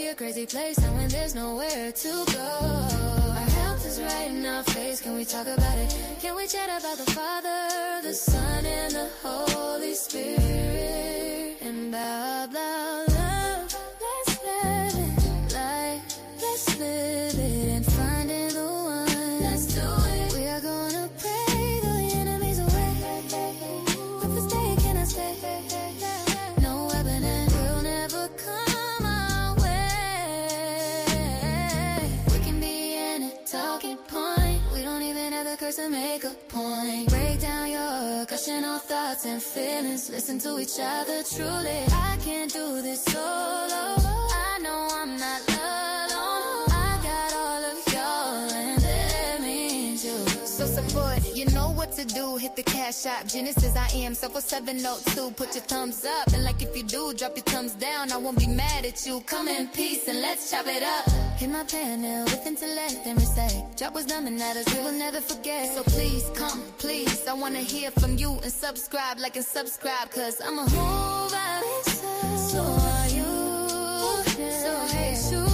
a crazy place, and when there's nowhere to go. Our health is right in our face, can we talk about it? Can we chat about the Father, the Son, and the Holy Spirit? And about love, let's live it. Life, let's live it. And finding the one, let's do it. We are gonna pray the enemies away. But this day cannot stay. No weapon and will never come our way. We can be in a talking point. We don't even have the curse to make a point. Break down your questionable thoughts and feelings. Listen to each other truly. I can't do this solo. I know I'm not alone. I got all of y'all, and that means you. So support, you know what to do. Hit the cash app, Genesis I am, 702. Put your thumbs up, and like if you do, drop your thumbs down. I won't be mad at you. Come in peace and let's chop it up. Hit my panel with intellect and recite. Drop wisdom and that we will never forget. So please, come, please, I wanna hear from you. And subscribe, like and subscribe, cause I'm a whole vibe. So are you. So hey, sugar.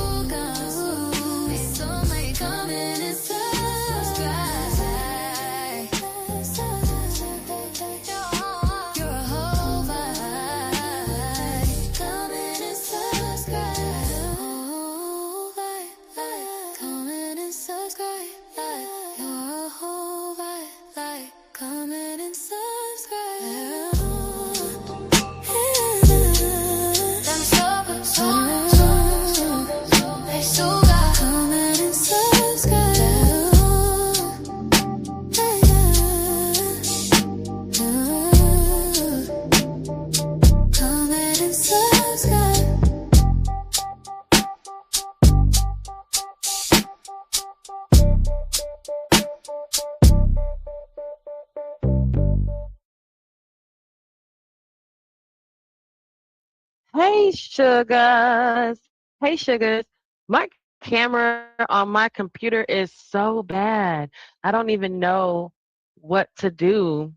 So may come in and subscribe. You're a whole vibe. Come in and subscribe. Whole vibe. Come in and subscribe. You're a whole vibe. Come in and subscribe. Hey, sugars. Hey, sugars. My camera on my computer is so bad. I don't even know what to do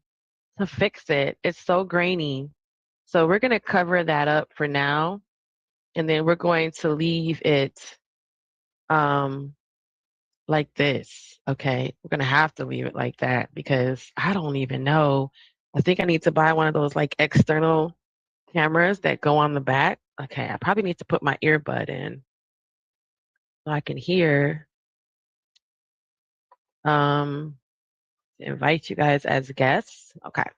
to fix it. It's so grainy. So we're going to cover that up for now. And then we're going to leave it um, like this. Okay. We're going to have to leave it like that because I don't even know. I think I need to buy one of those like external cameras that go on the back. Okay, I probably need to put my earbud in so I can hear. Invite you guys as guests. Okay,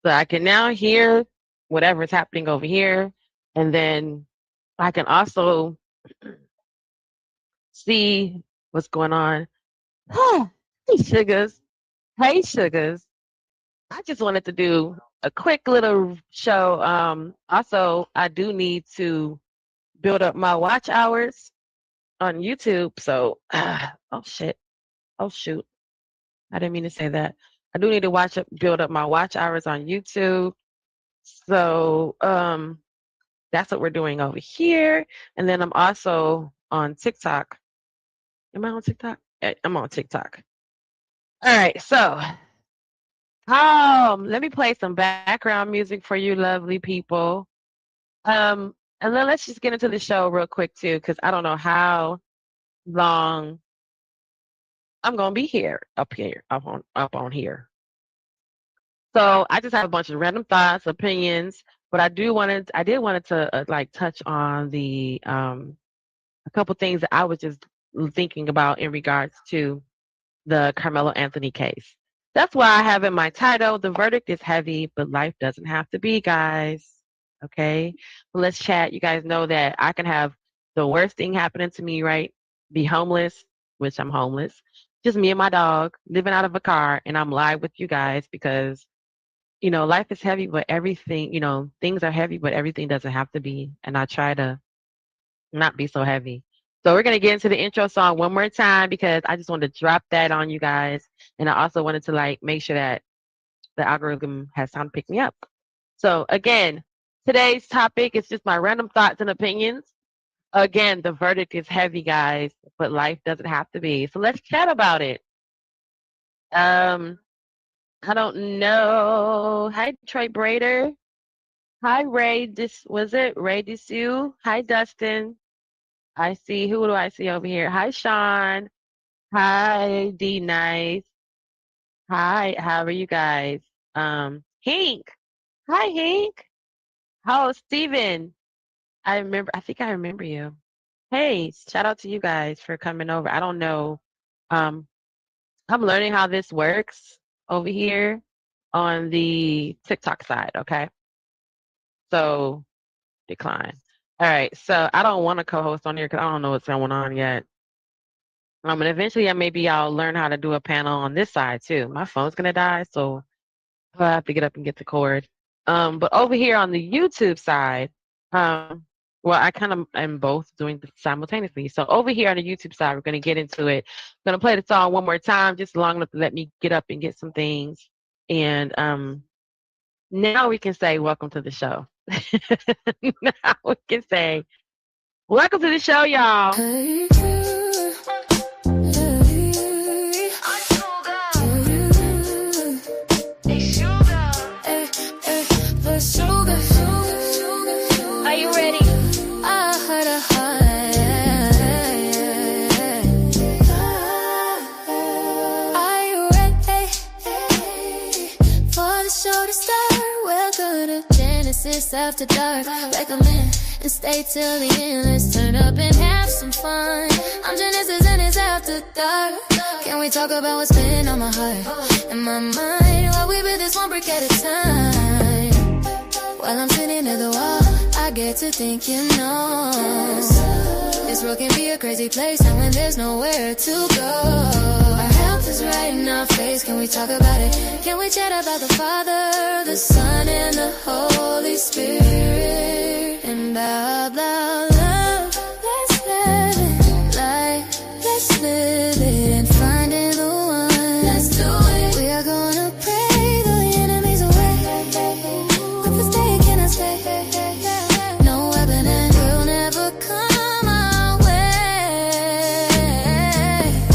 so I can now hear whatever's happening over here, and then I can also see what's going on. Hey, sugars. Hey, sugars. I just wanted to do a quick little show. Also, I do need to build up my watch hours on YouTube. So, oh shit, oh shoot, I didn't mean to say that. I do need to build up my watch hours on YouTube. So, that's what we're doing over here. And then I'm also on TikTok. Am I on TikTok? I'm on TikTok. All right, so let me play some background music for you lovely people. And then let's just get into the show real quick too, because I don't know how long I'm gonna be here up on here. So I just have a bunch of random thoughts, opinions, but I did wanted to like touch on the a couple things that I was just thinking about in regards to the Carmelo Anthony case. That's why I have in my title, the verdict is heavy, but life doesn't have to be, guys. Okay, well, let's chat. You guys know that I can have the worst thing happening to me, right? Be homeless, which I'm homeless. Just me and my dog living out of a car, and I'm live with you guys because, life is heavy, but everything, things are heavy, but everything doesn't have to be. And I try to not be so heavy. So we're going to get into the intro song one more time because I just wanted to drop that on you guys. And I also wanted to make sure that the algorithm has time to pick me up. So again, today's topic is just my random thoughts and opinions. Again, the verdict is heavy, guys, but life doesn't have to be. So let's chat about it. I don't know. Hi, Troy Brader. Hi, Ray. Was it Ray Desu? Hi, Dustin. I see. Who do I see over here? Hi, Sean. Hi, D Nice. Hi, how are you guys? Hank. Hi, Hank. Oh, Steven. I think I remember you. Hey, shout out to you guys for coming over. I don't know. Um, I'm learning how this works over here on the TikTok side. Okay. So decline. All right. So I don't want to co-host on here because I don't know what's going on yet. And eventually, maybe I'll learn how to do a panel on this side too. My phone's gonna die, so I have to get up and get the cord. But over here on the YouTube side, well, I kind of am both doing this simultaneously. So over here on the YouTube side, we're gonna get into it. I'm gonna play the song one more time, just long enough to let me get up and get some things. And now we can say welcome to the show. Now we can say welcome to the show, y'all. Are you ready? I heard a heart. Are you ready for the show to start? Welcome to Genesis After Dark. Recommend and stay till the end. Let's turn up and have some fun. I'm Genesis and it's After Dark. Can we talk about what's been on my heart and my mind? While we build this one brick at a time. While I'm sitting at the wall, I get to thinking, this world can be a crazy place, and when there's nowhere to go, our health is right in our face. Can we talk about it? Can we chat about the Father, the Son, and the Holy Spirit? And blah, blah, love. Let's live it like, let's live it and finding the one. Let's do it. We are gonna pray the enemies away. With this day can I stay? No weapon and will never come our way.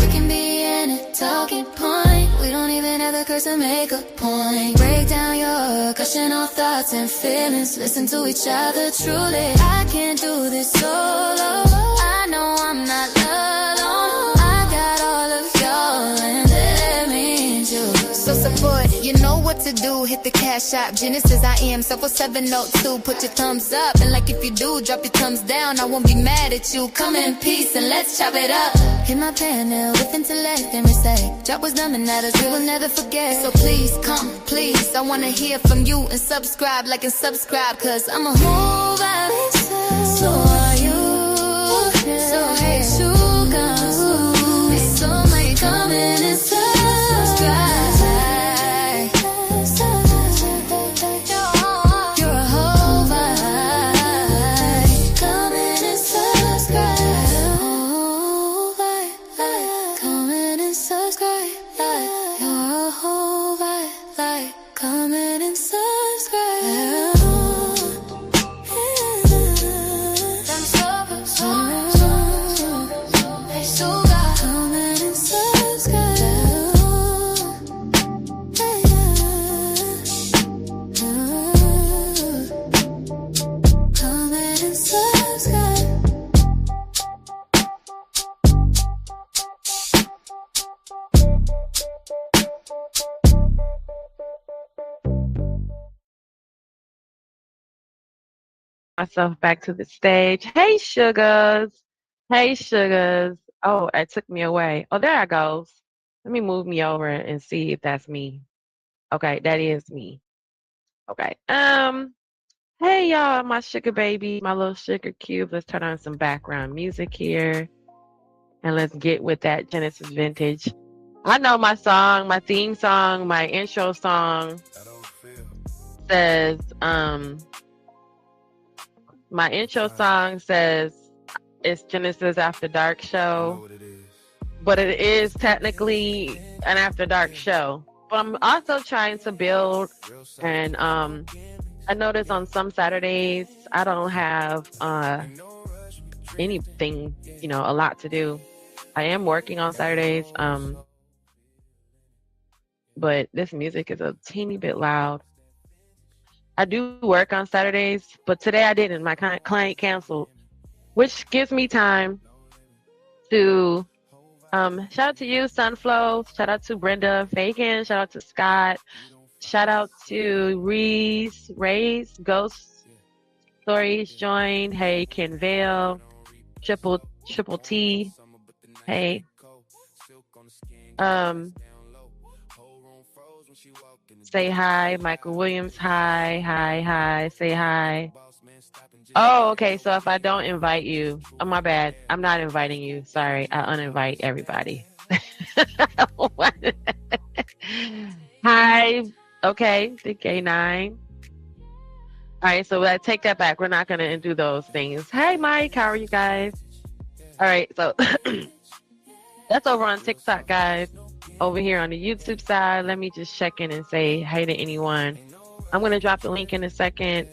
We can be in a talking point. We don't even have the curse to make a point. Break down your cushion of thoughts and feelings. Listen to each other truly. I can't do this solo. I know I'm not alone. I got all of y'all and that means you. So support, you know what to do. Hit the cash app, Genesis I am 702. Put your thumbs up, and like if you do, drop your thumbs down. I won't be mad at you. Come in peace and let's chop it up. Hit my panel with intellect and respect. Drop wisdom and that we will never forget. So please come, please. I wanna hear from you and subscribe, like and subscribe, cause I'm a whole vibe. So are you. So hey, sugar. So may come in and subscribe. You're a whole vibe. Come in and subscribe. Whole vibe. Come in and subscribe. You're a whole vibe. Come in and subscribe. Myself back to the stage. Hey, sugars. Hey, sugars. Oh, it took me away. Oh, there I goes. Let me move me over and see if that's me. Okay, that is me. Okay. Hey y'all, my sugar baby, my little sugar cube. Let's turn on some background music here. And let's get with that Genesis vintage. I know my song, my theme song, my intro song says, my intro song says it's Genesis After Dark show, but it is technically an After Dark show. But I'm also trying to build, and I notice on some Saturdays I don't have anything, a lot to do. I am working on Saturdays, but this music is a teeny bit loud. I do work on Saturdays, but today I didn't. My client canceled. which gives me time to shout out to you, Sunflow. Shout out to Brenda Fagan. Shout out to Scott. Shout out to Reese, Ray's Ghost Stories joined. Hey, Ken Vale, Triple T. Hey. Um, say hi, Michael Williams. Hi, hi, hi. Say hi. Oh, okay. So if I don't invite you, oh my bad. I'm not inviting you. Sorry, I uninvite everybody. Hi. Okay, the K9. All right, so I take that back. We're not gonna do those things. Hey, Mike, how are you guys? All right, so that's over on TikTok, guys. Over here on the YouTube side, let me just check in and say hey to anyone. I'm gonna drop the link in a second.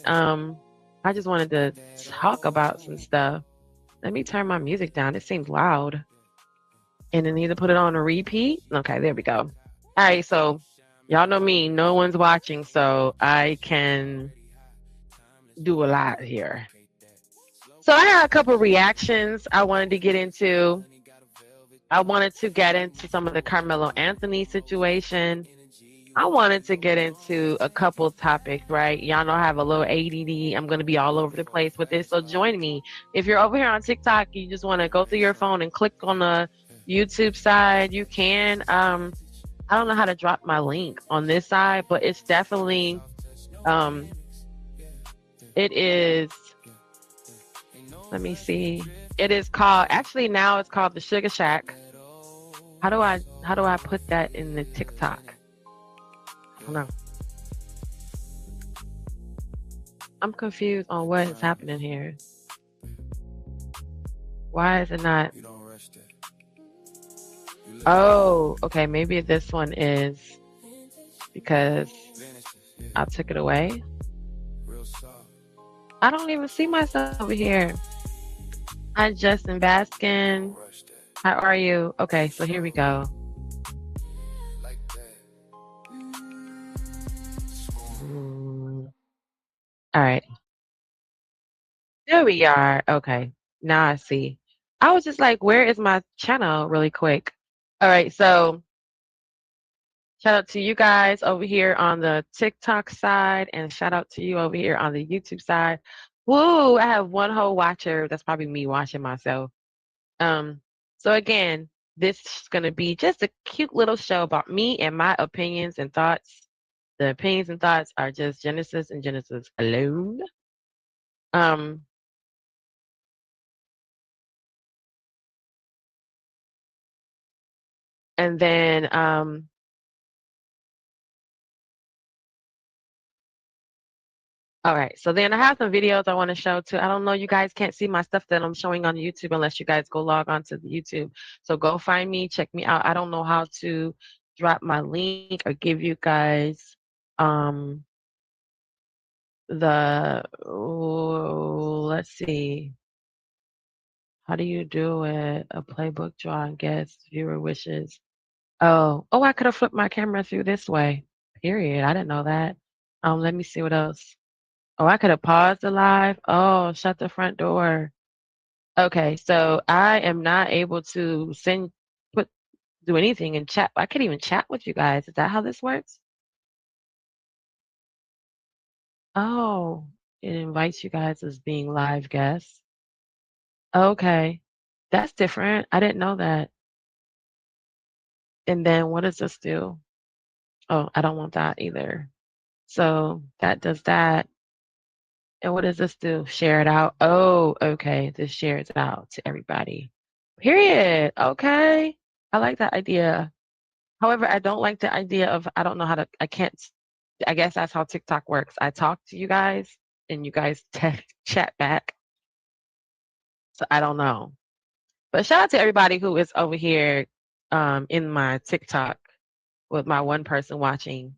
I just wanted to talk about some stuff. Let me turn my music down. It seems loud. And then either put it on a repeat. Okay, there we go. All right, so y'all know me. No one's watching, so I can do a lot here. So I had a couple reactions I wanted to get into. I wanted to get into some of the Carmelo Anthony situation. I wanted to get into a couple topics, right? Y'all know I have a little ADD. I'm going to be all over the place with this. So join me. If you're over here on TikTok, you just want to go through your phone and click on the YouTube side, you can. I don't know how to drop my link on this side, but it's definitely, it is, let me see. It is called, actually now it's called the Sugar Shack. How do I put that in the TikTok? I don't know. I'm confused on what is happening here. Why is it not? Oh, okay. Maybe this one is because I took it away. I don't even see myself over here. Hi, Justin Baskin. How are you? Okay, so here we go. All right. There we are. Okay. Now I see. I was just like, where is my channel really quick? All right. So shout out to you guys over here on the TikTok side and shout out to you over here on the YouTube side. Woo, I have one whole watcher. That's probably me watching myself. So again, this is going to be just a cute little show about me and my opinions and thoughts. The opinions and thoughts are just Genesis and Genesis alone. Um, and then all right, so then I have some videos I want to show too. I don't know, you guys can't see my stuff that I'm showing on YouTube unless you guys go log on to the YouTube. So go find me, check me out. I don't know how to drop my link or give you guys let's see. How do you do it? A playbook draw and guess viewer wishes. Oh, I could have flipped my camera through this way. Period. I didn't know that. Let me see what else. Oh, I could have paused the live. Oh, shut the front door. Okay, so I am not able to put do anything in chat. I can't even chat with you guys. Is that how this works? Oh, it invites you guys as being live guests. Okay, that's different. I didn't know that. And then what does this do? Oh, I don't want that either. So that does that. And what does this do? Share it out. Oh, okay. This shares it out to everybody. Period. Okay. I like that idea. However, I don't like the idea of, I don't know how to, I can't, I guess that's how TikTok works. I talk to you guys and you guys chat back. So I don't know. But shout out to everybody who is over here in my TikTok with my one person watching.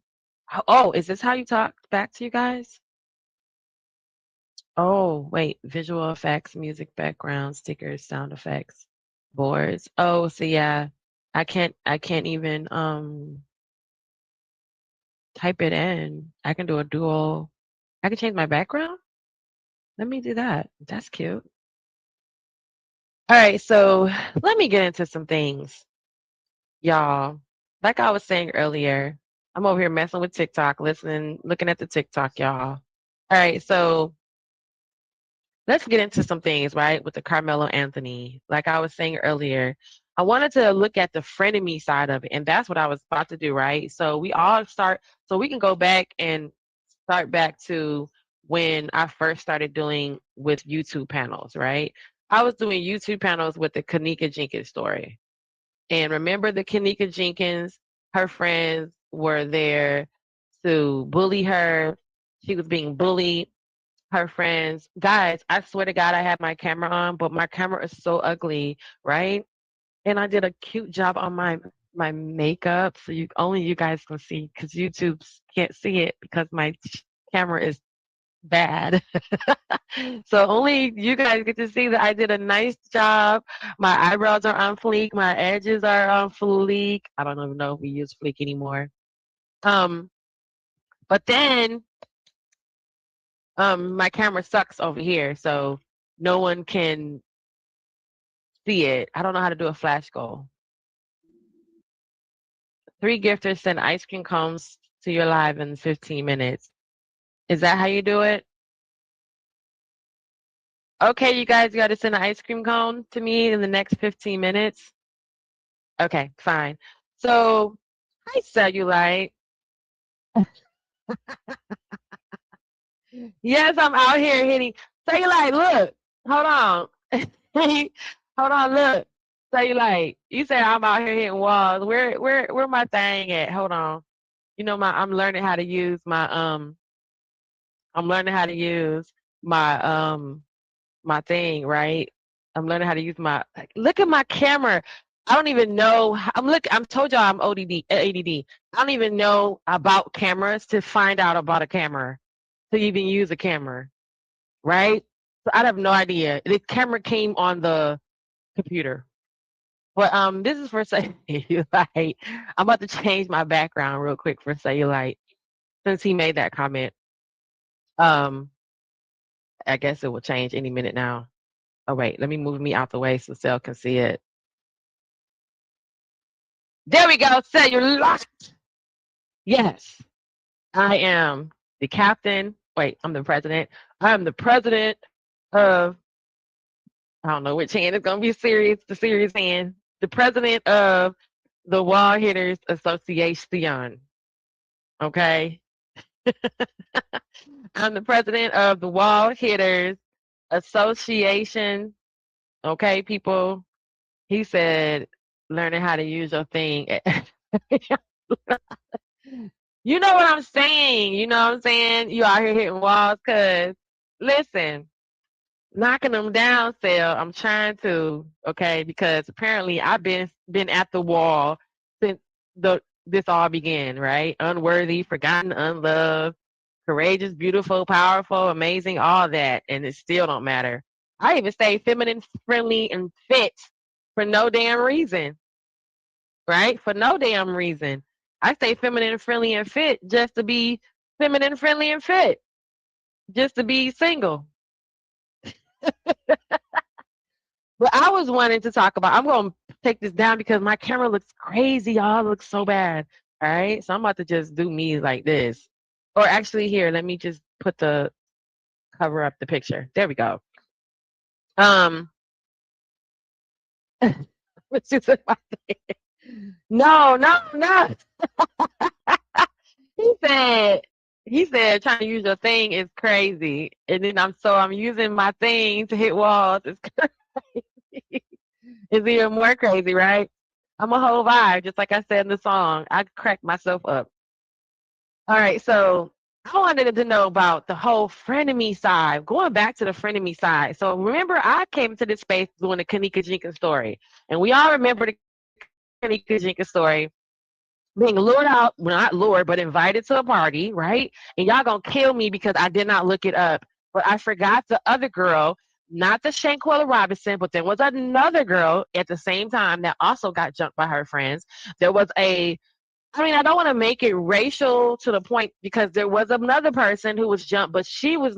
Oh, is this how you talk back to you guys? Oh, wait, visual effects, music background, stickers, sound effects, boards. Oh, so yeah, I can't even type it in. I can do a dual. I can change my background. Let me do that. That's cute. All right, so let me get into some things, y'all. Like I was saying earlier, I'm over here messing with TikTok, listening, looking at the TikTok, y'all. All right, so let's get into some things, right, with the Carmelo Anthony. Like I was saying earlier, I wanted to look at the frenemy side of it, and that's what I was about to do, right? So we can go back and start back to when I first started doing with YouTube panels, right? I was doing YouTube panels with the Kanika Jenkins story. And remember the Kanika Jenkins, her friends were there to bully her. She was being bullied, her friends. Guys, I swear to God, I had my camera on, but my camera is so ugly, right? And I did a cute job on my makeup, so you guys can see because YouTube can't see it because my camera is bad. So only you guys get to see that I did a nice job. My eyebrows are on fleek. My edges are on fleek. I don't even know if we use fleek anymore. Um, but then my camera sucks over here, so no one can see it. I don't know how to do a flash goal. 3 gifters send ice cream cones to your live in 15 minutes. Is that how you do it? Okay, you guys got to send an ice cream cone to me in the next 15 minutes. Okay, fine. So, hi, cellulite. Yes, I'm out here hitting cellulite. Look, hold on. Hold on, look. Cellulite. You said I'm out here hitting walls. Where my thing at? Hold on. You know I'm learning how to use I'm learning how to use my my thing, right? I'm learning how to use my look at my camera. I don't even know. I'm told y'all I'm ADD. I don't even know about cameras to find out about a camera, to even use a camera, right? So I have no idea. The camera came on the computer. But this is for cellulite. I'm about to change my background real quick for cellulite since he made that comment. Um, I guess it will change any minute now. Oh wait, let me move me out the way so Cell can see it. There we go. Cellulite. Yes, I am the captain. Wait, I'm the president. I'm the president of, I don't know which hand is going to be serious, the serious hand. The president of the Wall Hitters Association. Okay. I'm the president of the Wall Hitters Association. Okay, people. He said, learning how to use your thing. You know what I'm saying? You know what I'm saying? You out here hitting walls because, listen, knocking them down, Sel. I'm trying to, okay, because apparently I've been at the wall since this all began, right? Unworthy, forgotten, unloved, courageous, beautiful, powerful, amazing, all that, and it still don't matter. I even say feminine, friendly, and fit for no damn reason, right? For no damn reason. I say feminine, friendly, and fit just to be feminine, friendly, and fit, just to be single. But I was wanting to talk about, I'm going to take this down because my camera looks crazy, y'all. It looks so bad. All right. So I'm about to just do me like this. Or actually, here, let me just cover up the picture. There we go. Which is no, no, no. He said, trying to use your thing is crazy. And then I'm using my thing to hit walls. It's crazy. It's even more crazy, right? I'm a whole vibe, just like I said in the song. I cracked myself up. All right, so I wanted to know about the whole frenemy side, going back to the frenemy side. So remember, I came to this space doing the Kanika Jenkins story. And we all remember the Kanika Jenkins story, being lured out, well, not lured, but invited to a party, right? And y'all gonna kill me because I did not look it up. But I forgot the other girl, not the Shanquella Robinson, but there was another girl at the same time that also got jumped by her friends. There was I don't want to make it racial to the point because there was another person who was jumped, but she was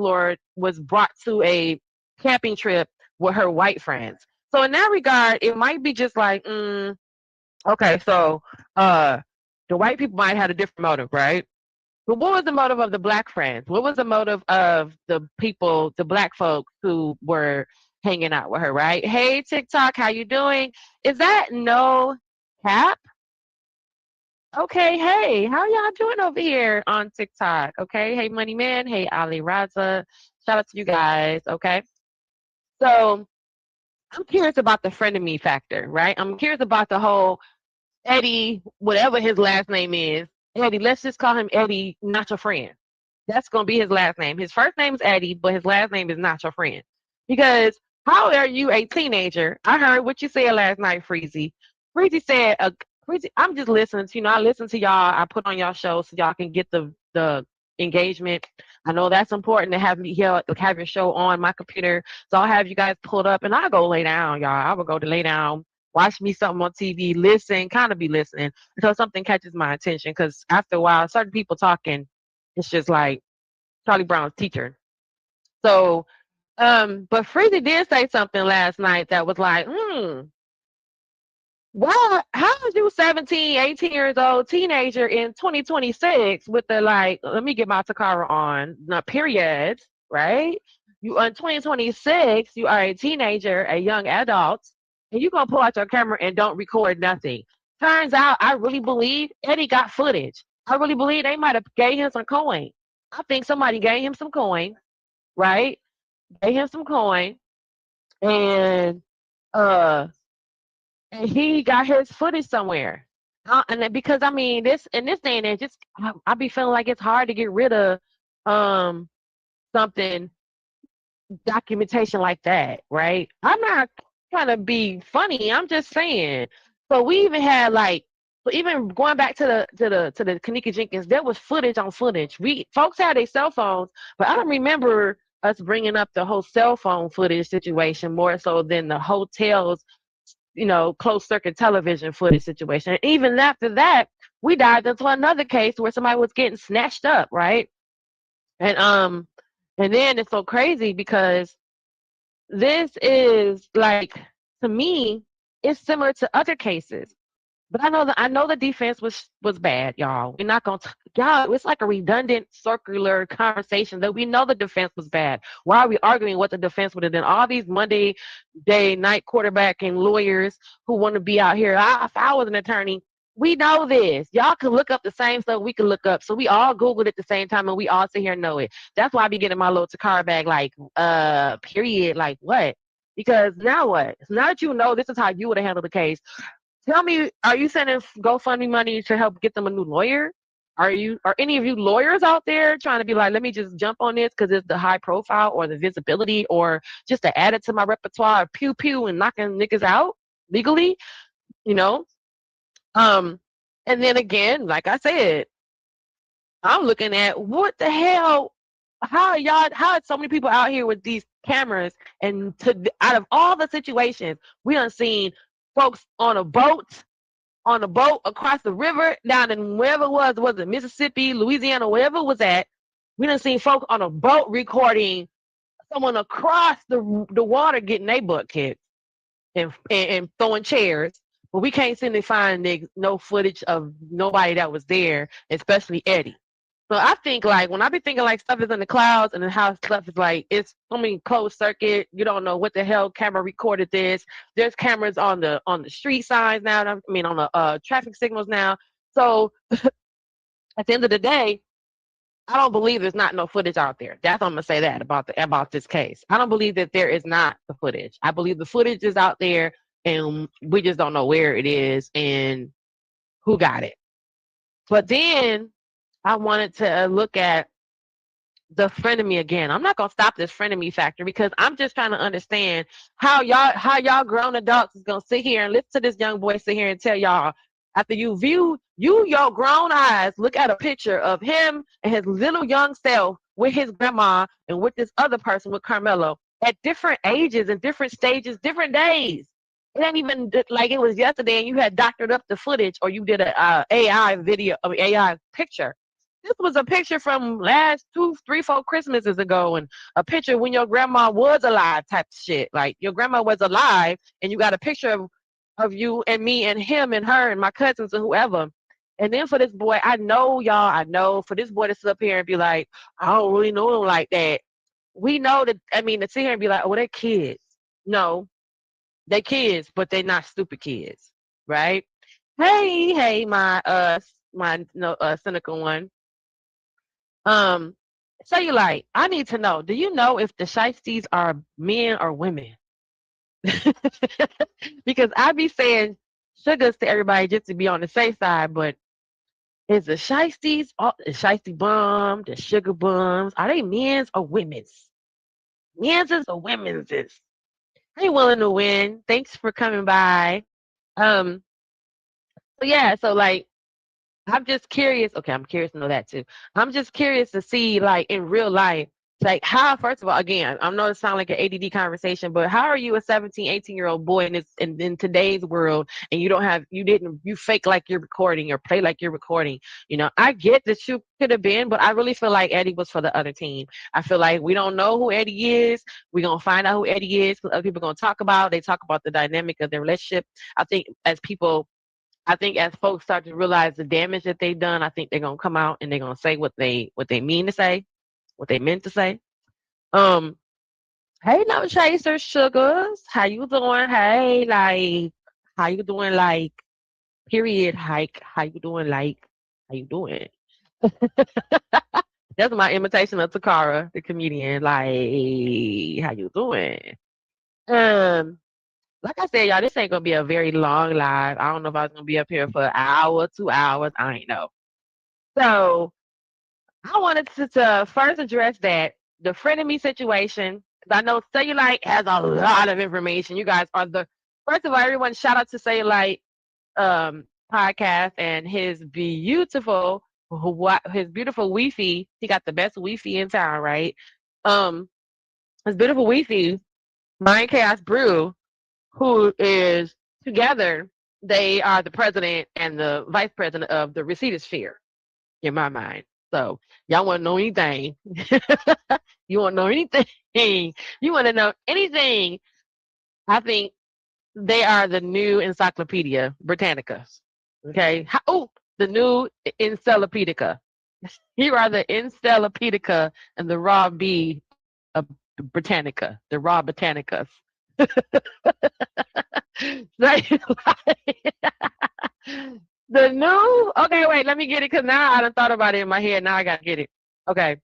brought to a camping trip with her white friends. So in that regard, it might be just like, okay, so uh, the white people might have a different motive, right? But what was the motive of the black friends? What was the motive of the people, the black folks who were hanging out with her, right? Hey, TikTok, how you doing? Is that no cap? Okay, hey, how y'all doing over here on TikTok? Okay, hey, Money Man, hey, Ali Raza, shout out to you guys. Okay, so I'm curious about the frenemy factor, right? I'm curious about the whole Eddie, whatever his last name is. Eddie, let's just call him Eddie, not your friend. That's gonna be his last name. His first name is Eddie, but his last name is not your friend. Because how are you a teenager? I heard what you said last night, Freezy. Freezy said, Freezy, I'm just listening to, I listen to y'all. I put on y'all show so y'all can get the engagement. I know that's important to have me here, have your show on my computer. So I'll have you guys pulled up and I'll go lay down, y'all. I will go to lay down, watch me something on TV, listen, kind of be listening until something catches my attention. Because after a while, certain people talking, it's just like Charlie Brown's teacher. So, but Freezy did say something last night that was like, why, how is you 17, 18 years old, teenager in 2026 with the like, let me get my Takara on, not period, right? You in 2026, you are a teenager, a young adult, and you're gonna pull out your camera and don't record nothing. Turns out I really believe Eddie got footage. I really believe they might have gave him some coin. I think somebody gave him some coin, right? Gave him some coin, and uh and he got his footage somewhere. Because I mean, this in this day and age, I be feeling like it's hard to get rid of um something documentation like that, right? I'm not trying to be funny. I'm just saying. So we even had like, so even going back to the Kanika Jenkins, there was footage on footage. We folks had their cell phones, but I don't remember us bringing up the whole cell phone footage situation more so than the hotels, closed circuit television footage situation. And even after that, we dived into another case where somebody was getting snatched up, right? And and then it's so crazy because this is like, to me, it's similar to other cases. But I know the defense was bad, y'all. We're not gonna y'all. It's like a redundant circular conversation that we know the defense was bad. Why are we arguing what the defense would have done? All these Monday day night quarterback and lawyers who want to be out here. If I was an attorney, we know this. Y'all can look up the same stuff we can look up. So we all Googled at the same time and we all sit here and know it. That's why I be getting my little Takara bag like, period, like what? Because now what? Now that you know this is how you would have handled the case, tell me, are you sending GoFundMe money to help get them a new lawyer? Are any of you lawyers out there trying to be like, let me just jump on this because it's the high profile or the visibility or just to add it to my repertoire of pew pew and knocking niggas out legally, you know? Um, and then again, like I said, I'm looking at what the hell, how are so many people out here with these cameras and out of all the situations, we done seen folks on a boat across the river down in wherever it was it Mississippi, Louisiana, wherever it was at. We done seen folks on a boat recording someone across the water getting their butt kicked and throwing chairs. But we can't seem to find no footage of nobody that was there, especially Eddie. So I think like when I be thinking like stuff is in the clouds and then how stuff is like it's so many closed circuit, you don't know what the hell camera recorded this. There's cameras on the street signs now. I mean on the traffic signals now. So at the end of the day, I don't believe there's not no footage out there. That's I'm gonna say that about this case. I don't believe that there is not the footage. I believe the footage is out there and we just don't know where it is and who got it. But then I wanted to look at the frenemy again. I'm not gonna stop this frenemy factor because I'm just trying to understand how y'all grown adults is gonna sit here and listen to this young boy sit here and tell y'all after you view your grown eyes look at a picture of him and his little young self with his grandma and with this other person with Carmelo at different ages and different stages, different days. It ain't even like it was yesterday and you had doctored up the footage or you did a AI video, AI picture. This was a picture from last 2, 3, 4 Christmases ago, and a picture when your grandma was alive, type of shit. Like your grandma was alive, and you got a picture of you and me and him and her and my cousins and whoever. And then for this boy, I know y'all, I know for this boy to sit up here and be like, I don't really know him like that. We know that. I mean, to sit here and be like, oh, they're kids. No, they kids, but they're not stupid kids, right? Hey, my no cynical one. Um, Cellulite, I need to know, do you know if the shiesties are men or women? Because I be saying sugars to everybody just to be on the safe side, but is the shiesties, the shiesty bum, the sugar bums, are they men's or women's? Men's or women's? I ain't willing to win. Thanks for coming by. Um, so yeah, so like I'm just curious. Okay, I'm curious to know that too. I'm just curious to see, like in real life, like how. First of all, again, I know it sounds like an ADD conversation, but how are you a 17, 18-year-old boy in today's world, and you fake like you're recording or play like you're recording? You know, I get that you could have been, but I really feel like Eddie was for the other team. I feel like we don't know who Eddie is. We're gonna find out who Eddie is because other people are gonna talk about. They talk about the dynamic of their relationship. I think as people I think as folks start to realize the damage that they've done, I think they're gonna come out and they're gonna say what they mean to say, what they meant to say. Um, hey, no chaser sugars, how you doing? Hey, like, how you doing? Like, period. Hike, how you doing? Like, how you doing? That's my imitation of Takara, the comedian. Like, how you doing? Um, like I said, y'all, this ain't gonna be a very long live. I don't know if I was gonna be up here for an hour, 2 hours. I ain't know. So I wanted to first address that the frenemy situation. 'Cause I know Cellulite has a lot of information. You guys are the first of all, everyone shout out to Cellulite podcast and his beautiful Wi-Fi. He got the best Wi-Fi in town, right? Um, his beautiful Wi-Fi, Mind Chaos Brew, who is together. They are the president and the vice president of the Reseda Sphere, in my mind. So y'all want to know anything? You want to know anything? You want to know anything? I think they are the new Encyclopedia Britannica. Okay. Oh, the new Encyclopedia. You are the Encyclopedia and the raw B of Britannica, the raw Britannicas. Like, the new, okay, wait, let me get it because now I done thought about it in my head. Now I gotta get it. Okay.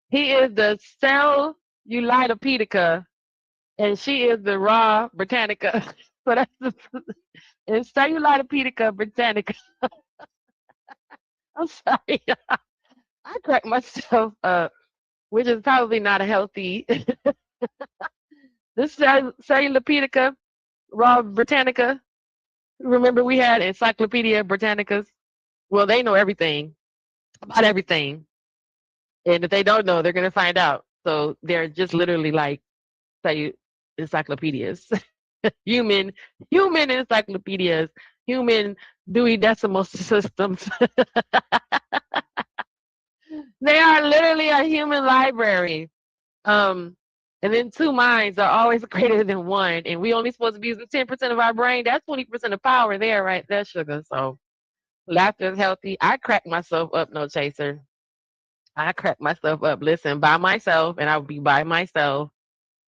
He is the Cellulitopedica and she is the raw Britannica. So that's it's Cellulitopedica Britannica. I'm sorry. I cracked myself up, which is probably not a healthy. This Cellulitopedica raw Britannica. Remember we had Encyclopedia Britannicas? Well, they know everything about everything. And if they don't know, they're going to find out. So they're just literally like, say, encyclopedias, human, human encyclopedias, human Dewey Decimal Systems. They are literally a human library. Um, and then two minds are always greater than one. And we only supposed to be using 10% of our brain. That's 20% of power there, right there, sugar. So laughter is healthy. I crack myself up, no chaser. I crack myself up. Listen, by myself, and I will be by myself,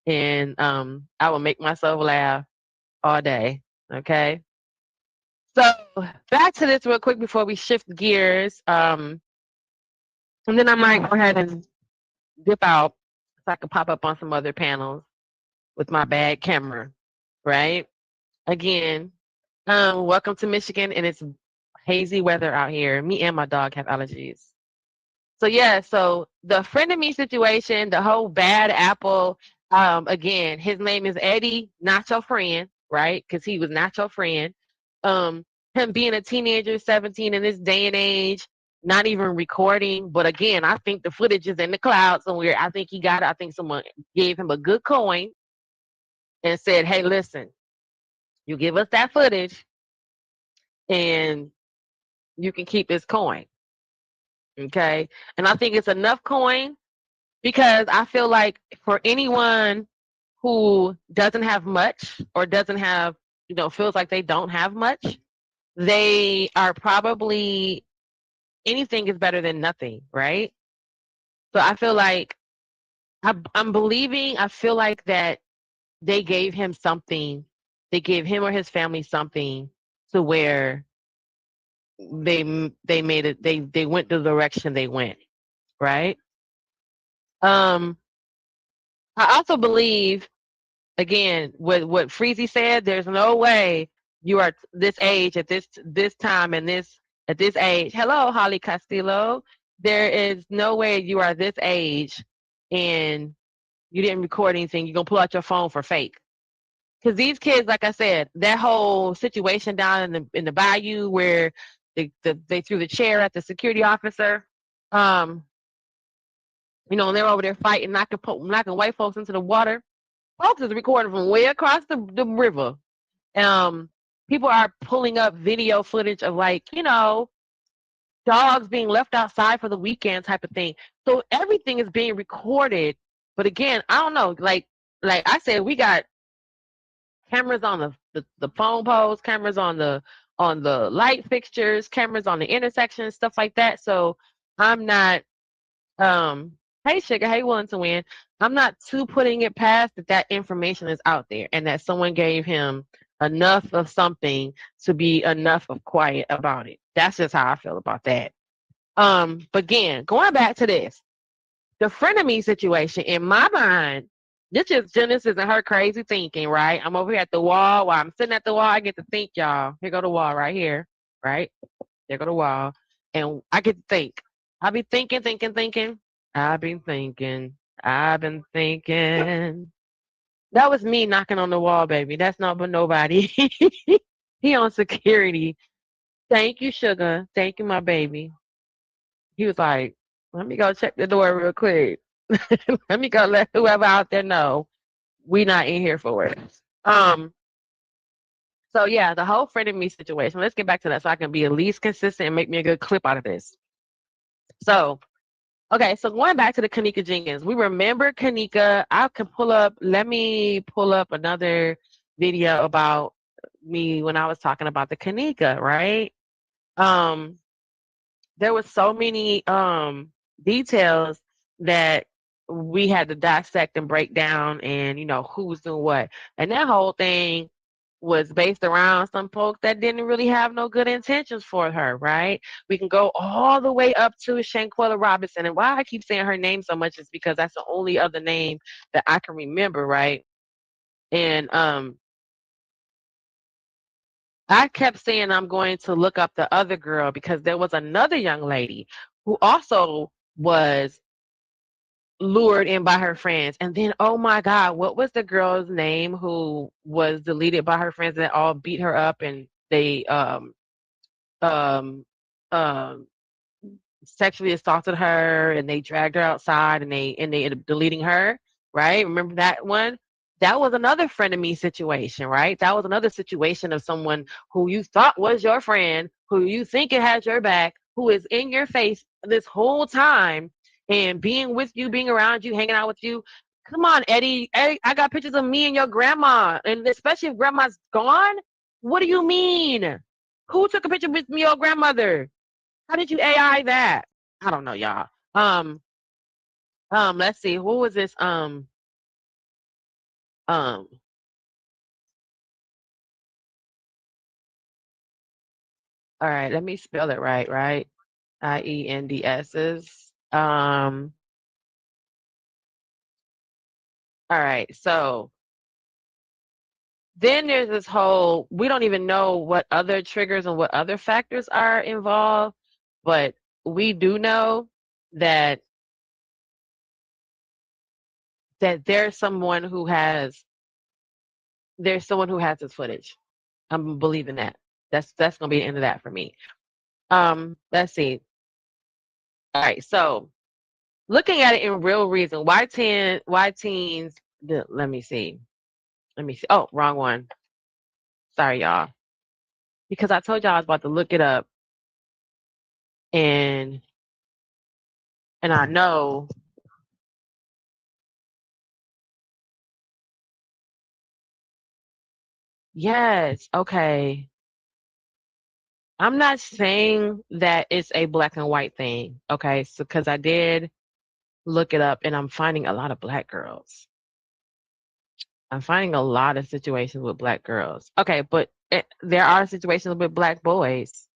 and I will make myself laugh all day. Okay. So back to this real quick before we shift gears. And then I might go ahead and dip out so I can pop up on some other panels with my bad camera. Right. Again, welcome to Michigan, and it's hazy weather out here. Me and my dog have allergies. So yeah, so the friend of me situation, the whole bad apple. Again, his name is Eddie, not your friend, right? Because he was not your friend. Him being a teenager, 17 in this day and age, not even recording. But again, I think the footage is in the cloud somewhere. I think he got it. I think someone gave him a good coin and said, "Hey, listen, you give us that footage, and you can keep this coin." Okay. And I think it's enough coin because I feel like for anyone who doesn't have much or doesn't have, feels like they don't have much, they are probably anything is better than nothing, right? So I feel like I'm believing, I feel like that they gave him something, they gave him or his family something to where they made it, they went the direction they went, right? Um, I also believe again what Freezy said. There's no way you are this age at this time and this at this age. Hello, Holly Castillo. There is no way you are this age and you didn't record anything. You're gonna pull out your phone for fake. Because these kids, like I said, that whole situation down in the bayou where they threw the chair at the security officer. Um, they're over there fighting, knocking white folks into the water. Folks is recording from way across the river. Um, People are pulling up video footage of dogs being left outside for the weekend type of thing. So everything is being recorded. But again, I don't know. Like I said, we got cameras on the phone poles, cameras on the light fixtures, cameras on the intersections, stuff like that. So I'm not hey sugar, hey willing to win. I'm not too putting it past that information is out there and that someone gave him enough of something to be enough of quiet about it. That's just how I feel about that. But again, going back to this, the frenemy situation, in my mind, this is Genesis and her crazy thinking, right? I'm over here at the wall. While I'm sitting at the wall, I get to think, y'all. Here go the wall right here, right? There go the wall. And I get to think. I be thinking, thinking, thinking. I've been thinking. I've been thinking. That was me knocking on the wall, baby. That's not but nobody. He on security. Thank you, sugar. Thank you, my baby. He was like, let me go check the door real quick. Let me go let whoever out there know we not in here for it. Um, so yeah, the whole friend of me situation. Let's get back to that so I can be at least consistent and make me a good clip out of this. So, okay, so going back to the Kanika Jenkins, we remember Kanika. Let me pull up another video about me when I was talking about the Kanika, right? Um, there was so many details that we had to dissect and break down and who was doing what, and that whole thing was based around some folks that didn't really have no good intentions for her, right? We can go all the way up to Shanquella Robinson, and why I keep saying her name so much is because that's the only other name that I can remember, right? And I kept saying I'm going to look up the other girl because there was another young lady who also was lured in by her friends. And then, oh my God, what was the girl's name who was deleted by her friends that all beat her up and they um um sexually assaulted her and they dragged her outside and they ended up deleting her, right? Remember that one? That was another friend of me situation, right? That was another situation of someone who you thought was your friend, who you think it has your back, who is in your face this whole time and being with you, being around you, hanging out with you. Come on, Eddie. Eddie, I got pictures of me and your grandma, and especially if grandma's gone. What do you mean? Who took a picture with me, your grandmother? How did you AI that? I don't know, y'all. Let's see. Who was this? Um. All right. Let me spell it right. Right. IENDS's. All right. So then there's this whole. We don't even know what other triggers and what other factors are involved, but we do know that there's someone who has this footage. I'm believing that. That's gonna be the end of that for me. Let's see. All right, so looking at it in real reason, why teens let me see. Let me see. Oh, wrong one. Sorry, y'all. Because I told y'all I was about to look it up and And I know, yes, okay. I'm not saying that it's a black and white thing, okay? So, because I did look it up and I'm finding a lot of black girls. I'm finding a lot of situations with black girls. Okay, but there are situations with black boys.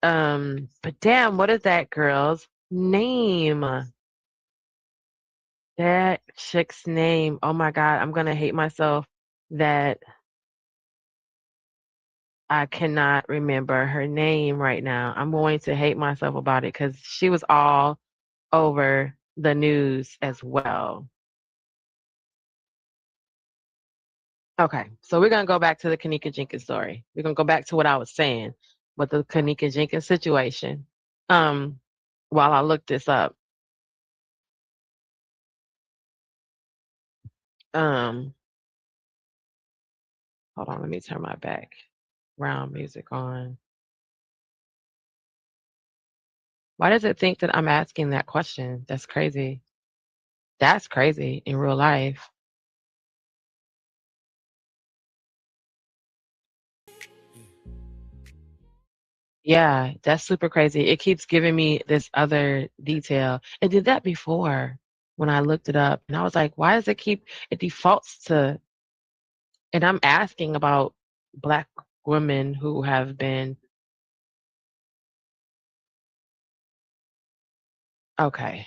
But damn, what is that girl's name? That chick's name. Oh my God, I'm gonna hate myself that I cannot remember her name right now. I'm going to hate myself about it because she was all over the news as well. Okay, so we're gonna go back to the Kanika Jenkins story. We're gonna go back to what I was saying with the Kanika Jenkins situation. Um, while I look this up, um, hold on, let me turn my background music on. Why does it think that I'm asking that question? That's crazy. That's crazy in real life. Yeah, that's super crazy. It keeps giving me this other detail. It did that before when I looked it up, and I was like, why does it defaults to, and I'm asking about black women who have been, okay.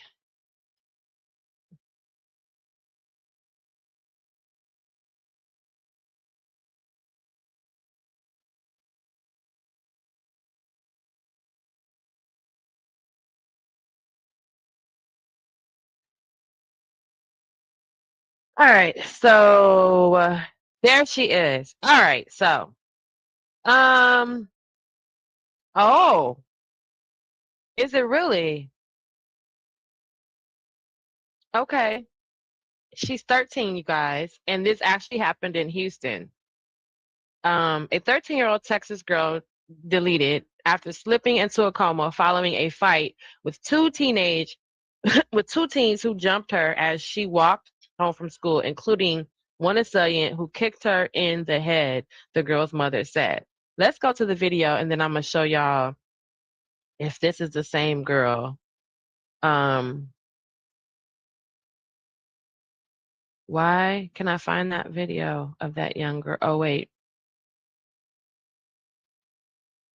All right. So there she is. All right. So, um, oh, is it really? Okay. She's 13, you guys, and this actually happened in Houston. A 13-year-old Texas girl deleted after slipping into a coma following a fight with with two teens who jumped her as she walked home from school, including one assailant who kicked her in the head, the girl's mother said. Let's go to the video and then I'm gonna show y'all if this is the same girl. Um, why can I find that video of that young girl? Oh wait,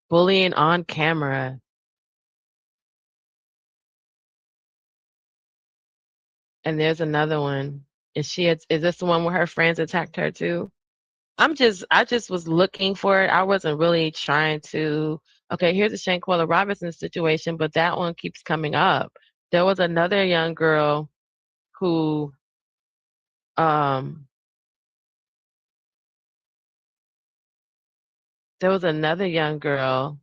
bullying on camera. And there's another one. Is this the one where her friends attacked her too? I just was looking for it. I wasn't really trying to, okay, here's the Shanquella Robinson situation, but that one keeps coming up. There was another young girl who, um, there was another young girl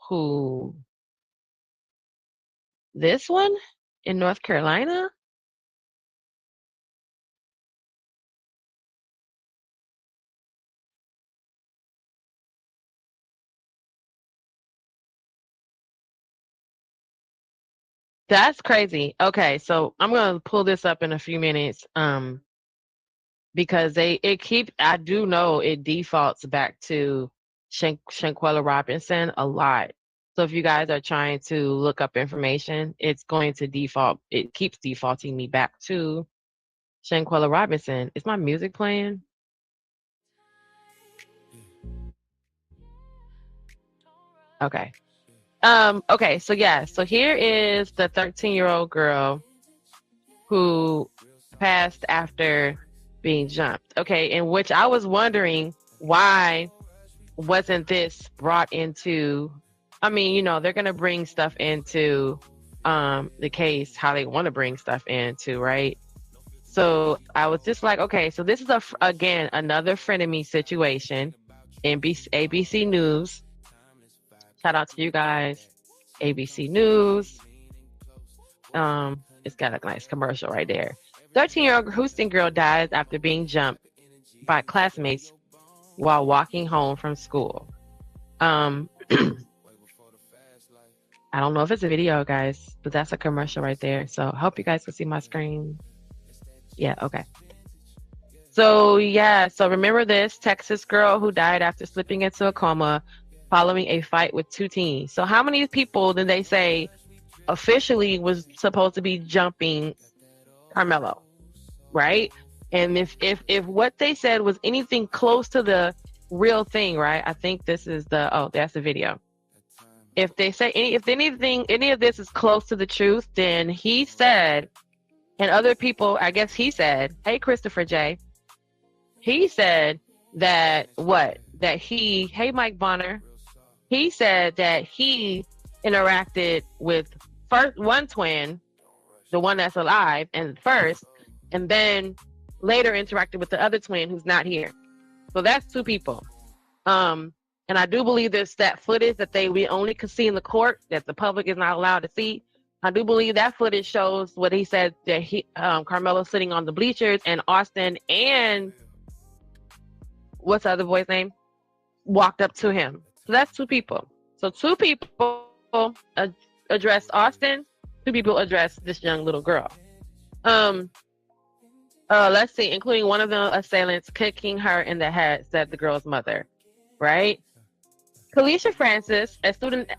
who, this one in North Carolina? That's crazy. Okay, so I'm gonna pull this up in a few minutes. Because it keep I do know it defaults back to Shanquella Robinson a lot. So if you guys are trying to look up information, it's going to default. It keeps defaulting me back to Shanquella Robinson. Is my music playing? Okay. Okay, so yeah, so here is the 13-year-old girl who passed after being jumped. Okay, in which I was wondering why wasn't this brought into, I mean, they're going to bring stuff into the case how they want to bring stuff into, right? So I was just like, okay, so this is again another frenemy situation. ABC News, shout out to you guys. ABC News, it's got a nice commercial right there. 13-year-old Houston girl dies after being jumped by classmates while walking home from school. Um, I don't know if it's a video, guys, but that's a commercial right there. So I hope you guys can see my screen. Yeah, okay. So yeah, so remember this Texas girl who died after slipping into a coma following a fight with two teens. So how many people did they say officially was supposed to be jumping Carmelo, right? And if what they said was anything close to the real thing, right? I think this is that's the video. If they say any of this is close to the truth, then he said, and other people, I guess he said, hey, Christopher J. He said that hey, Mike Bonner, he said that he interacted with one twin, the one that's alive, and then later interacted with the other twin who's not here. So that's two people. And I do believe there's that footage that we only could see in the court that the public is not allowed to see. I do believe that footage shows what he said, that Carmelo sitting on the bleachers and Austin and what's the other boy's name walked up to him. So that's two people. So two people addressed Austin. Two people addressed this young little girl. Let's see, including one of the assailants kicking her in the head, said the girl's mother. Right? Kalisha Francis, a student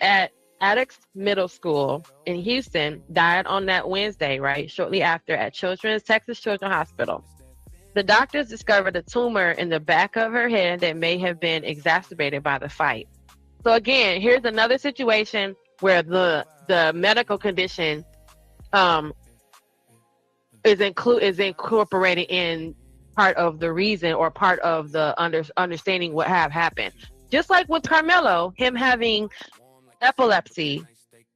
at Attucks Middle School in Houston, died on that Wednesday, right? Shortly after at Texas Children's Hospital. The doctors discovered a tumor in the back of her head that may have been exacerbated by the fight. So again, here's another situation where the medical condition is incorporated in part of the reason or part of the understanding what happened. Just like with Carmelo, him having epilepsy,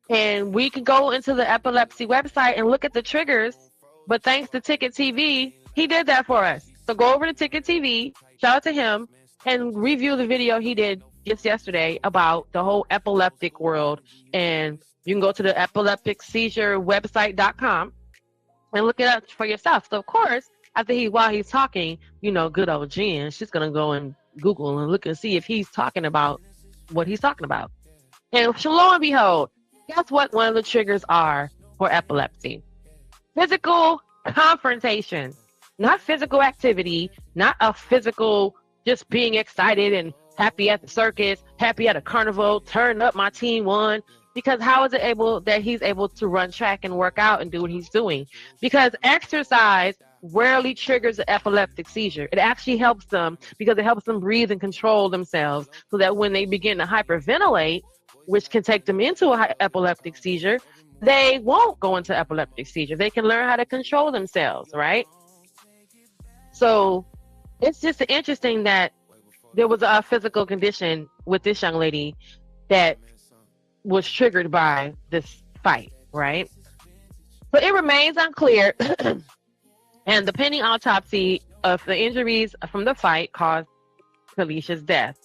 and we can go into the epilepsy website and look at the triggers, but thanks to Ticket TV, he did that for us. So go over to Ticket TV, shout out to him, and review the video he did just yesterday about the whole epileptic world. And you can go to the epilepticseizurewebsite.com and look it up for yourself. So of course, while he's talking, good old Jen, she's gonna go and Google and look and see if he's talking about what he's talking about. And lo and behold, guess what one of the triggers are for epilepsy? Physical confrontation. Not physical activity, not a physical just being excited and happy at the circus, happy at a carnival, turn up, my team won. Because how is it that he's able to run track and work out and do what he's doing? Because exercise rarely triggers an epileptic seizure. It actually helps them because it helps them breathe and control themselves so that when they begin to hyperventilate, which can take them into an epileptic seizure, they won't go into epileptic seizure. They can learn how to control themselves, right? So it's just interesting that there was a physical condition with this young lady that was triggered by this fight, right? But it remains unclear and the pending autopsy of the injuries from the fight caused Kalisha's death.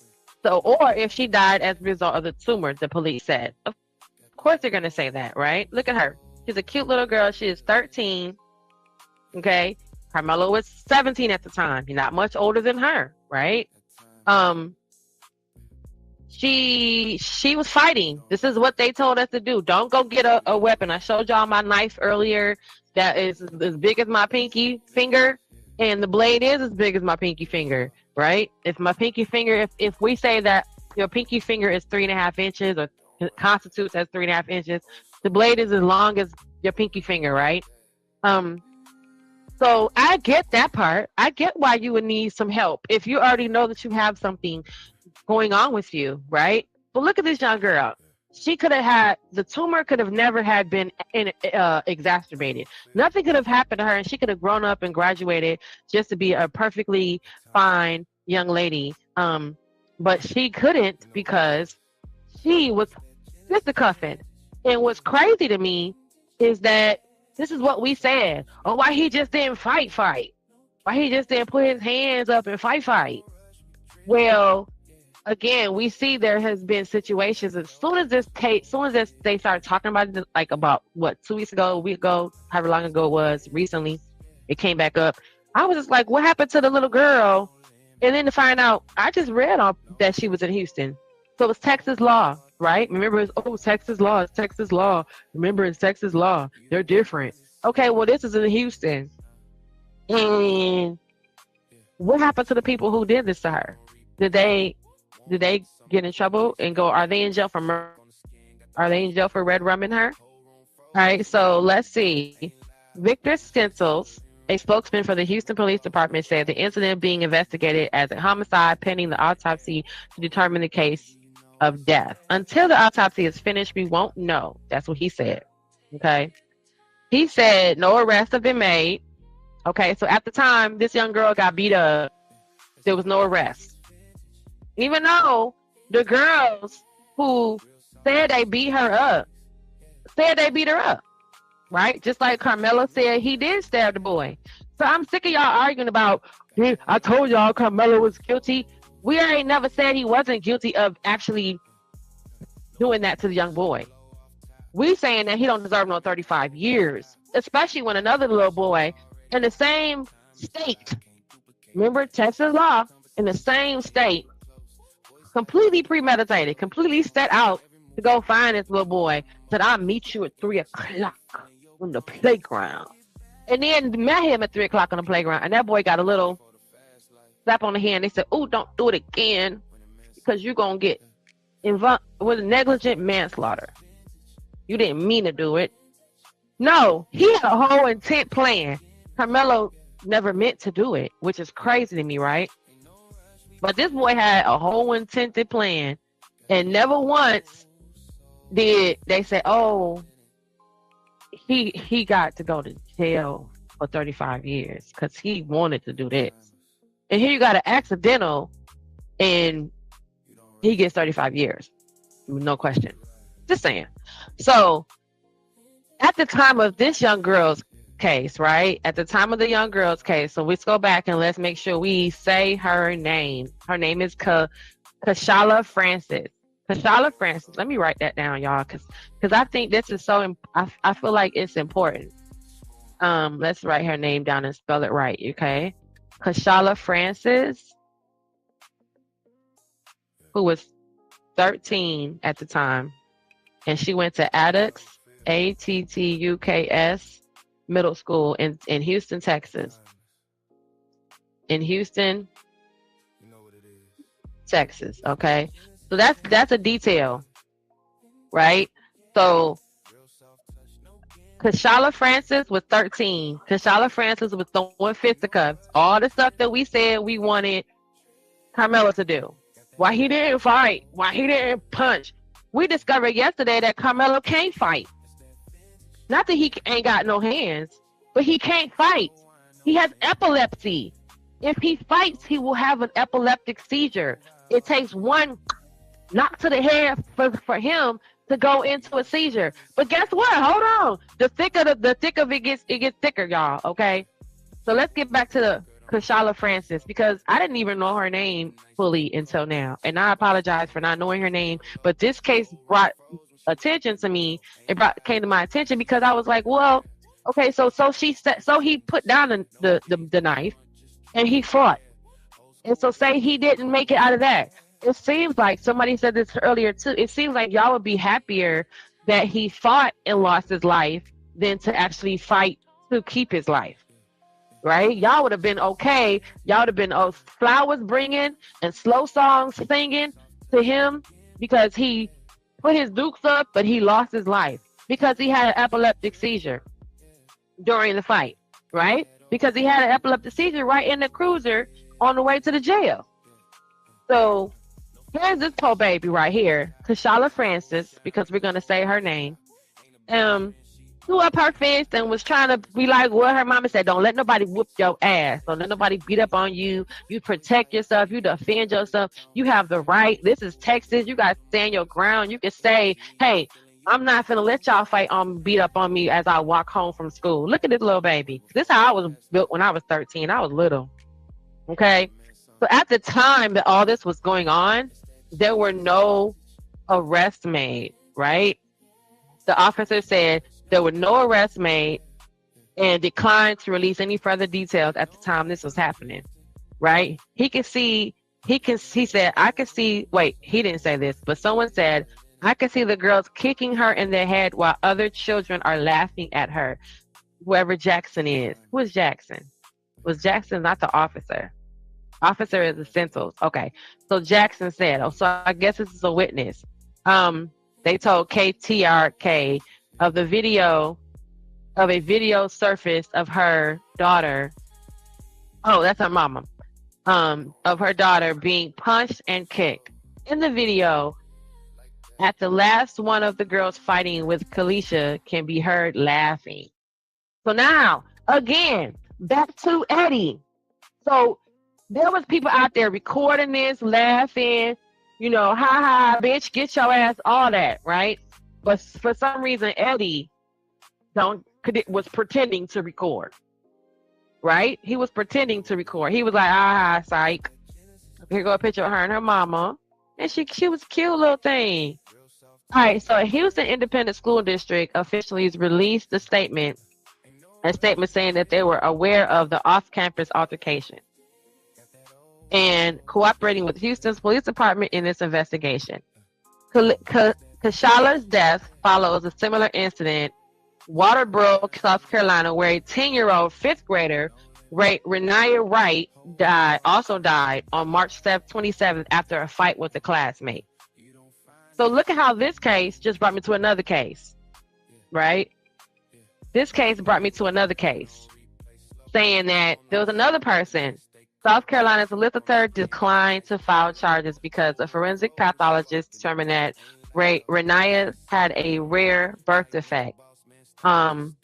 So, or if she died as a result of the tumor, the police said. Of course they're going to say that, right? Look at her. She's a cute little girl. She is 13, okay? Carmelo was 17 at the time. He's not much older than her, right? She was fighting. This is what they told us to do. Don't go get a weapon. I showed y'all my knife earlier that is as big as my pinky finger, and the blade is as big as my pinky finger, right? If my pinky finger, if we say that your pinky finger is 3.5 inches or constitutes as 3.5 inches, the blade is as long as your pinky finger, right? So I get that part. I get why you would need some help if you already know that you have something going on with you, right? But look at this young girl. She could have had, the tumor could have never had been exacerbated. Nothing could have happened to her, and she could have grown up and graduated just to be a perfectly fine young lady. But she couldn't because she was fisticuffing. And what's crazy to me is that this is what we said. Oh, why he just didn't fight? Why he just didn't put his hands up and fight? Well, again, we see there has been situations as soon as they started talking about it, like about what, 2 weeks ago, a week ago, however long ago it was, recently, it came back up. I was just like, what happened to the little girl? And then to find out, I just read that she was in Houston. So it's Texas law. right? Remember, it's, oh, Texas law, it's Texas law. Remember, it's Texas law. They're different. Okay, well, this is in Houston. And what happened to the people who did this to her? Did they get in trouble and go, are they in jail for murder? Are they in jail for red rumming her? All right, so let's see. Victor Stencils, a spokesman for the Houston Police Department, said the incident being investigated as a homicide pending the autopsy to determine the case of death. Until the autopsy is finished, we won't know. That's what he said. Okay. He said no arrests have been made. Okay, so at the time this young girl got beat up, there was no arrest. Even though the girls who said they beat her up, said they beat her up, right? Just like Carmelo said he did stab the boy. So I'm sick of y'all arguing about, hey, I told y'all Carmelo was guilty. We already never said he wasn't guilty of actually doing that to the young boy. We saying that he don't deserve no 35 years, especially when another little boy in the same state, remember Texas law, in the same state, completely premeditated, completely set out to go find this little boy, said, I'll meet you at 3 o'clock on the playground. And then met him at 3 o'clock on the playground, and that boy got a little slap on the hand. They said, oh, don't do it again, because you're going to get involved with negligent manslaughter. You didn't mean to do it. No, he had a whole intent plan. Carmelo never meant to do it, which is crazy to me, right? But this boy had a whole intended plan, and never once did they say, oh, he got to go to jail for 35 years because he wanted to do this. And here you got an accidental, and he gets 35 years. No question. Just saying. So at the time of this young girl's case, right? At the time of the young girl's case, so let's go back and let's make sure we say her name. Her name is Kashala Francis. Kashala Francis. Let me write that down, y'all, because I think this is so. I feel like it's important. Let's write her name down and spell it right, okay? Kashala Francis, who was 13 at the time, and she went to Attucks, Attuks Middle School in Houston, Texas. In Houston, Texas. Okay, so that's a detail, right? So Kashala Francis was 13. Kashala Francis was throwing fisticuffs. All the stuff that we said we wanted Carmelo to do. Why he didn't fight? Why he didn't punch? We discovered yesterday that Carmelo can't fight. Not that he ain't got no hands, but he can't fight. He has epilepsy. If he fights, he will have an epileptic seizure. It takes one knock to the head for him to go into a seizure. But guess what? Hold on. The thicker it gets thicker, y'all. Okay. So let's get back to the Kashala Francis, because I didn't even know her name fully until now, and I apologize for not knowing her name. But this case brought attention to me. Came to my attention because I was like, well, okay, so he put down the knife and he fought. And so say he didn't make it out of that. It seems like somebody said this earlier too. It seems like y'all would be happier that he fought and lost his life than to actually fight to keep his life. Right? Y'all would have been okay. Y'all would have been flowers bringing and slow songs singing to him because he put his dukes up, but he lost his life because he had an epileptic seizure during the fight, right? Because he had an epileptic seizure right in the cruiser on the way to the jail. So here's this poor baby right here, Kashala Francis, because we're going to say her name. Threw up her fist and was trying to be like what her mama said. Don't let nobody whoop your ass. Don't let nobody beat up on you. You protect yourself. You defend yourself. You have the right. This is Texas. You got to stand your ground. You can say, hey, I'm not finna let y'all beat up on me as I walk home from school. Look at this little baby. This is how I was built when I was 13. I was little. Okay. So at the time that all this was going on, there were no arrests made, right? The officer said there were no arrests made and declined to release any further details at the time this was happening, right? He said, I can see, wait, he didn't say this, but someone said, I can see the girls kicking her in the head while other children are laughing at her. Whoever Jackson is. Who is Jackson? Was Jackson not the officer? Officer is the Centils. Okay. So Jackson said, oh, so I guess this is a witness. They told KTRK of the video of a video surfaced of her daughter. Oh, that's her mama. Of her daughter being punched and kicked. In the video, at the last one of the girls fighting with Kalisha can be heard laughing. So now, again, back to Eddie. So there was people out there recording this, laughing, you know, ha ha, bitch, get your ass, all that, right? But for some reason, Eddie was pretending to record, right? He was pretending to record. He was like, ah, psych. Here go a picture of her and her mama, and she was a cute little thing. All right, so Houston Independent School District officially released a statement saying that they were aware of the off-campus altercation and cooperating with Houston's police department in this investigation. Kashala's death follows a similar incident, Waterboro, South Carolina, where a 10-year-old fifth grader, Renaya Wright, died on March 27th after a fight with a classmate. So look at how this case just brought me to another case, right? This case brought me to another case, saying that there was another person. South Carolina's solicitor declined to file charges because a forensic pathologist determined that Renaya had a rare birth defect, arteriovenous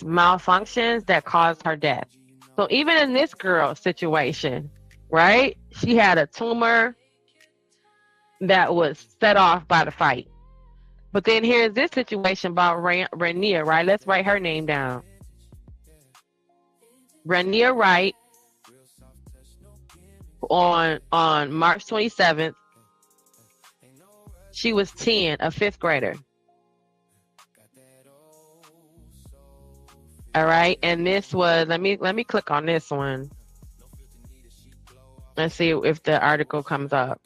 malfunctions that caused her death. So even in this girl's situation, right, she had a tumor that was set off by the fight. But then here's this situation about Rania, right? Let's write her name down. Rania Wright, on March 27th, she was 10, a fifth grader. All right, and this was, let me click on this one. Let's see if the article comes up.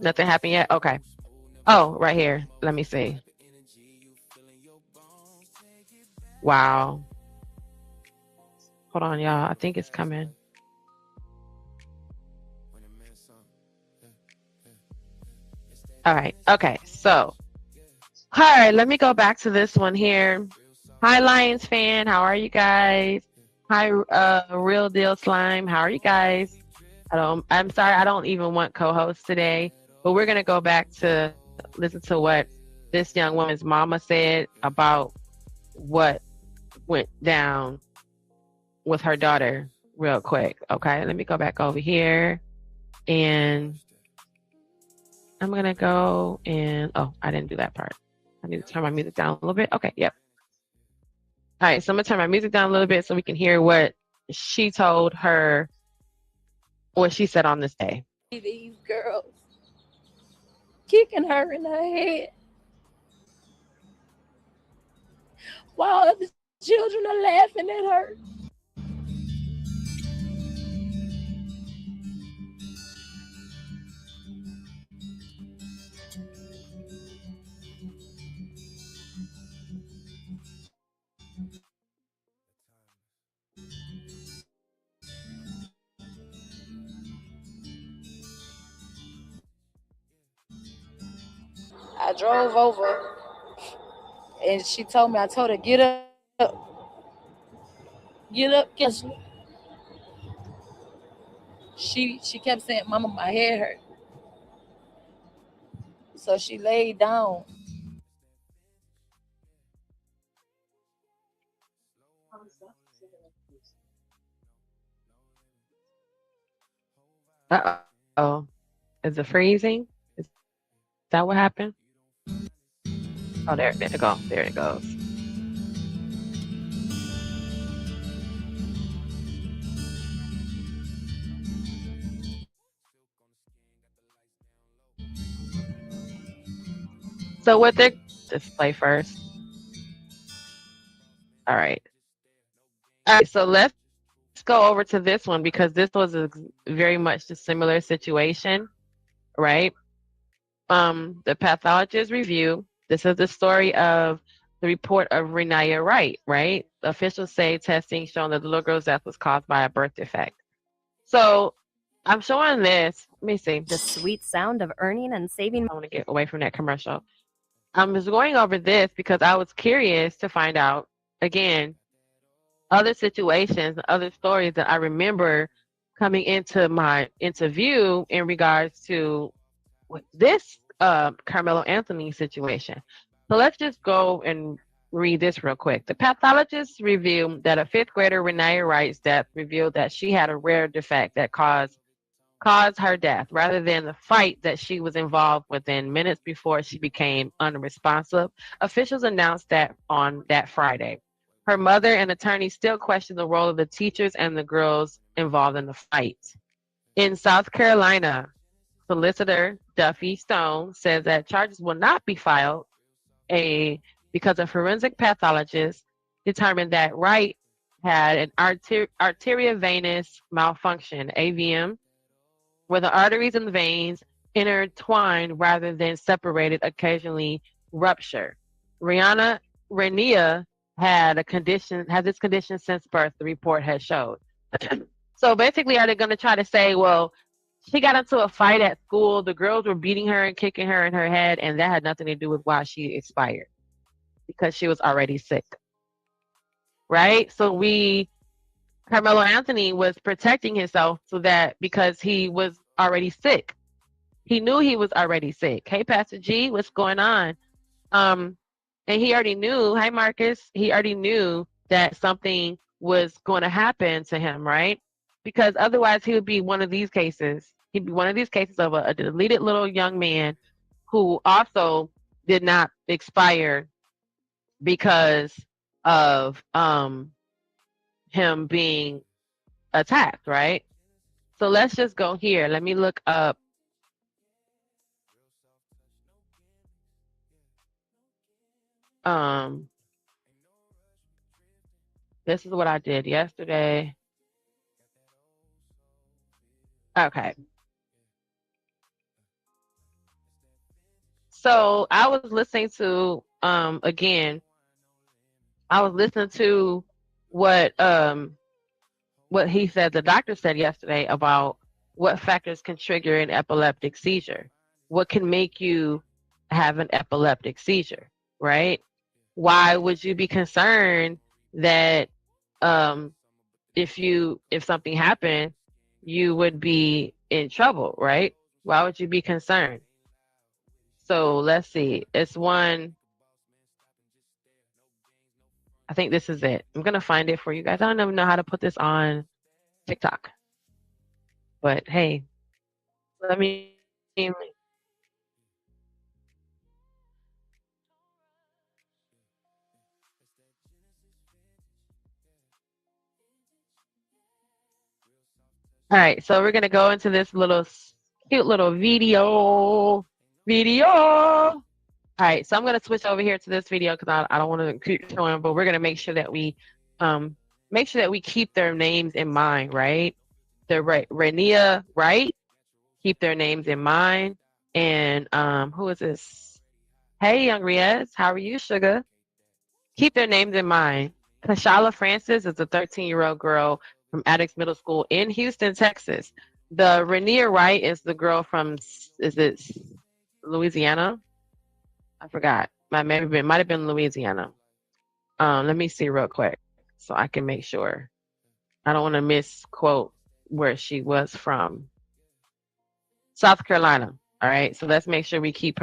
Nothing happened yet? Okay. Oh, right here. Let me see. Wow. Hold on, y'all. I think it's coming. All right. Okay. So, all right. Let me go back to this one here. Hi, Lions fan. How are you guys? Hi, Real Deal Slime. How are you guys? I'm sorry. I don't even want co-hosts today, but we're going to go back to listen to what this young woman's mama said about what went down with her daughter real quick. Okay. Let me go back over here, and I'm going to go and, oh, I didn't do that part. I need to turn my music down a little bit. Okay. Yep. All right. So I'm going to turn my music down a little bit so we can hear what she told her, what she said on this day. These girls kicking her in her head while other children are laughing at her. I drove over and she told me, I told her, get up. Get up, Kessley. She kept saying, Mama, my head hurt. So she laid down. Uh-oh. Is it freezing? Is that what happened? Oh, there it goes. There it goes. So what they're display first. All right. All right. So let's go over to this one because this was very much a similar situation, right? The pathologist review. This is the story of the report of Renaya Wright, right? Officials say testing shown that the little girl's death was caused by a birth defect. So I'm showing this. Let me see. The sweet sound of earning and saving. I want to get away from that commercial. I'm just going over this because I was curious to find out, again, other situations, other stories that I remember coming into my interview in regards to this Carmelo Anthony situation. So let's just go and read this real quick. The pathologist revealed that a fifth grader, Renee Wright's death, revealed that she had a rare defect that caused her death rather than the fight that she was involved within minutes before she became unresponsive. Officials announced that on that Friday. Her mother and attorney still question the role of the teachers and the girls involved in the fight. In South Carolina, solicitor Duffy Stone says that charges will not be filed because a forensic pathologist determined that Wright had an arteriovenous malfunction, AVM, where the arteries and the veins intertwined rather than separated, occasionally rupture. Rania had this condition since birth, the report has showed. So basically, are they going to try to say, well, she got into a fight at school, the girls were beating her and kicking her in her head, and that had nothing to do with why she expired, because she was already sick, right? So Carmelo Anthony was protecting himself so that because he was already sick. He knew he was already sick. Hey, Pastor G, what's going on? And he already knew, hi, Marcus, he already knew that something was going to happen to him, right? Because otherwise he would be one of these cases. He'd be one of these cases of a deleted little young man who also did not expire because of him being attacked, right? So let's just go here. Let me look up. This is what I did yesterday. Okay. So I was listening to again. I was listening to what he said, the doctor said yesterday about what factors can trigger an epileptic seizure. What can make you have an epileptic seizure, right? Why would you be concerned that if something happened, you would be in trouble, right? Why would you be concerned? So let's see. It's one. I think this is it. I'm gonna find it for you guys. I don't even know how to put this on TikTok, but hey, let me. All right, so we're gonna go into this cute little video. All right, so I'm gonna switch over here to this video because I don't want to keep showing, but we're gonna make sure that we keep their names in mind, right? The Rania Wright, keep their names in mind, and who is this? Hey, young Riaz, how are you, sugar? Keep their names in mind. Kashala Francis is a 13-year-old girl from Addicts Middle School in Houston, Texas. The Rania Wright is the girl from, is it Louisiana? I forgot. Might have been Louisiana. Let me see real quick so I can make sure. I don't want to misquote where she was from. South Carolina. All right. So let's make sure we keep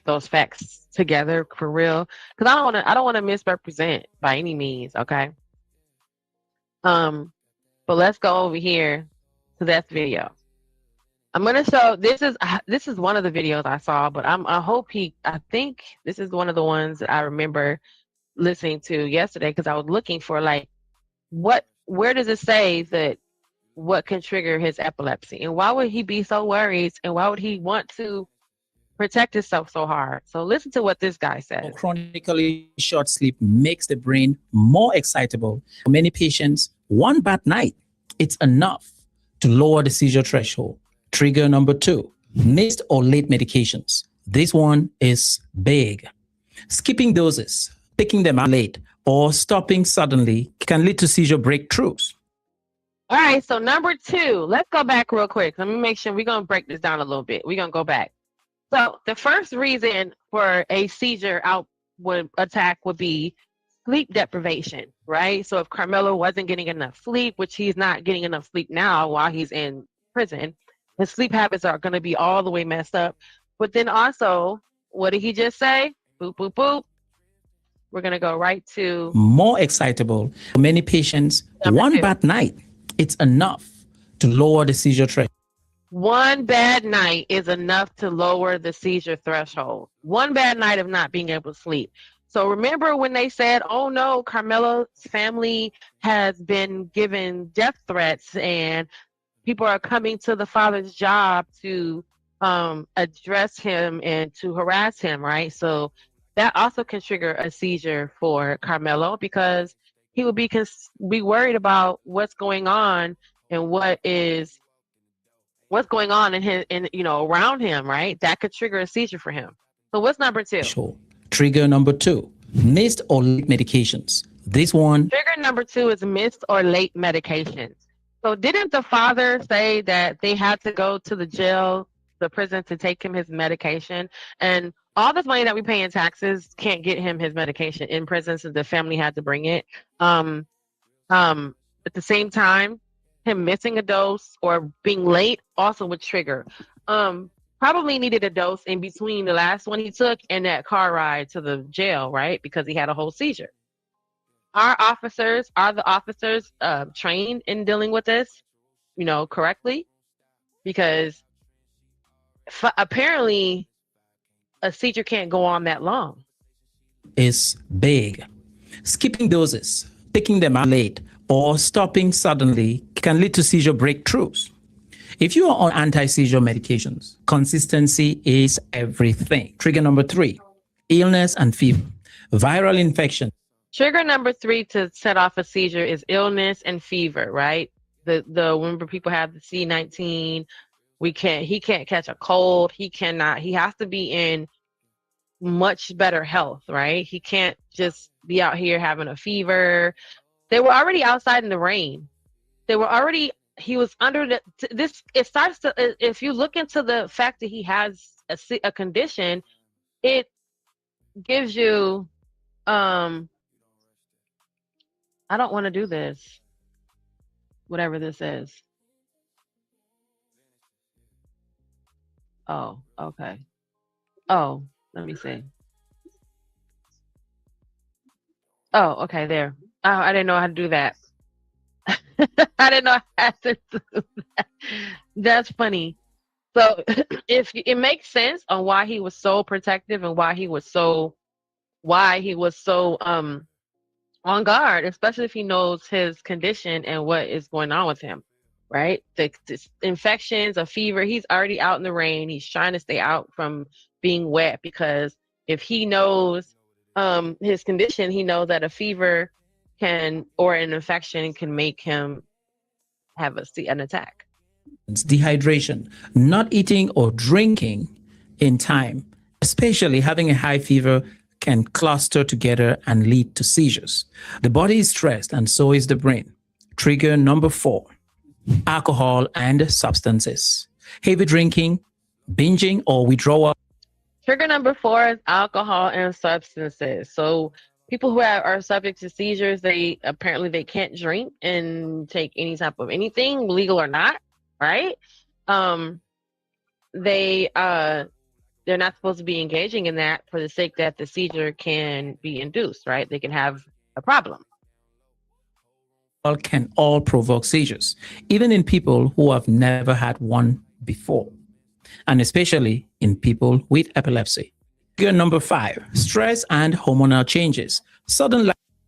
those facts together for real. Because I don't want to misrepresent by any means. Okay. But let's go over here to that video. I'm gonna show this is one of the videos I saw, but I think this is one of the ones that I remember listening to yesterday because I was looking for like where does it say that what can trigger his epilepsy and why would he be so worried and why would he want to protect itself so hard. So listen to what this guy Or says. chronically short sleep makes the brain more excitable. For many patients, one bad night, it's enough to lower the seizure threshold. Trigger number 2, missed or late medications. This one is big. Skipping doses, picking them up late, or stopping suddenly can lead to seizure breakthroughs. All right, so number 2, let's go back real quick. Let me make sure we're going to break this down a little bit. We're going to go back. So the first reason for a seizure attack would be sleep deprivation, right? So if Carmelo wasn't getting enough sleep, which he's not getting enough sleep now while he's in prison, his sleep habits are going to be all the way messed up. But then also, what did he just say? Boop, boop, boop. We're going to go right to more excitable. For many patients, Number one 2. bad night, it's enough to lower the seizure threshold. One bad night is enough to lower the seizure threshold. One bad night of not being able to sleep. So remember when they said, oh no, Carmelo's family has been given death threats and people are coming to the father's job to address him and to harass him, right? So that also can trigger a seizure for Carmelo because he would be worried about what's going on and what's going on around him, right? That could trigger a seizure for him. So what's number 2? Trigger number 2, missed or late medications. This one. Trigger number 2 is missed or late medications. So didn't the father say that they had to go to the prison to take him his medication? And all this money that we pay in taxes can't get him his medication in prison, so the family had to bring it. At the same time, him missing a dose or being late also would trigger. Probably needed a dose in between the last one he took and that car ride to the jail, right? Because he had a whole seizure. Are the officers trained in dealing with this, correctly? Because apparently a seizure can't go on that long. Is big. Skipping doses, picking them up late, or stopping suddenly can lead to seizure breakthroughs. If you are on anti-seizure medications, consistency is everything. Trigger number 3, illness and fever. Viral infection. Trigger number 3 to set off a seizure is illness and fever, right? Remember people have the C-19. He can't catch a cold. He has to be in much better health, right? He can't just be out here having a fever. They were already outside in the rain. He was under if you look into the fact that he has a condition, it gives you, I don't want to do this, whatever this is. Oh, okay. Oh, let me see. Oh, okay, there. Oh, I didn't know how to do that. I didn't know how to do that. That's funny. So if it makes sense on why he was so protective and why he was so on guard, especially if he knows his condition and what is going on with him, right? The infections, a fever, he's already out in the rain. He's trying to stay out from being wet because if he knows his condition, he knows that a fever or an infection can make him have an attack. Dehydration, not eating or drinking in time, especially having a high fever, can cluster together and lead to seizures. The body is stressed and so is the brain. Trigger number 4, alcohol and substances. Heavy drinking, binging, or withdrawal. Trigger number 4 is alcohol and substances. So people who are subject to seizures, they can't drink and take any type of anything, legal or not, right? They're not supposed to be engaging in that for the sake that the seizure can be induced, right? They can have a problem. Can all provoke seizures, even in people who have never had one before, and especially in people with epilepsy. Trigger number 5, stress and hormonal changes.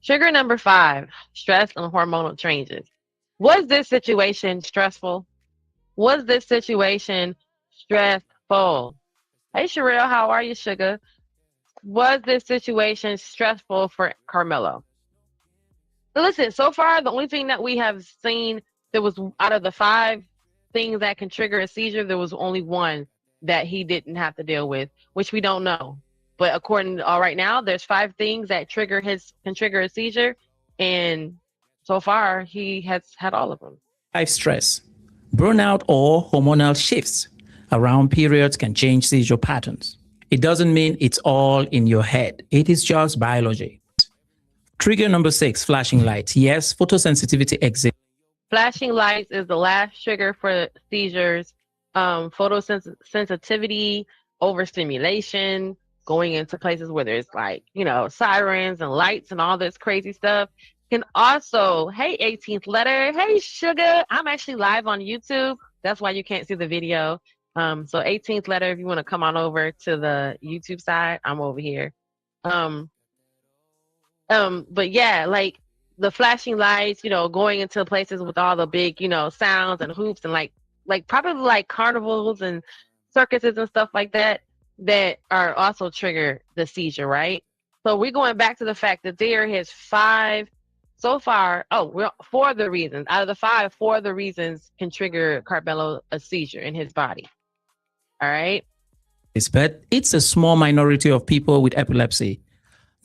Trigger number 5, stress and hormonal changes. Was this situation stressful? Was this situation stressful? Hey, Sherelle, how are you, sugar? Was this situation stressful for Carmelo? Listen, so far, the only thing that we have seen that was out of the 5 things that can trigger a seizure, there was only one that he didn't have to deal with, which we don't know. But according to right now, there's 5 things that can trigger a seizure, and so far he has had all of them. Life stress, burnout, or hormonal shifts around periods can change seizure patterns. It doesn't mean it's all in your head. It is just biology. Trigger number 6, flashing lights. Yes, photosensitivity exists. Flashing lights is the last trigger for seizures. Photosensitivity, overstimulation, going into places where there's like, sirens and lights and all this crazy stuff can also, hey, 18th letter, hey, sugar. I'm actually live on YouTube. That's why you can't see the video. So 18th letter, if you want to come on over to the YouTube side, I'm over here. But yeah, like the flashing lights, going into places with all the big, sounds and hoops and like probably like carnivals and circuses and stuff like that are also trigger the seizure, right? So we're going back to the fact that there is 5 so far. Oh, 4 of the reasons out of the 5, 4 of the reasons can trigger Carmelo a seizure in his body. All right. But it's a small minority of people with epilepsy,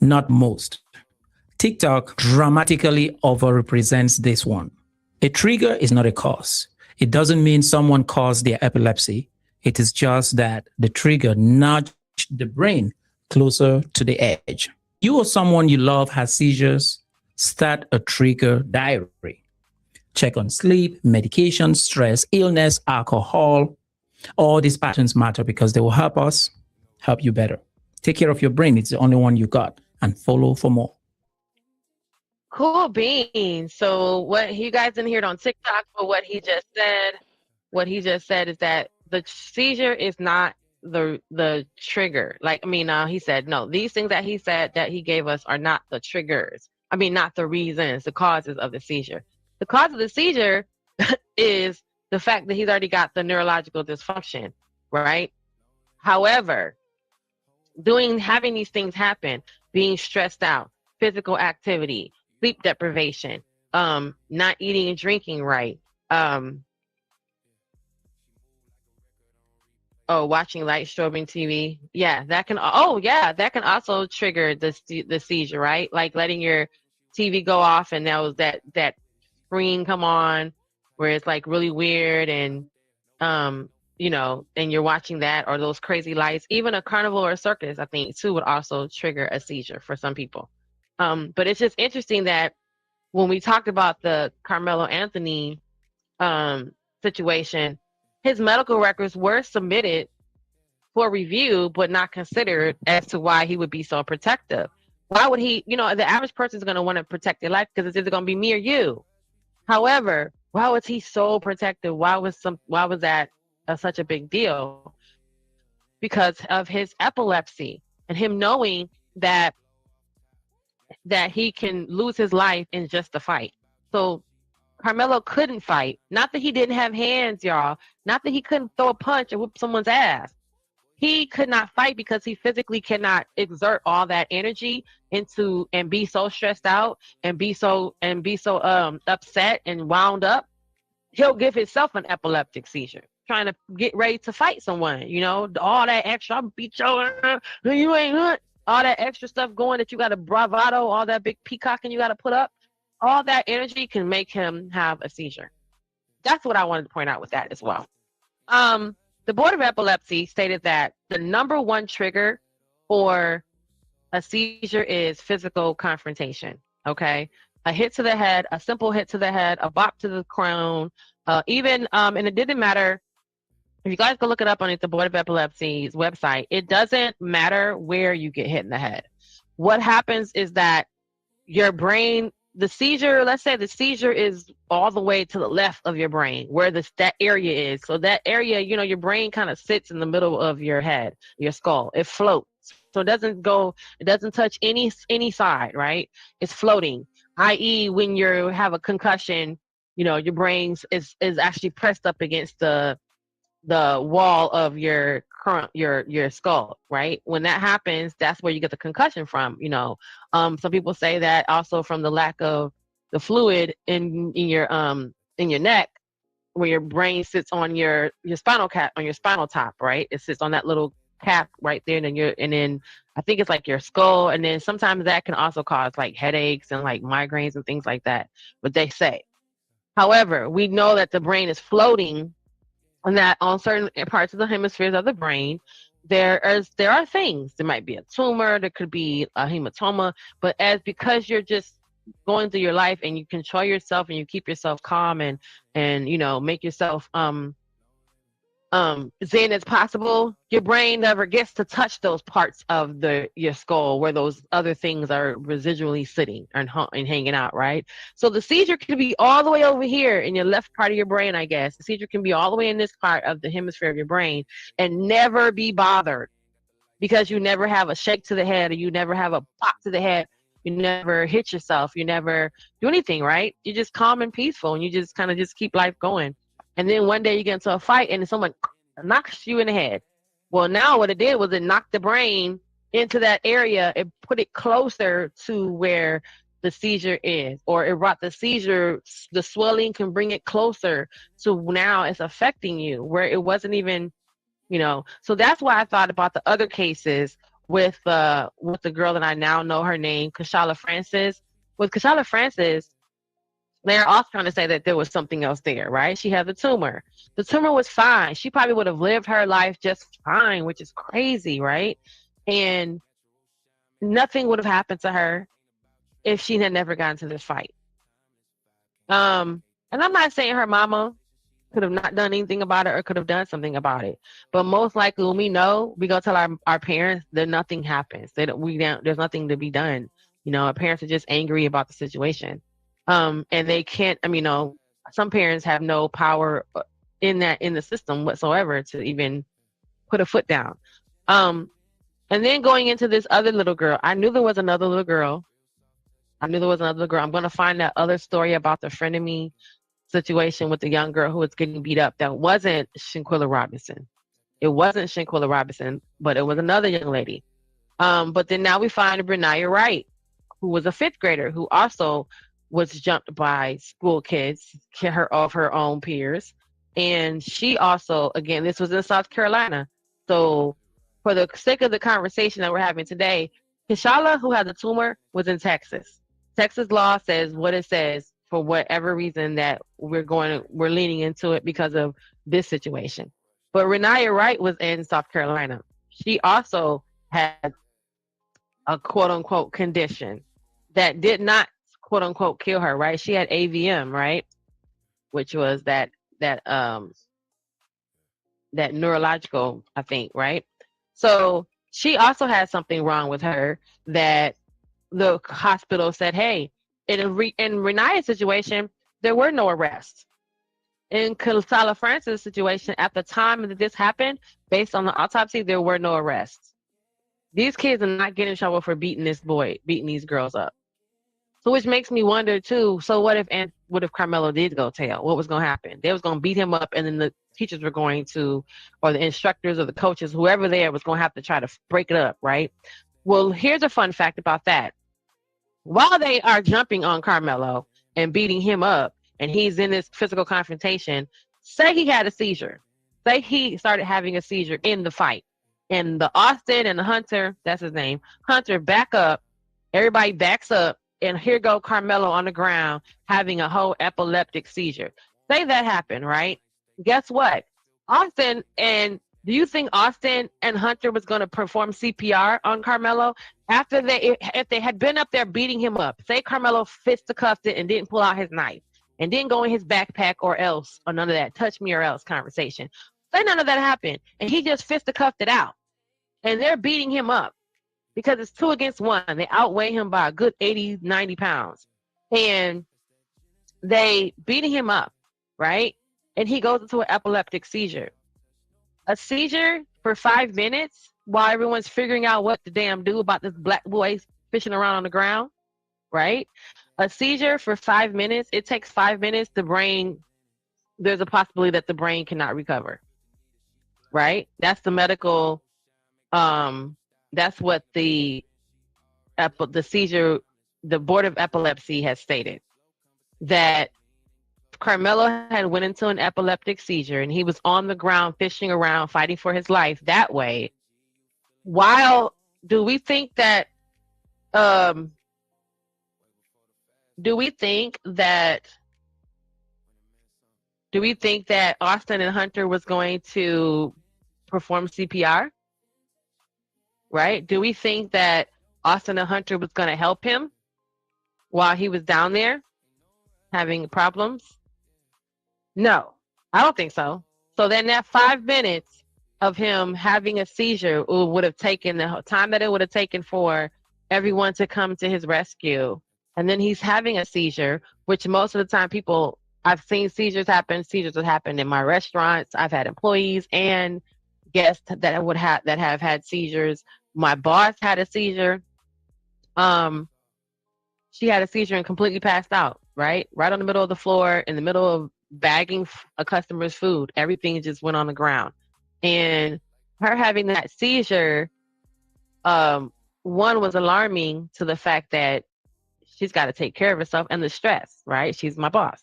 not most. TikTok dramatically overrepresents this one. A trigger is not a cause. It doesn't mean someone caused their epilepsy. It is just that the trigger nudged the brain closer to the edge. You or someone you love has seizures, start a trigger diary. Check on sleep, medication, stress, illness, alcohol. All these patterns matter because they will help us help you better. Take care of your brain. It's the only one you got. And follow for more. Cool beans. So what you guys didn't hear it on TikTok, but what he just said is that the seizure is not the trigger. He said, no, these things that he said that he gave us are not the triggers. Not the reasons, the causes of the seizure. The cause of the seizure is the fact that he's already got the neurological dysfunction, right? However, having these things happen, being stressed out, physical activity, sleep deprivation, not eating and drinking right, watching light strobing TV. That can also trigger the seizure, right? Like letting your TV go off and that screen come on where it's like really weird and and you're watching that, or those crazy lights. Even a carnival or a circus, I think too, would also trigger a seizure for some people. But it's just interesting that when we talked about the Carmelo Anthony situation, his medical records were submitted for review, but not considered as to why he would be so protective. Why would he, the average person is going to want to protect their life because it's either going to be me or you. However, why was he so protective? Why was that such a big deal? Because of his epilepsy and him knowing that he can lose his life in just a fight. So Carmelo couldn't fight. Not that he didn't have hands, y'all. Not that he couldn't throw a punch and whoop someone's ass. He could not fight because he physically cannot exert all that energy into and be so stressed out and be so upset and wound up. He'll give himself an epileptic seizure, trying to get ready to fight someone. All that extra, I'll beat your, you ain't all that extra stuff going that you got to bravado, all that big peacocking you got to put up. All that energy can make him have a seizure. That's what I wanted to point out with that as well. The Board of Epilepsy stated that the number 1 trigger for a seizure is physical confrontation. Okay, a hit to the head, a simple hit to the head, a bop to the crown, and it didn't matter. If you guys go look it up on the Board of Epilepsy's website, it doesn't matter where you get hit in the head. What happens is that your brain, the seizure, let's say the seizure is all the way to the left of your brain, where that area is. So that area, your brain kind of sits in the middle of your head, your skull. It floats. So it doesn't touch any side, right? It's floating. I.e., when you have a concussion, your brain is actually pressed up against the wall of your your skull, right? When that happens, that's where you get the concussion from. Some people say that also from the lack of the fluid in your neck, where your brain sits on your spinal cap, on your spinal top, right? It sits on that little cap right there, and then I think it's like your skull, and then sometimes that can also cause like headaches and like migraines and things like that. But they say, however, we know that the brain is floating, and that on certain parts of the hemispheres of the brain, there are things. There might be a tumor, there could be a hematoma, but because you're just going through your life and you control yourself and you keep yourself calm and make yourself zen as possible, your brain never gets to touch those parts of your skull where those other things are residually sitting and hanging out, right? So the seizure can be all the way over here in your left part of your brain, I guess. The seizure can be all the way in this part of the hemisphere of your brain and never be bothered, because you never have a shake to the head, or you never have a pop to the head. You never hit yourself. You never do anything, right? You're just calm and peaceful, and you just kind of just keep life going. And then one day you get into a fight and someone knocks you in the head. Well, now what it did was it knocked the brain into that area. It put it closer to where the seizure is, or it brought the seizure, the swelling can bring it closer to now it's affecting you where it wasn't even, So that's why I thought about the other cases with the girl that I now know her name, Kashala Francis. With Kashala Francis, they're also trying to say that there was something else there, right? She had the tumor. The tumor was fine. She probably would have lived her life just fine, which is crazy, right? And nothing would have happened to her if she had never gotten to this fight. And I'm not saying her mama could have not done anything about it or could have done something about it. But most likely when we know, we go tell our parents that nothing happens. There's nothing to be done. Our parents are just angry about the situation. And they can't, some parents have no power in the system whatsoever to even put a foot down. And then going into this other little girl, I knew there was another little girl. I'm going to find that other story about the frenemy situation with the young girl who was getting beat up. That wasn't Shanquilla Robinson. It wasn't Shanquilla Robinson, but it was another young lady. But then now we find Renaya Wright, who was a 5th grader, who also was jumped by school kids, of her own peers. And she also, again, this was in South Carolina. So for the sake of the conversation that we're having today, Kashala, who had the tumor, was in Texas. Texas law says what it says for whatever reason that we're leaning into it because of this situation. But Renaya Wright was in South Carolina. She also had a quote unquote condition that did not quote unquote kill her, right? She had AVM, right? Which was that neurological, I think, right? So she also had something wrong with her that the hospital said, hey, in Renaya's situation, there were no arrests. In Kashala Francis' situation, at the time that this happened, based on the autopsy, there were no arrests. These kids are not getting in trouble for beating these girls up. So which makes me wonder too, so what if Carmelo did go tell? What was going to happen? They was going to beat him up, and then the teachers were going to, or the instructors or the coaches, whoever there was going to have to try to break it up, right? Well, here's a fun fact about that. While they are jumping on Carmelo and beating him up, and he's in this physical confrontation, say he had a seizure. Say he started having a seizure in the fight. And the Austin and the Hunter, that's his name, Hunter back up. Everybody backs up. And here go Carmelo on the ground having a whole epileptic seizure. Say that happened, right? Guess what? Do you think Austin and Hunter was going to perform CPR on Carmelo if they had been up there beating him up? Say Carmelo fisticuffed it and didn't pull out his knife and didn't go in his backpack or none of that touch me or else conversation. Say none of that happened and he just fisticuffed it out and they're beating him up. Because it's 2 against 1. They outweigh him by a good 80, 90 pounds. And they beating him up, right? And he goes into an epileptic seizure. A seizure for 5 minutes while everyone's figuring out what to damn do about this black boy fishing around on the ground, right? A seizure for 5 minutes, it takes 5 minutes. There's a possibility that the brain cannot recover, right? That's the medical. That's what the seizure, the Board of Epilepsy has stated, that Carmelo had went into an epileptic seizure and he was on the ground fishing around, fighting for his life that way. While do we think that um do we think that Austin and Hunter was going to perform CPR? Right? Do we think that Austin and Hunter was going to help him while he was down there having problems? No, I don't think so. So then that 5 minutes of him having a seizure would have taken the time that it would have taken for everyone to come to his rescue. And then he's having a seizure, which most of the time I've seen seizures happen. Seizures have happened in my restaurants. I've had employees and guests that have had seizures. My boss had a seizure. She had a seizure and completely passed out, right on the middle of the floor, in the middle of bagging a customer's food. Everything just went on the ground. And her having that seizure, one was alarming to the fact that she's got to take care of herself and the stress, right? She's my boss.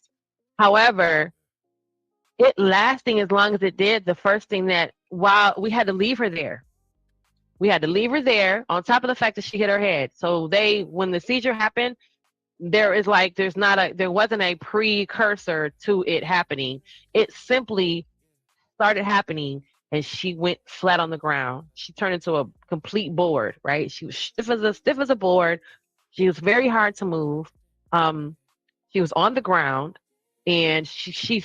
However, it lasting as long as it did, the first thing that, while we had to leave her there, on top of the fact that she hit her head. So when the seizure happened, there wasn't a precursor to it happening. It simply started happening and she went flat on the ground. She turned into a complete board, right? She was stiff as a board. She was very hard to move. She was on the ground and she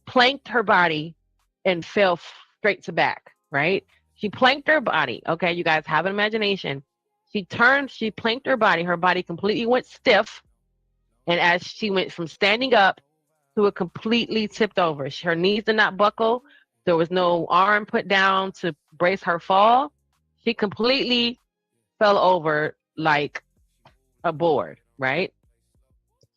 planked her body and fell straight to back, right? She planked her body. Okay, you guys have an imagination. She planked her body completely went stiff. And as she went from standing up to it completely tipped over, her knees did not buckle. There was no arm put down to brace her fall. She completely fell over like a board, right?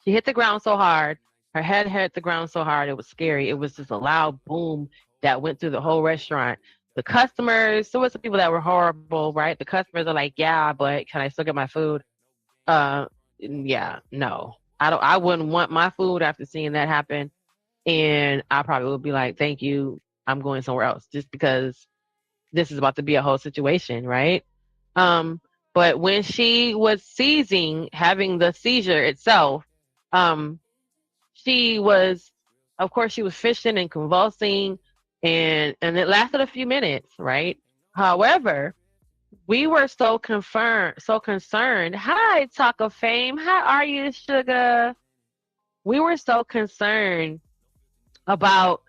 She hit the ground so hard. Her head hit the ground so hard. It was scary. It was just a loud boom that went through the whole restaurant. The customers, there were some people that were horrible, right? The customers are like, yeah, but can I still get my food? Yeah, no. I wouldn't want my food after seeing that happen. And I probably would be like, thank you, I'm going somewhere else, just because this is about to be a whole situation, right? But when she was having the seizure itself, she was fishing and convulsing, and it lasted a few minutes, right? However, we were so concerned. Hi, Talk of Fame. How are you, Sugar? We were so concerned about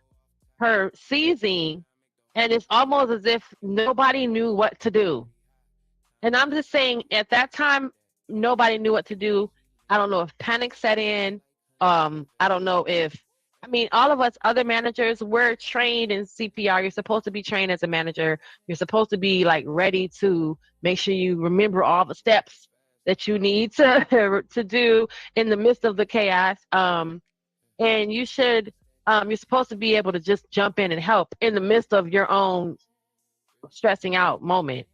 her seizing, and it's almost as if nobody knew what to do. And I'm just saying, at that time, nobody knew what to do. I don't know if panic set in. I don't know if, all of us other managers, we're trained in CPR. You're supposed to be trained as a manager. You're supposed to be like ready to make sure you remember all the steps that you need to do in the midst of the chaos. And you're supposed to be able to just jump in and help in the midst of your own stressing out moment.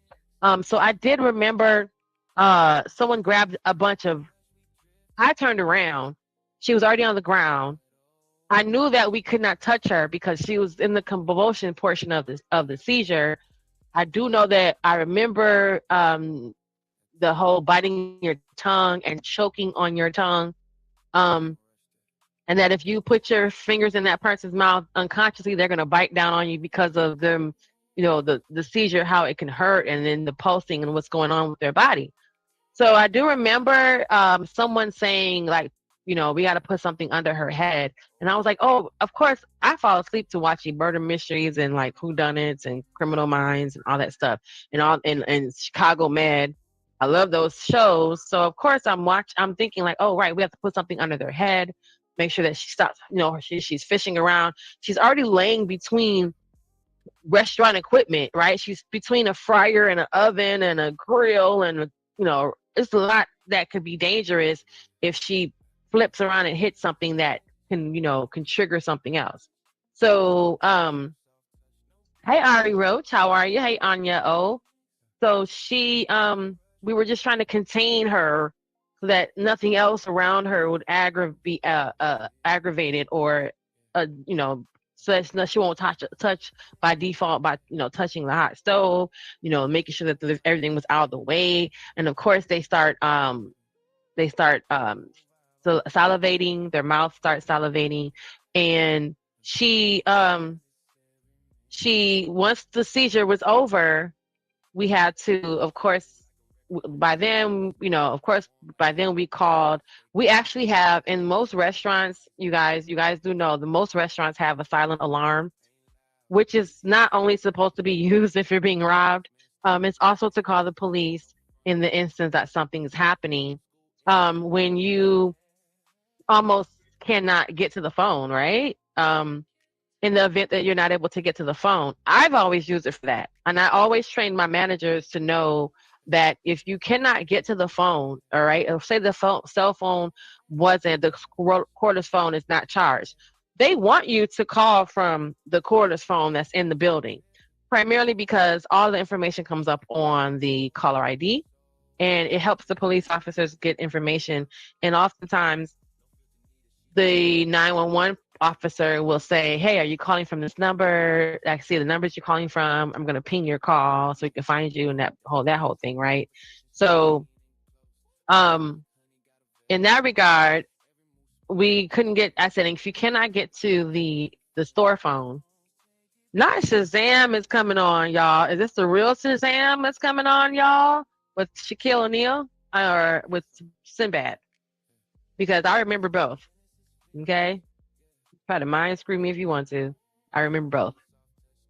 So I did remember someone grabbed a bunch of, I turned around. She was already on the ground. I knew that we could not touch her because she was in the convulsion portion of the seizure. I do know that I remember the whole biting your tongue and choking on your tongue. And that if you put your fingers in that person's mouth unconsciously, they're going to bite down on you because of them, the seizure, how it can hurt, and then the pulsing and what's going on with their body. So I do remember someone saying, like, we got to put something under her head. And I was like, oh, of course, I fall asleep to watching murder mysteries and like whodunits and Criminal Minds and all that stuff, and Chicago Med. I love those shows. So of course I'm thinking like, oh, right, we have to put something under their head, make sure that she stops, she's fishing around. She's already laying between restaurant equipment, right? She's between a fryer and an oven and a grill, and it's a lot that could be dangerous if she flips around and hits something that can trigger something else. So Hey Ari Roach, how are you? Hey Anya O. So we were just trying to contain her so that nothing else around her would be aggravated or, so that she won't touch by default by touching the hot stove, making sure that everything was out of the way, and of course they start so salivating, their mouth starts salivating, and she once the seizure was over, we had to, of course, by then, by then we actually have in most restaurants, you guys do know the most restaurants have a silent alarm, which is not only supposed to be used if you're being robbed, it's also to call the police in the instance that something's happening, when you almost cannot get to the phone, right? In the event that you're not able to get to the phone. I've always used it for that. And I always train my managers to know that if you cannot get to the phone, all right, or say the cell phone the cordless phone is not charged, they want you to call from the cordless phone that's in the building, primarily because all the information comes up on the caller ID and it helps the police officers get information. And oftentimes the 911 officer will say, hey, are you calling from this number? I can see the numbers you're calling from. I'm going to ping your call so we can find you, and that whole thing, right? So in that regard, we couldn't get, I said, if you cannot get to the store phone, not Shazam is coming on, y'all. Is this the real Shazam that's coming on, y'all? With Shaquille O'Neal or with Sinbad? Because I remember both. Okay? Try to mind screw me if you want to. I remember both.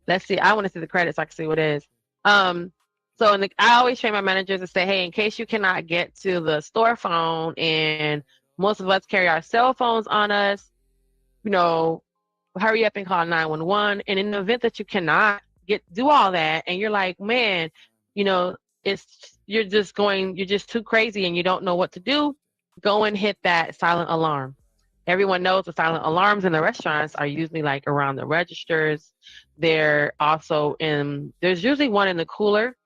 Let's see. I want to see the credits so I can see what it is. So I always train my managers to say, hey, in case you cannot get to the store phone, and most of us carry our cell phones on us, hurry up and call 911. And in the event that you cannot do all that, and you're like, man, you're just too crazy and you don't know what to do, go and hit that silent alarm. Everyone knows the silent alarms in the restaurants are usually like around the registers. They're also there's usually one in the cooler.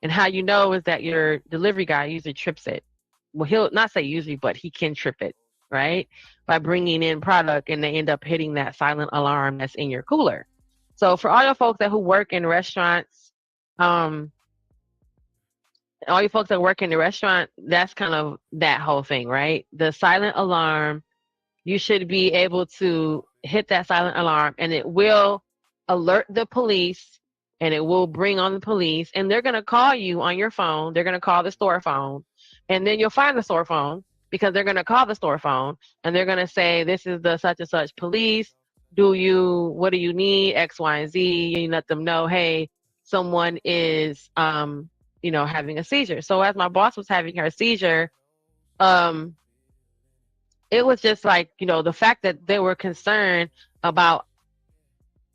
And how you know is that your delivery guy usually trips it. Well, he'll not say usually, but he can trip it, right? By bringing in product, and they end up hitting that silent alarm that's in your cooler. So for all your folks who work in restaurants, all you folks that work in the restaurant, that's kind of that whole thing, right? The silent alarm, you should be able to hit that silent alarm, and it will alert the police, and it will bring on the police, and they're going to call you on your phone. They're going to call the store phone, and then you'll find the store phone because they're going to call the store phone, and they're going to say, this is the such and such police. What do you need? X, Y, and Z. You let them know, hey, someone is, having a seizure. So as my boss was having her seizure, it was just like, the fact that they were concerned about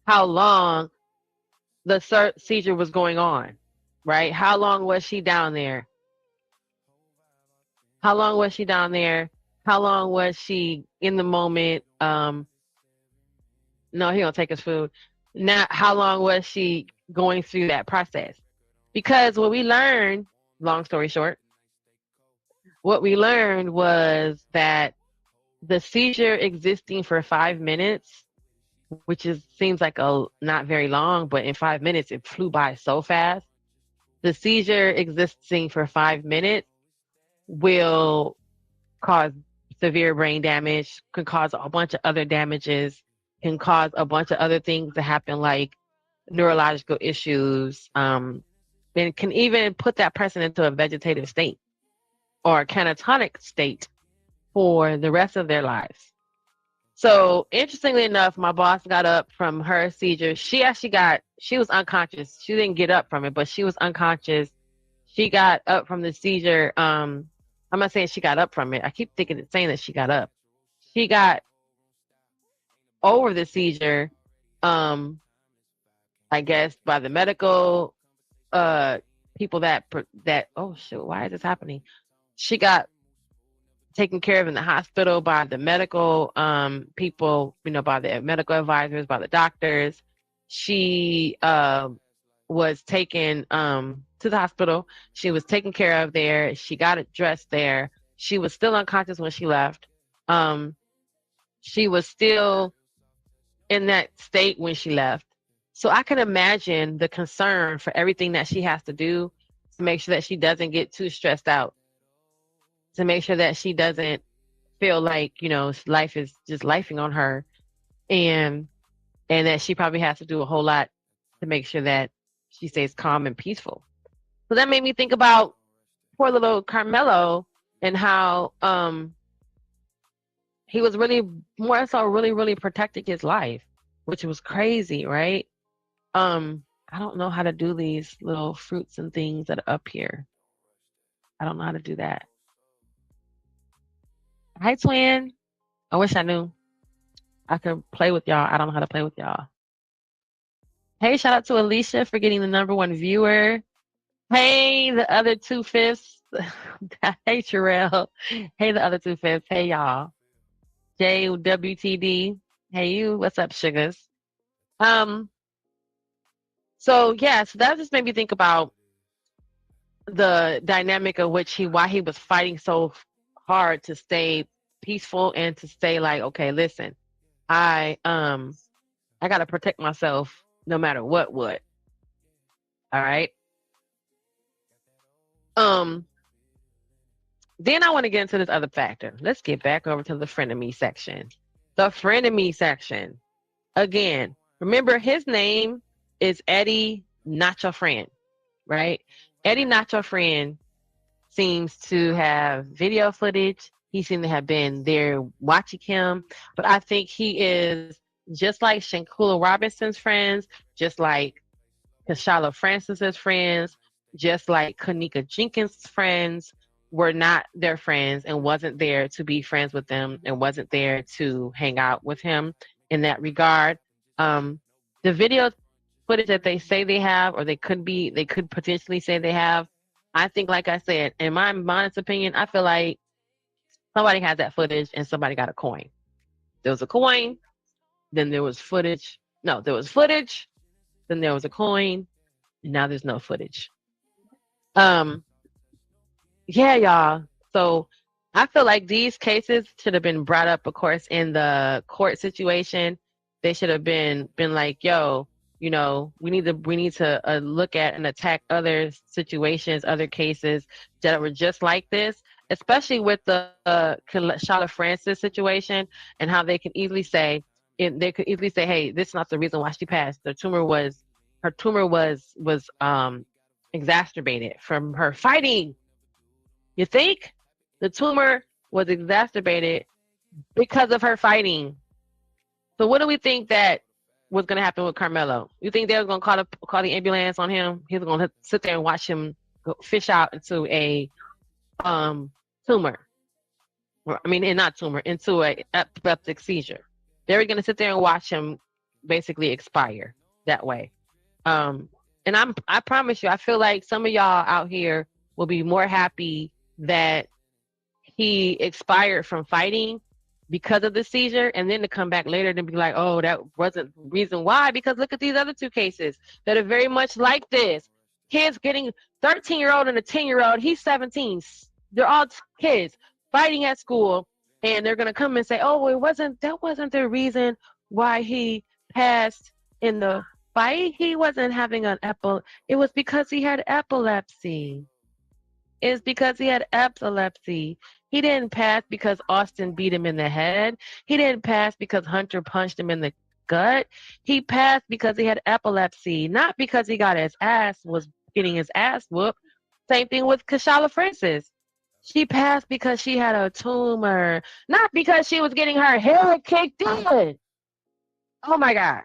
how long the seizure was going on, right? How long was she down there? How long was she down there? How long was she in the moment? No, he gonna take his food. Now, how long was she going through that process? Because what we learned, long story short, what we learned was that the seizure existing for 5 minutes, which seems like not very long, but in 5 minutes, it flew by so fast. The seizure existing for 5 minutes will cause severe brain damage, can cause a bunch of other damages, can cause a bunch of other things to happen, like neurological issues, and can even put that person into a vegetative state or a catatonic state for the rest of their lives. So interestingly enough, my boss got up from her seizure. She was unconscious. She didn't get up from it, but she was unconscious. She got up from the seizure. I'm not saying she got up from it. I keep saying that she got up. She got over the seizure, I guess, by the medical people that, oh shoot, why is this happening? She got taken care of in the hospital by the medical people, by the medical advisors, by the doctors. she was taken to the hospital. She was taken care of there. She got dressed there. She was still unconscious when she left. She was still in that state when she left. So I can imagine the concern for everything that she has to do to make sure that she doesn't get too stressed out, to make sure that she doesn't feel like, life is just lifing on her, and that she probably has to do a whole lot to make sure that she stays calm and peaceful. So that made me think about poor little Carmelo and how he was really more so really protecting his life, which was crazy, right? I don't know how to do these little fruits and things that are up here. I don't know how to do that. Hi, twin. I wish I knew. I could play with y'all. I don't know how to play with y'all. Hey, shout out to Alicia for getting the #1 viewer. Hey, the other 2/5. Hey, Sherelle. Hey, the other 2/5. Hey, y'all. JWTD. Hey, you. What's up, sugars? So that just made me think about the dynamic of why he was fighting so hard to stay peaceful and to stay like, okay, listen, I got to protect myself no matter what. All right. Then I want to get into this other factor. Let's get back over to the frenemy section. The frenemy section. Again, remember his name is Eddie, not your friend, right? Eddie, not your friend, seems to have video footage. He seems to have been there watching him. But I think he is just like Shankula Robinson's friends, just like Kashala Francis's friends, just like Kanika Jenkins' friends were not their friends and wasn't there to be friends with them and wasn't there to hang out with him in that regard. The video footage that they say they have, or they could potentially say they have, I think, like I said, in my honest opinion, I feel like somebody has that footage and somebody got a coin. There was a coin, then there was footage. No, there was footage, then there was a coin, and now there's no footage. Yeah, y'all. So I feel like these cases should have been brought up, of course, in the court situation. They should have been like, yo, we need to look at and attack other situations, other cases that were just like this, especially with the Kashala Francis situation, and how they could easily say, hey, this is not the reason why she passed. Her tumor was exacerbated from her fighting. You think the tumor was exacerbated because of her fighting? So what do we think that was going to happen with Carmelo? You think they were going to call the ambulance on him? He's going to sit there and watch him fish out into a tumor. Into an epileptic seizure. They were going to sit there and watch him basically expire that way. And I promise you, I feel like some of y'all out here will be more happy that he expired from fighting because of the seizure, and then to come back later and be like, oh, that wasn't the reason why, because look at these other two cases that are very much like this. Kids getting 13-year-old and a 10-year-old, he's 17. They're all kids fighting at school, and they're going to come and say, oh, that wasn't the reason why he passed in the fight. He wasn't having it was because he had epilepsy. It's because he had epilepsy. He didn't pass because Austin beat him in the head. He didn't pass because Hunter punched him in the gut. He passed because he had epilepsy, not because he was getting his ass whooped. Same thing with Kashala Francis. She passed because she had a tumor, not because she was getting her hair kicked in. Oh my God.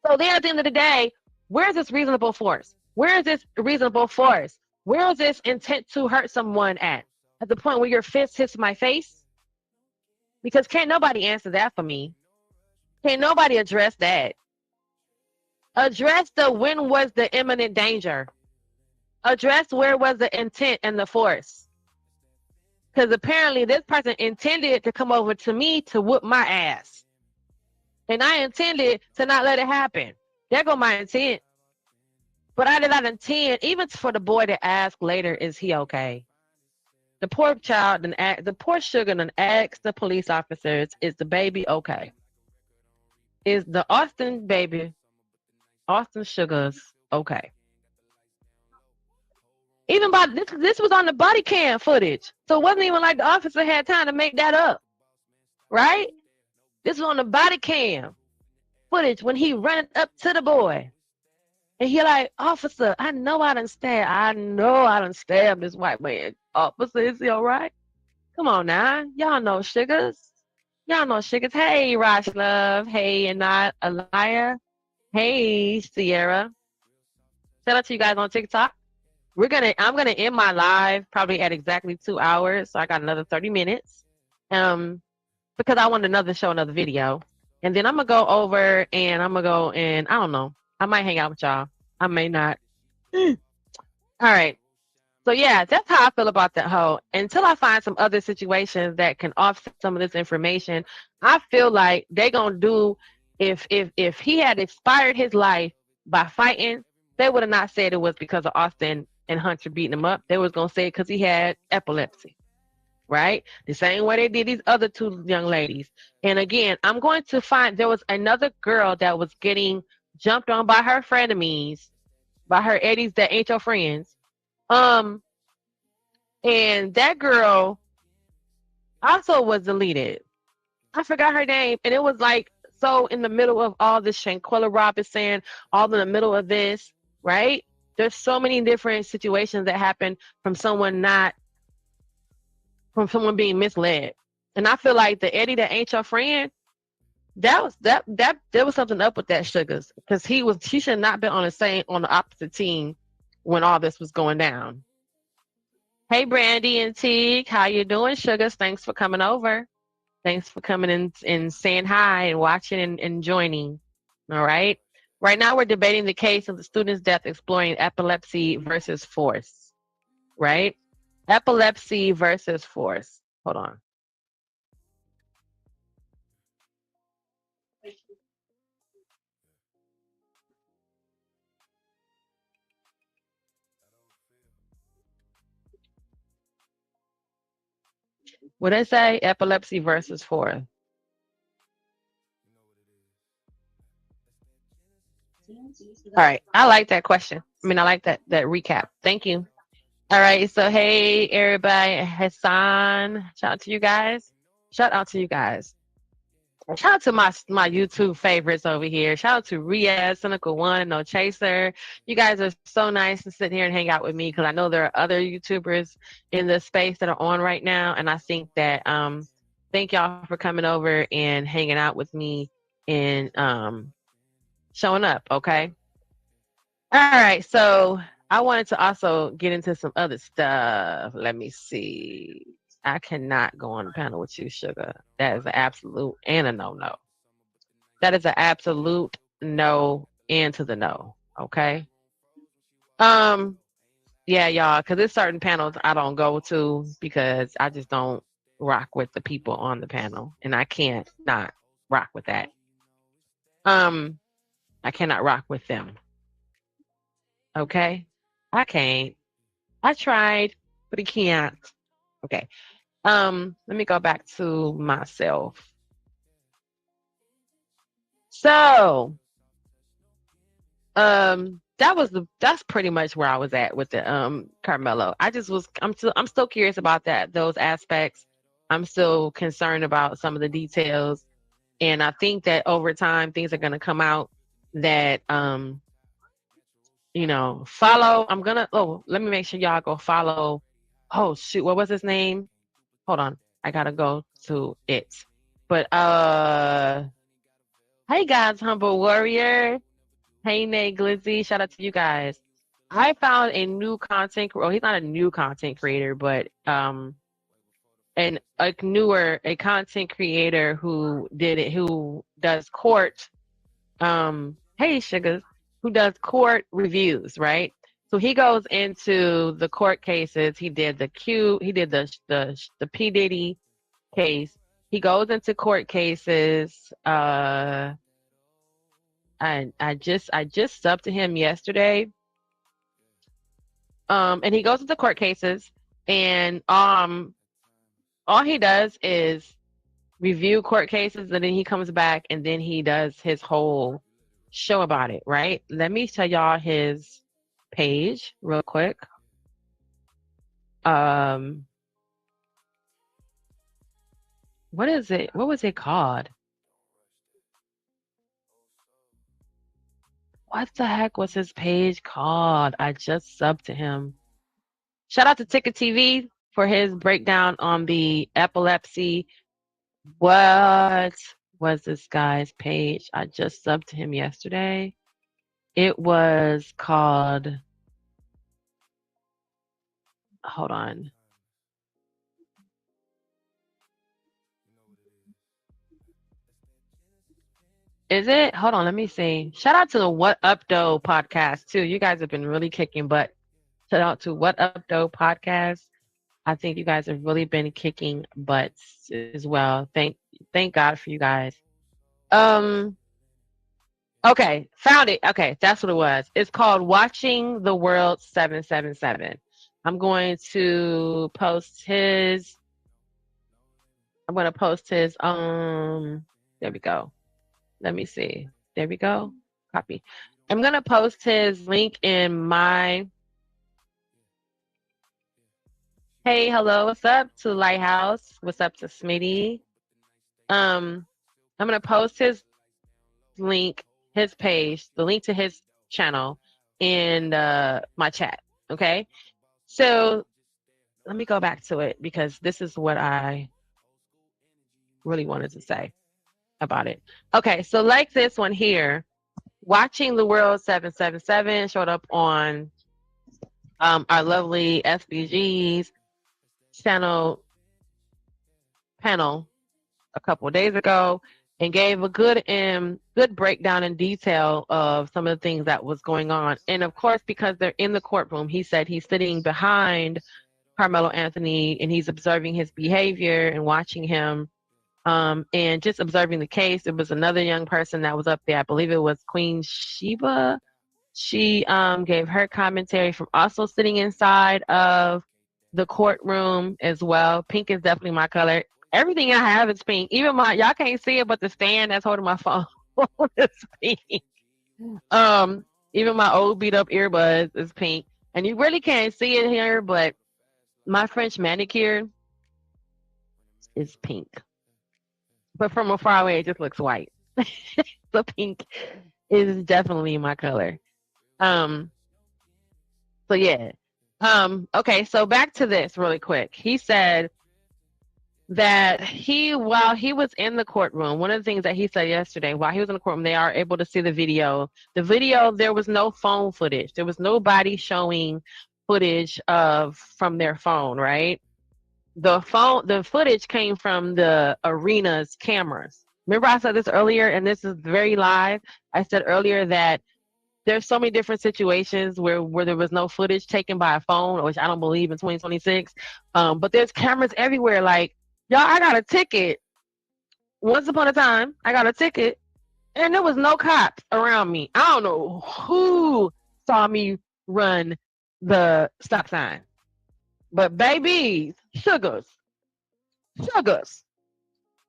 So then at the end of the day, where's this reasonable force? Where is this reasonable force? Where is this intent to hurt someone at? At the point where your fist hits my face? Because can't nobody answer that for me. Can't nobody address that. Address when was the imminent danger. Address where was the intent and the force. Because apparently this person intended to come over to me to whoop my ass. And I intended to not let it happen. There go my intent. But I did not intend, even for the boy to ask later, is he okay? The poor child, the poor sugar, and asked the police officers, is the baby okay? Is the Austin baby, Austin Sugars, okay? Even by this was on the body cam footage. So it wasn't even like the officer had time to make that up. Right? This was on the body cam footage when he ran up to the boy. And he like, officer, I know I done stabbed this white man. Officer, is he all right? Come on now. Y'all know Sugars. Y'all know Sugars. Hey, Rosh Love. Hey, and not Aliyah. Hey, Sierra. Shout out to you guys on TikTok. I'm gonna end my live probably at exactly 2 hours. So I got another 30 minutes. Because I want another video. And then I'm gonna go over and I'm gonna go and I don't know. I might hang out with y'all. I may not. All right. So yeah, that's how I feel about that whole. Until I find some other situations that can offset some of this information, I feel like they gonna do if he had expired his life by fighting, they would have not said it was because of Austin and Hunter beating him up. They was gonna say it because he had epilepsy. Right? The same way they did these other two young ladies. And again, I'm going to find there was another girl that was getting jumped on by her frenemies, by her eddies that ain't your friends. And that girl also was deleted. I forgot her name. And it was like so in the middle of all this, Shanquella Robinson, all in the middle of this, right? There's so many different situations that happen from someone being misled. And I feel like the Eddie that ain't your friend, there was something up with that Sugars. Because he should not be on the opposite team when all this was going down. Hey Brandy and Teague, how you doing, Sugars? Thanks for coming over. Thanks for coming in and saying hi and watching and joining. All right. Right now we're debating the case of the student's death, exploring epilepsy versus force. Right? Epilepsy versus force. Hold on. What did I say? Epilepsy versus force. All right. I like that question. I mean, I like that recap. Thank you. All right. So, hey, everybody. Hassan. Shout out to you guys. Shout out to my YouTube favorites over here. Shout out to Riaz, Cynical One, No Chaser. You guys are so nice to sit here and hang out with me because I know there are other YouTubers in the space that are on right now. And I think that thank y'all for coming over and hanging out with me and showing up, okay? All right, so I wanted to also get into some other stuff. Let me see. I cannot go on the panel with you, Sugar. That is an absolute and a no-no. That is an absolute no and to the no, okay? Yeah, y'all, because there's certain panels I don't go to because I just don't rock with the people on the panel, and I can't not rock with that. I cannot rock with them. Okay? I can't. I tried, but I can't. Okay. Let me go back to myself. So, that's pretty much where I was at with the Carmelo. I'm still curious about those aspects. I'm still concerned about some of the details. And I think that over time things are gonna come out that follow. Let me make sure y'all go follow. Oh shoot, what was his name? Hold on. I gotta go to it. But hey guys, Humble Warrior. Hey Nate Glizzy, shout out to you guys. I found a new content. Well, he's not a new content creator, but a content creator who does court. Hey Sugars, who does court reviews, right? So he goes into the court cases. He did the P Diddy case. He goes into court cases. And I just subbed to him yesterday. And he goes into court cases, and all he does is review court cases, and then he comes back and then he does his whole show about it, right? Let me tell y'all his page real quick. What is it? What was it called? What the heck was his page called? I just subbed to him. Shout out to Ticket TV for his breakdown on the epilepsy. What was this guy's page? I just subbed to him yesterday. It was called, hold on. Is it? Hold on, let me see. Shout out to the What Up Doe podcast too. You guys have been really kicking butt. Shout out to What Up Doe podcast. I think you guys have really been kicking butts as well. Thank God for you guys. Okay, found it. Okay, that's what it was. It's called Watching the World 777. I'm going to post his there we go. Let me see. There we go. Copy. I'm going to post his link in my Hey, hello, what's up to Lighthouse? What's up to Smitty? I'm going to post his link, his page, the link to his channel in my chat, okay? So let me go back to it because this is what I really wanted to say about it. Okay, so like this one here, Watching the World 777 showed up on our lovely SBG's channel panel a couple of days ago and gave a good breakdown in detail of some of the things that was going on. And of course, because they're in the courtroom, he said he's sitting behind Carmelo Anthony and he's observing his behavior and watching him and just observing the case. It was another young person that was up there. I believe it was Queen Sheba. She gave her commentary from also sitting inside of the courtroom as well. Pink is definitely my color. Everything I have is pink. Even y'all can't see it, but the stand that's holding my phone is pink. Even my old beat up earbuds is pink. And you really can't see it here, but my French manicure is pink. But from afar away, it just looks white. So pink is definitely my color. So yeah. Okay, so back to this really quick. He said that while he was in the courtroom, one of the things that he said yesterday, while he was in the courtroom, they are able to see the video. The video, there was no phone footage. There was nobody showing footage from their phone, right? The footage came from the arena's cameras. Remember I said this earlier, and this is very live. I said earlier that there's so many different situations where there was no footage taken by a phone, which I don't believe in 2026. But there's cameras everywhere. Like, y'all, I got a ticket. Once upon a time, I got a ticket, and there was no cops around me. I don't know who saw me run the stop sign. But babies, sugars.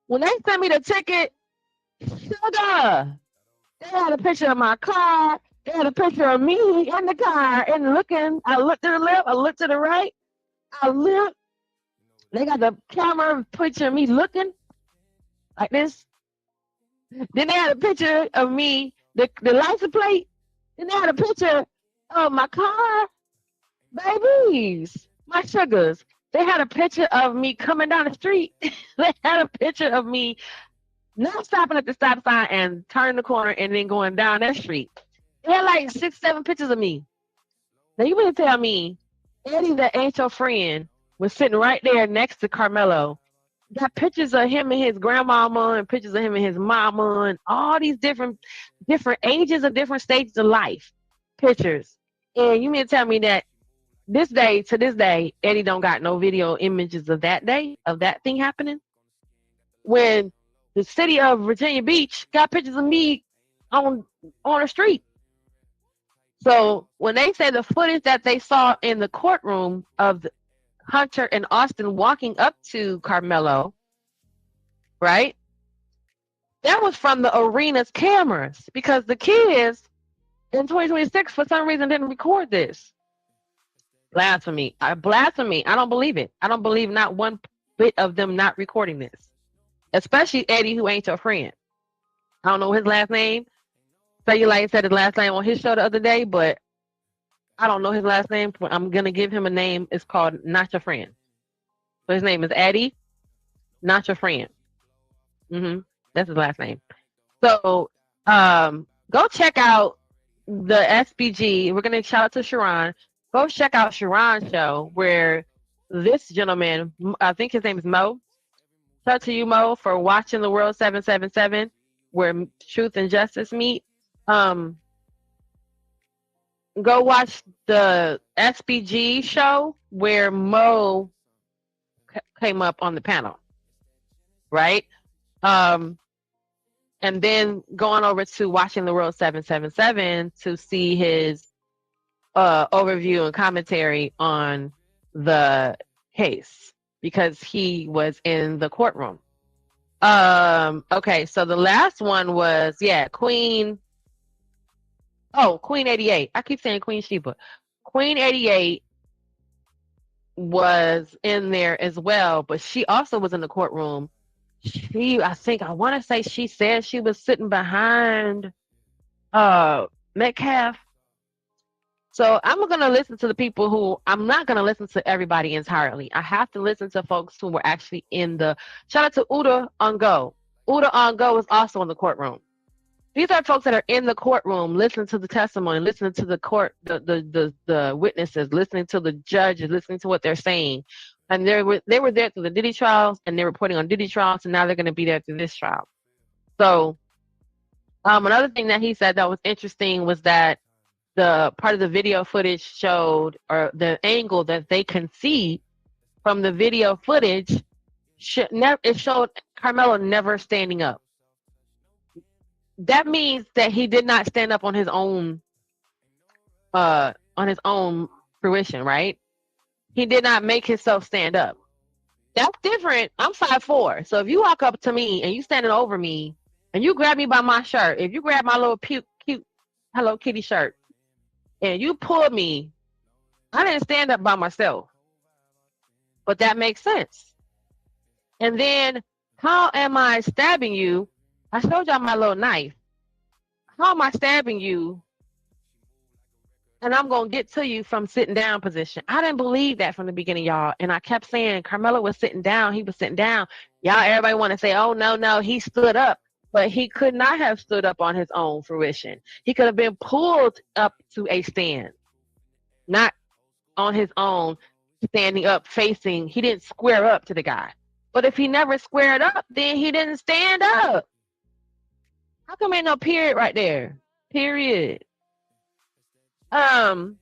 When they sent me the ticket, sugar. They had a picture of my car. They had a picture of me in the car and looking. I looked to the left. I looked to the right. I looked. They got the camera picture of me looking like this. Then they had a picture of me, the license plate. Then they had a picture of my car. Babies, my sugars. They had a picture of me coming down the street. They had a picture of me not stopping at the stop sign and turning the corner and then going down that street. They had like 6, 7 pictures of me. Now you mean to tell me Eddie, that ain't your friend, was sitting right there next to Carmelo. Got pictures of him and his grandmama and pictures of him and his mama and all these different ages and different stages of life. Pictures. And you mean to tell me that to this day, Eddie don't got no video images of that day, of that thing happening? when the city of Virginia Beach got pictures of me on the street. So when they say the footage that they saw in the courtroom of Hunter and Austin walking up to Carmelo, right? That was from the arena's cameras because the kids in 2026 for some reason didn't record this. Blasphemy. Blasphemy. I don't believe it. I don't believe not one bit of them not recording this. Especially Eddie, who ain't your friend. I don't know his last name. Cellulite said his last name on his show the other day, but I don't know his last name. But I'm going to give him a name. It's called Not Your Friend. So his name is Eddie, Not Your Friend. That's his last name. So go check out the SBG. We're going to shout out to Sharon. Go check out Sharon's show where this gentleman, I think his name is Mo. Shout out to you, Mo, for watching the World 777 where truth and justice meet. Go watch the SBG show where Mo came up on the panel, right? And then going over to watching the World 777 to see his overview and commentary on the case because he was in the courtroom. Okay, so the last one was Queen 88. I keep saying Queen Sheba. Queen 88 was in there as well, but she also was in the courtroom. I want to say she said she was sitting behind Metcalf. So I'm going to listen to the people who, I'm not going to listen to everybody entirely. I have to listen to folks who were actually in the, shout out to Uda Ongo. Uda Ongo is also in the courtroom. These are folks that are in the courtroom, listening to the testimony, listening to the court, the witnesses, listening to the judges, listening to what they're saying. And they were there through the Diddy trials, and they're reporting on Diddy trials, and now they're going to be there through this trial. So another thing that he said that was interesting was that the part of the video footage showed, or the angle that they can see from the video footage, it showed Carmelo never standing up. That means that he did not stand up on his own fruition, right? He did not make himself stand up. That's different. I'm 5'4". So if you walk up to me and you standing over me and you grab me by my shirt, if you grab my little cute Hello Kitty shirt and you pull me, I didn't stand up by myself. But that makes sense. And then how am I stabbing you? I showed y'all my little knife. How am I stabbing you? And I'm going to get to you from sitting down position. I didn't believe that from the beginning, y'all. And I kept saying Carmelo was sitting down. He was sitting down. Y'all, everybody want to say, oh, no, he stood up. But he could not have stood up on his own fruition. He could have been pulled up to a stand. Not on his own, standing up, facing. He didn't square up to the guy. But if he never squared up, then he didn't stand up. How come ain't no period right there? Period. So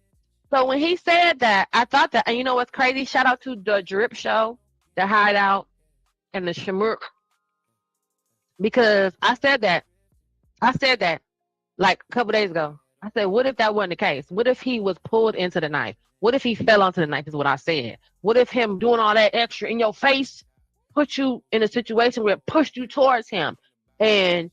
when he said that, I thought that, and you know what's crazy? Shout out to the Drip Show, the Hideout, and the Shamurk. Because I said that like a couple days ago. I said, what if that wasn't the case? What if he was pulled into the knife? What if he fell onto the knife is what I said. What if him doing all that extra in your face put you in a situation where it pushed you towards him? And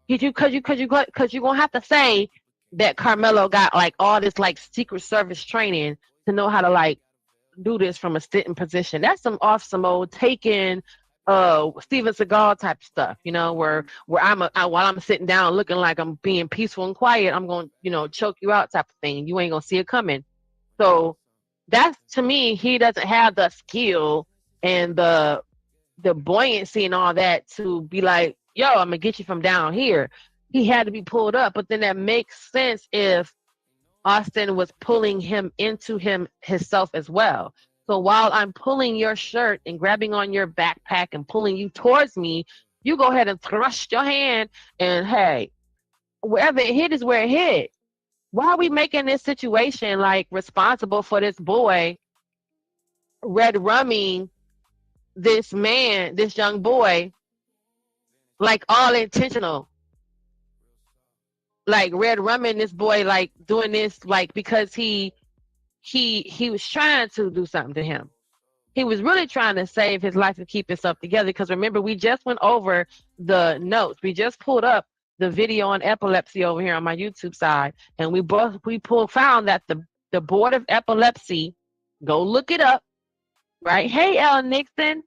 because you're gonna have to say that Carmelo got like all this like Secret Service training to know how to like do this from a sitting position. That's some old taken Steven Seagal type stuff, you know, where while I'm sitting down looking like I'm being peaceful and quiet, I'm going to, choke you out type of thing. You ain't gonna see it coming. So that's, to me, he doesn't have the skill and the buoyancy and all that to be like, yo, I'm gonna get you from down here. He had to be pulled up, but then that makes sense if Austin was pulling him into himself as well. So while I'm pulling your shirt and grabbing on your backpack and pulling you towards me, you go ahead and thrust your hand and, hey, wherever it hit is where it hit. Why are we making this situation like responsible for this boy red rumming this young boy like all intentional. Like Red Rummin, this boy like doing this like because he was trying to do something to him. He was really trying to save his life and keep himself together. Because remember, we just went over the notes. We just pulled up the video on epilepsy over here on my YouTube side, and we found that the Board of Epilepsy, go look it up, right? Hey, L. Nixon,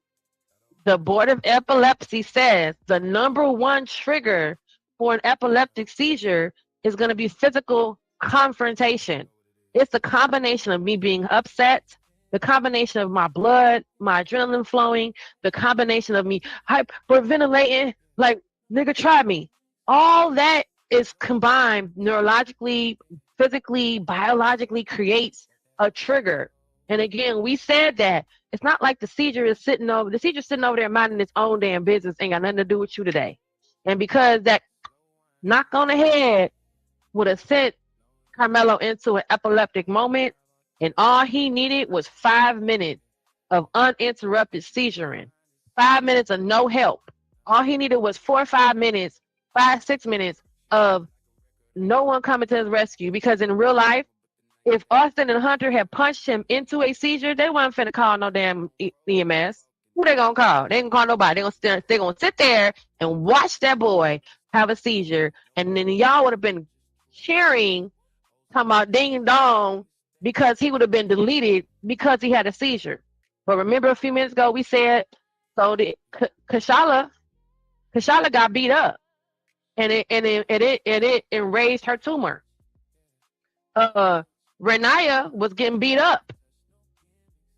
the Board of Epilepsy says the number one trigger for an epileptic seizure is going to be physical confrontation. It's the combination of me being upset, the combination of my blood, my adrenaline flowing, the combination of me hyperventilating, like, nigga, try me. All that is combined neurologically, physically, biologically creates a trigger. And again, we said that it's not like the seizure sitting over there minding its own damn business, ain't got nothing to do with you today. And because that knock on the head would have sent Carmelo into an epileptic moment, and all he needed was 5 minutes of uninterrupted seizuring, 5 minutes of no help. All he needed was 4 or 5 minutes, 6 minutes of no one coming to his rescue. Because in real life, if Austin and Hunter had punched him into a seizure, they weren't finna call no damn EMS. Who they gonna call? They ain't gonna call nobody. They gonna sit there and watch that boy have a seizure, and then y'all would have been cheering, talking about ding dong, because he would have been deleted because he had a seizure. But remember, a few minutes ago we said so the Kashala got beat up, and it enraged her tumor. Renaya was getting beat up,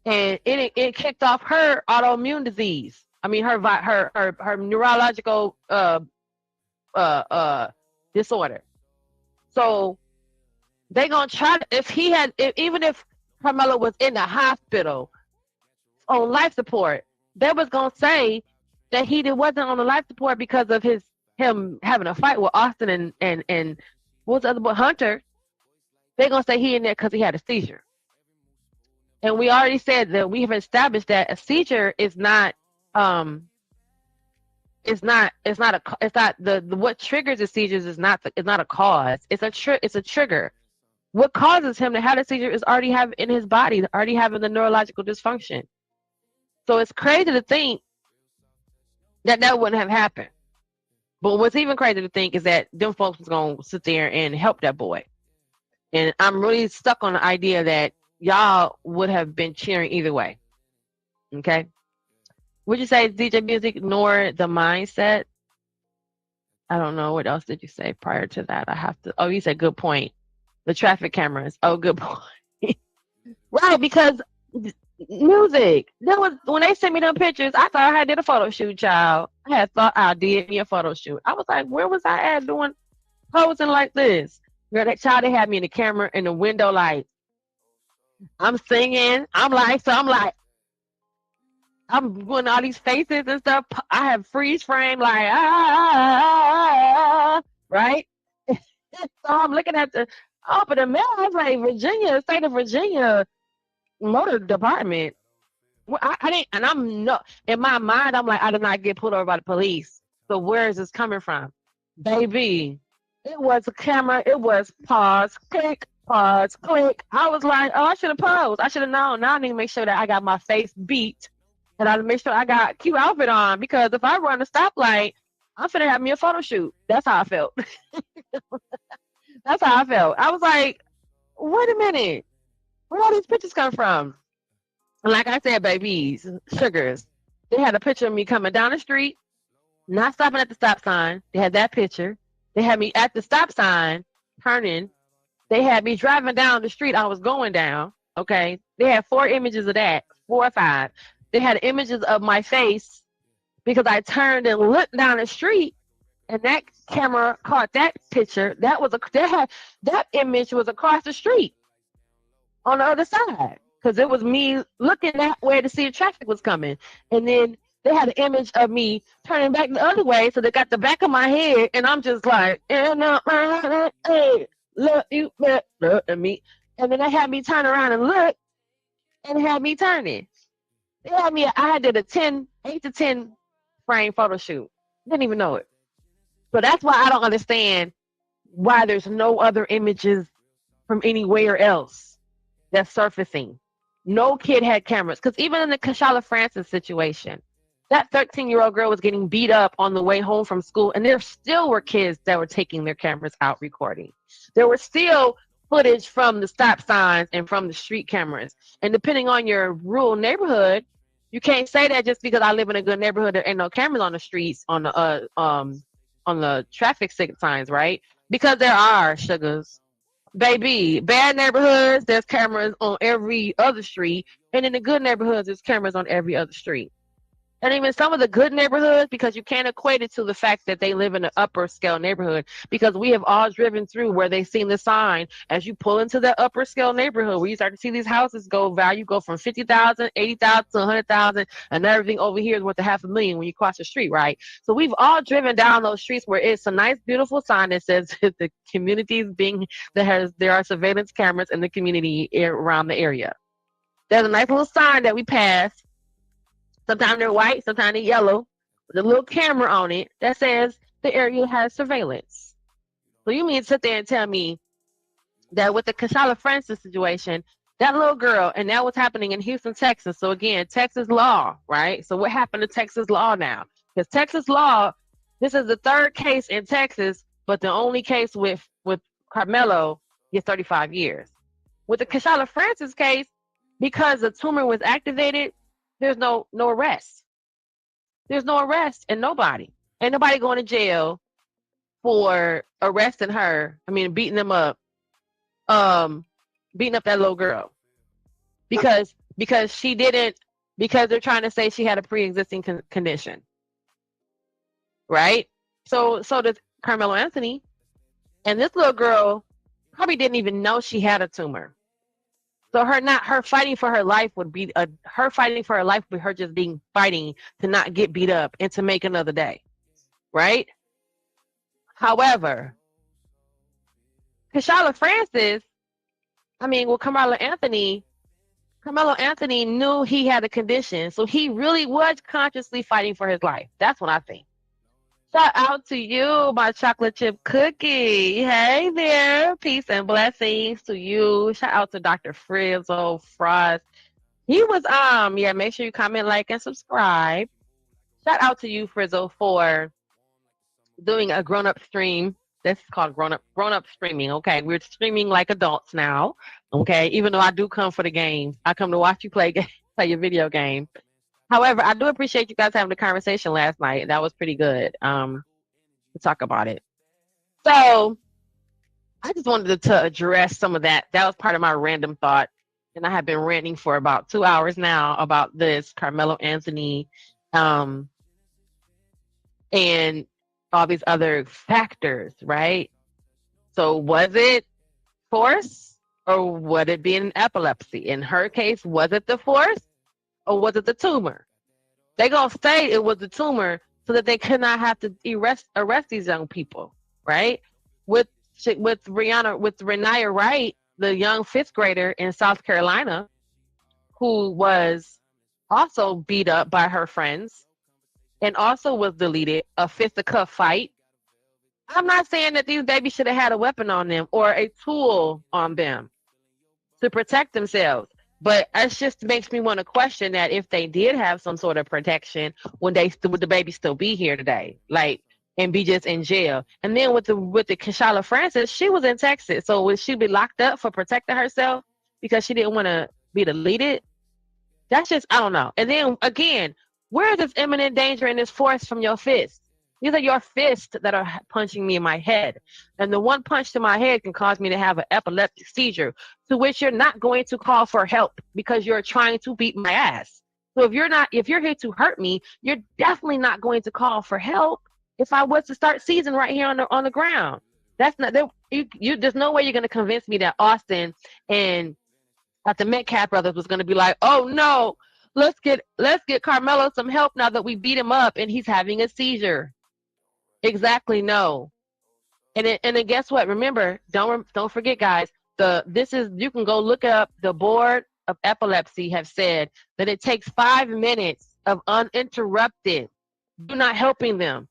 and it kicked off her autoimmune disease. I mean, her neurological disorder. So they gonna try to, even if Carmelo was in the hospital on life support, they was gonna say that he wasn't on the life support because of him having a fight with Austin and what's the other boy, Hunter. They're going to say he in there because he had a seizure. And we already said that we have established that a seizure is not, what triggers the seizures is not a cause. It's a trigger. What causes him to have a seizure is already in his body, already having the neurological dysfunction. So it's crazy to think that wouldn't have happened. But what's even crazier to think is that them folks was going to sit there and help that boy. And I'm really stuck on the idea that y'all would have been cheering either way. Okay? Would you say DJ Music ignore the mindset? I don't know. What else did you say prior to that? Oh, you said good point. The traffic cameras. Oh, good point. Right, because music. When they sent me them pictures, I thought I had did a photo shoot, child. I had thought I did me a photo shoot. I was like, where was I at doing posing like this? Girl, that child, they had me in the camera in the window, like, I'm singing. I'm doing all these faces and stuff. I have freeze frame, like, right? So I'm looking at the mail. I was like, state of Virginia motor department. Well, I didn't, and I'm not, in my mind, I'm like, I did not get pulled over by the police. So where is this coming from? Baby. It was a camera. It was pause, click, pause, click. I was like, oh, I should have paused. I should have known. Now I need to make sure that I got my face beat, and I make sure I got cute outfit on, because if I run a stoplight, I'm finna have me a photo shoot. That's how I felt. That's how I felt. I was like, wait a minute, where all these pictures come from? And like I said, babies, sugars, they had a picture of me coming down the street, not stopping at the stop sign. They had that picture. They had me at the stop sign, turning. They had me driving down the street I was going down, okay? They had 4 images of that, 4 or 5. They had images of my face because I turned and looked down the street, and that camera caught that picture. That image was across the street on the other side, because it was me looking that way to see if traffic was coming. And then they had an image of me turning back the other way, so they got the back of my head, and I'm just like, hey, look, you look at me. And then they had me turn around and look, and had me turning. They had me, I did a 8 to 10 frame photo shoot. Didn't even know it. So that's why I don't understand why there's no other images from anywhere else that's surfacing. No kid had cameras. Because even in the Kashala Francis situation, that 13-year-old girl was getting beat up on the way home from school, and there still were kids that were taking their cameras out recording. There were still footage from the stop signs and from the street cameras. And depending on your rural neighborhood, you can't say that just because I live in a good neighborhood, there ain't no cameras on the streets on the traffic signs, right? Because there are, sugars. Baby, bad neighborhoods, there's cameras on every other street. And in the good neighborhoods, there's cameras on every other street. And even some of the good neighborhoods, because you can't equate it to the fact that they live in an upper scale neighborhood, because we have all driven through where they've seen the sign as you pull into the upper scale neighborhood where you start to see these houses go from 50,000, 80,000 to 100,000, and everything over here is worth $500,000 when you cross the street, right? So we've all driven down those streets where it's a nice, beautiful sign that says the community is being, there are surveillance cameras in the community around the area. There's a nice little sign that we pass. Sometimes they're white, sometimes they're yellow, with a little camera on it that says the area has surveillance. So you mean to sit there and tell me that with the Kashala Francis situation, that little girl, and that was happening in Houston, Texas. So again, Texas law, right? So what happened to Texas law now? Because Texas law, this is the third case in Texas, but the only case with Carmelo gets 35 years. With the Kashala Francis case, because the tumor was activated, there's no arrest. There's no arrest and nobody. Ain't nobody going to jail for arresting her. I mean, beating them up. Beating up that little girl. Because she didn't, because they're trying to say she had a pre-existing condition. Right? So does Carmelo Anthony. And this little girl probably didn't even know she had a tumor. So her fighting for her life would be her fighting for her life with her just fighting to not get beat up and to make another day, right? However, Kashala Francis, Carmelo Anthony knew he had a condition, so he really was consciously fighting for his life. That's what I think. Shout out to you, my chocolate chip cookie. Hey there. Peace and blessings to you. Shout out to Dr. Frizzle Frost. He was, make sure you comment, like, and subscribe. Shout out to you, Frizzle, for doing a grown-up stream. This is called grown-up streaming. Okay, we're streaming like adults now. Okay, even though I do come for the games. I come to watch you play your video game. However, I do appreciate you guys having the conversation last night. That was pretty good to talk about it. So I just wanted to address some of that. That was part of my random thought. And I have been ranting for about 2 hours now about this Carmelo Anthony and all these other factors, right? So was it force or would it be an epilepsy? In her case, was it the force? Or was it the tumor? They're going to say it was the tumor so that they could not have to arrest these young people, right? With Renaya Wright, the young 5th grader in South Carolina, who was also beat up by her friends and also was deleted, a fisticuff fight. I'm not saying that these babies should have had a weapon on them or a tool on them to protect themselves. But it just makes me want to question that if they did have some sort of protection, would the baby still be here today, and be just in jail? And then with the Kashala Francis, she was in Texas, so would she be locked up for protecting herself because she didn't want to be deleted? That's just, I don't know. And then again, where is this imminent danger and this force from your fist? These are your fists that are punching me in my head. And the one punch to my head can cause me to have an epileptic seizure, to which you're not going to call for help because you're trying to beat my ass. So if you're here to hurt me, you're definitely not going to call for help if I was to start seizing right here on the ground. That's not there. There's no way you're going to convince me that Austin and the Metcalf brothers was going to be like, oh no, let's get Carmelo some help now that we beat him up and he's having a seizure. Exactly, no. And then guess what? Remember, don't forget, guys. You can go look up. The Board of Epilepsy have said that it takes 5 minutes of uninterrupted. You're not helping them.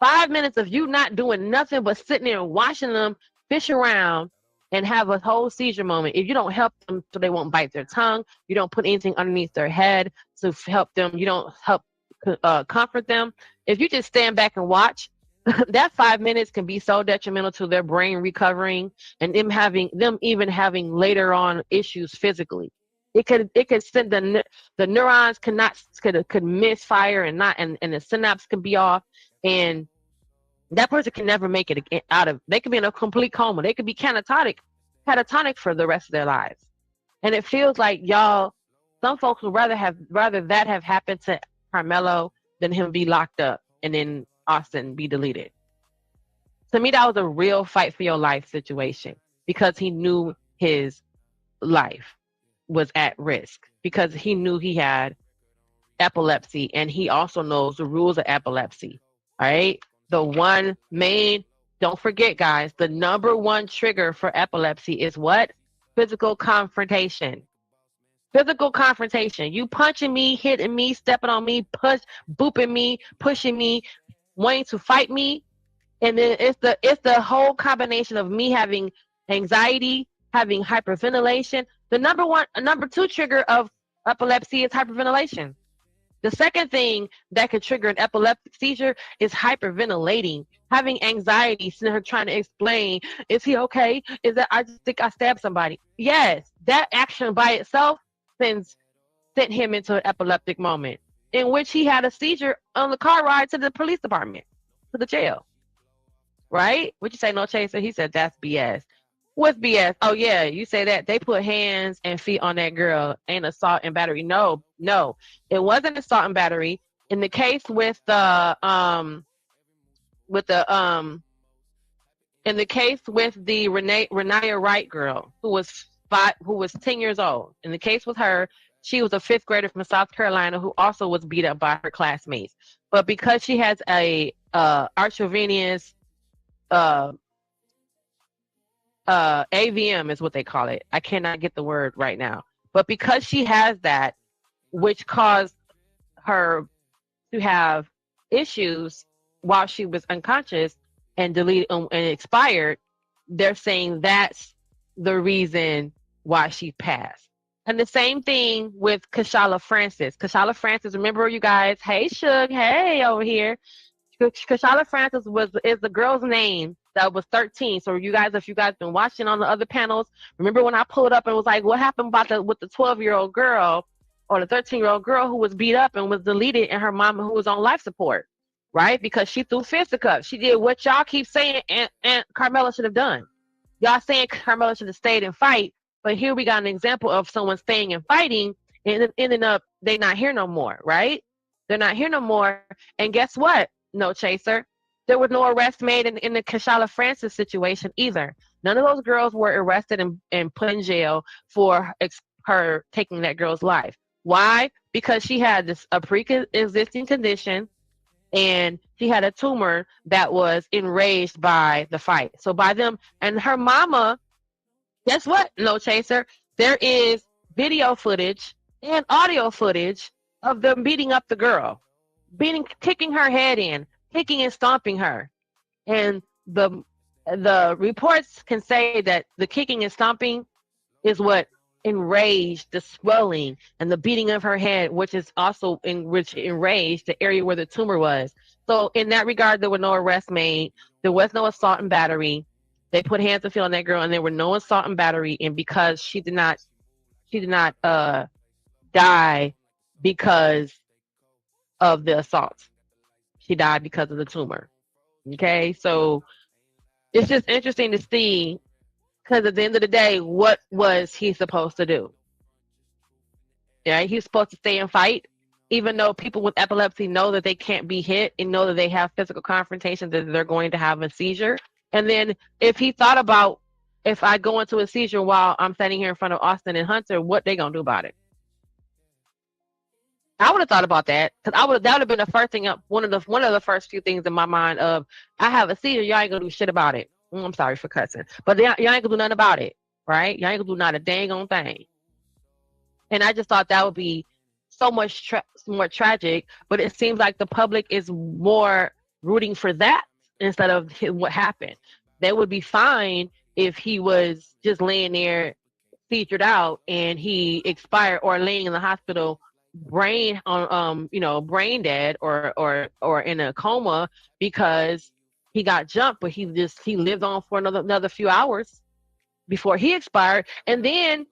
5 minutes of you not doing nothing but sitting there and watching them fish around and have a whole seizure moment. If you don't help them so they won't bite their tongue, you don't put anything underneath their head to help them, you don't help comfort them. If you just stand back and watch, that 5 minutes can be so detrimental to their brain recovering and them even having later on issues physically. It could send the neurons could misfire and not and the synapse could be off, and that person can never make it out of. They could be in a complete coma. They could be catatonic for the rest of their lives. And it feels like y'all, some folks would rather that have happened to Carmelo than him be locked up and then Austin be deleted. To me, that was a real fight for your life situation because he knew his life was at risk because he knew he had epilepsy and he also knows the rules of epilepsy. All right. Don't forget, guys, the number one trigger for epilepsy is what? Physical confrontation. Physical confrontation. You punching me, hitting me, stepping on me, booping me, pushing me, wanting to fight me. And then it's the whole combination of me having anxiety, having hyperventilation. The number two trigger of epilepsy is hyperventilation. The second thing that could trigger an epileptic seizure is hyperventilating, having anxiety, sitting here trying to explain, is he okay? Is that I just think I stabbed somebody? Yes, that action by itself sent him into an epileptic moment in which he had a seizure on the car ride to the police department, to the jail. Right? What you say, no chaser? He said that's BS. What's BS? Oh yeah, you say that they put hands and feet on that girl. Ain't assault and battery. No, it wasn't assault and battery. In the case with the Renaya Wright girl who was 10 years old. In the case with her, she was a 5th grader from South Carolina who also was beat up by her classmates. But because she has a arteriovenous AVM is what they call it. I cannot get the word right now. But because she has that, which caused her to have issues while she was unconscious and deleted and expired, they're saying that's the reason why she passed. And the same thing with Kashala Francis. Kashala Francis, remember you guys? Hey, Suge. Hey, over here. Kashala Francis is the girl's name that was 13. So if you guys been watching on the other panels, remember when I pulled up and was like, what happened with the 12-year-old girl or the 13-year-old girl who was beat up and was deleted and her mama who was on life support, right? Because she threw fisticuffs. She did what y'all keep saying and Carmela should have done. Y'all saying Carmela should have stayed and fight, but here we got an example of someone staying and fighting and ending up they not here no more, right? They're not here no more. And guess what? No chaser. There was no arrest made in the Kashala Francis situation either. None of those girls were arrested and put in jail for her taking that girl's life. Why? Because she had a pre-existing condition and she had a tumor that was enraged by the fight. So by them and her mama, guess what? No chaser. There is video footage and audio footage of them beating up the girl, kicking her head in, kicking and stomping her. And the reports can say that the kicking and stomping is what enraged the swelling and the beating of her head, which enraged the area where the tumor was. So in that regard, there were no arrests made. There was no assault and battery. They put hands and feet on that girl, and there were no assault and battery. And because she did not die because of the assault. She died because of the tumor. Okay, so it's just interesting to see, because at the end of the day, what was he supposed to do? Yeah, he's supposed to stay and fight, even though people with epilepsy know that they can't be hit and know that they have physical confrontation, that they're going to have a seizure. And then if he thought about, if I go into a seizure while I'm standing here in front of Austin and Hunter, what they gonna do about it? I would have thought about that, because that would have been the first thing up, one of the first few things in my mind of, I have a seizure, y'all ain't gonna do shit about it. I'm sorry for cussing, but y'all ain't gonna do nothing about it, right? Y'all ain't gonna do not a dang on thing. And I just thought that would be so much more tragic, but it seems like the public is more rooting for that instead of what happened. They would be fine if he was just laying there featured out and he expired or laying in the hospital brain on brain dead or in a coma because he got jumped, but he lived on for another few hours before he expired. And then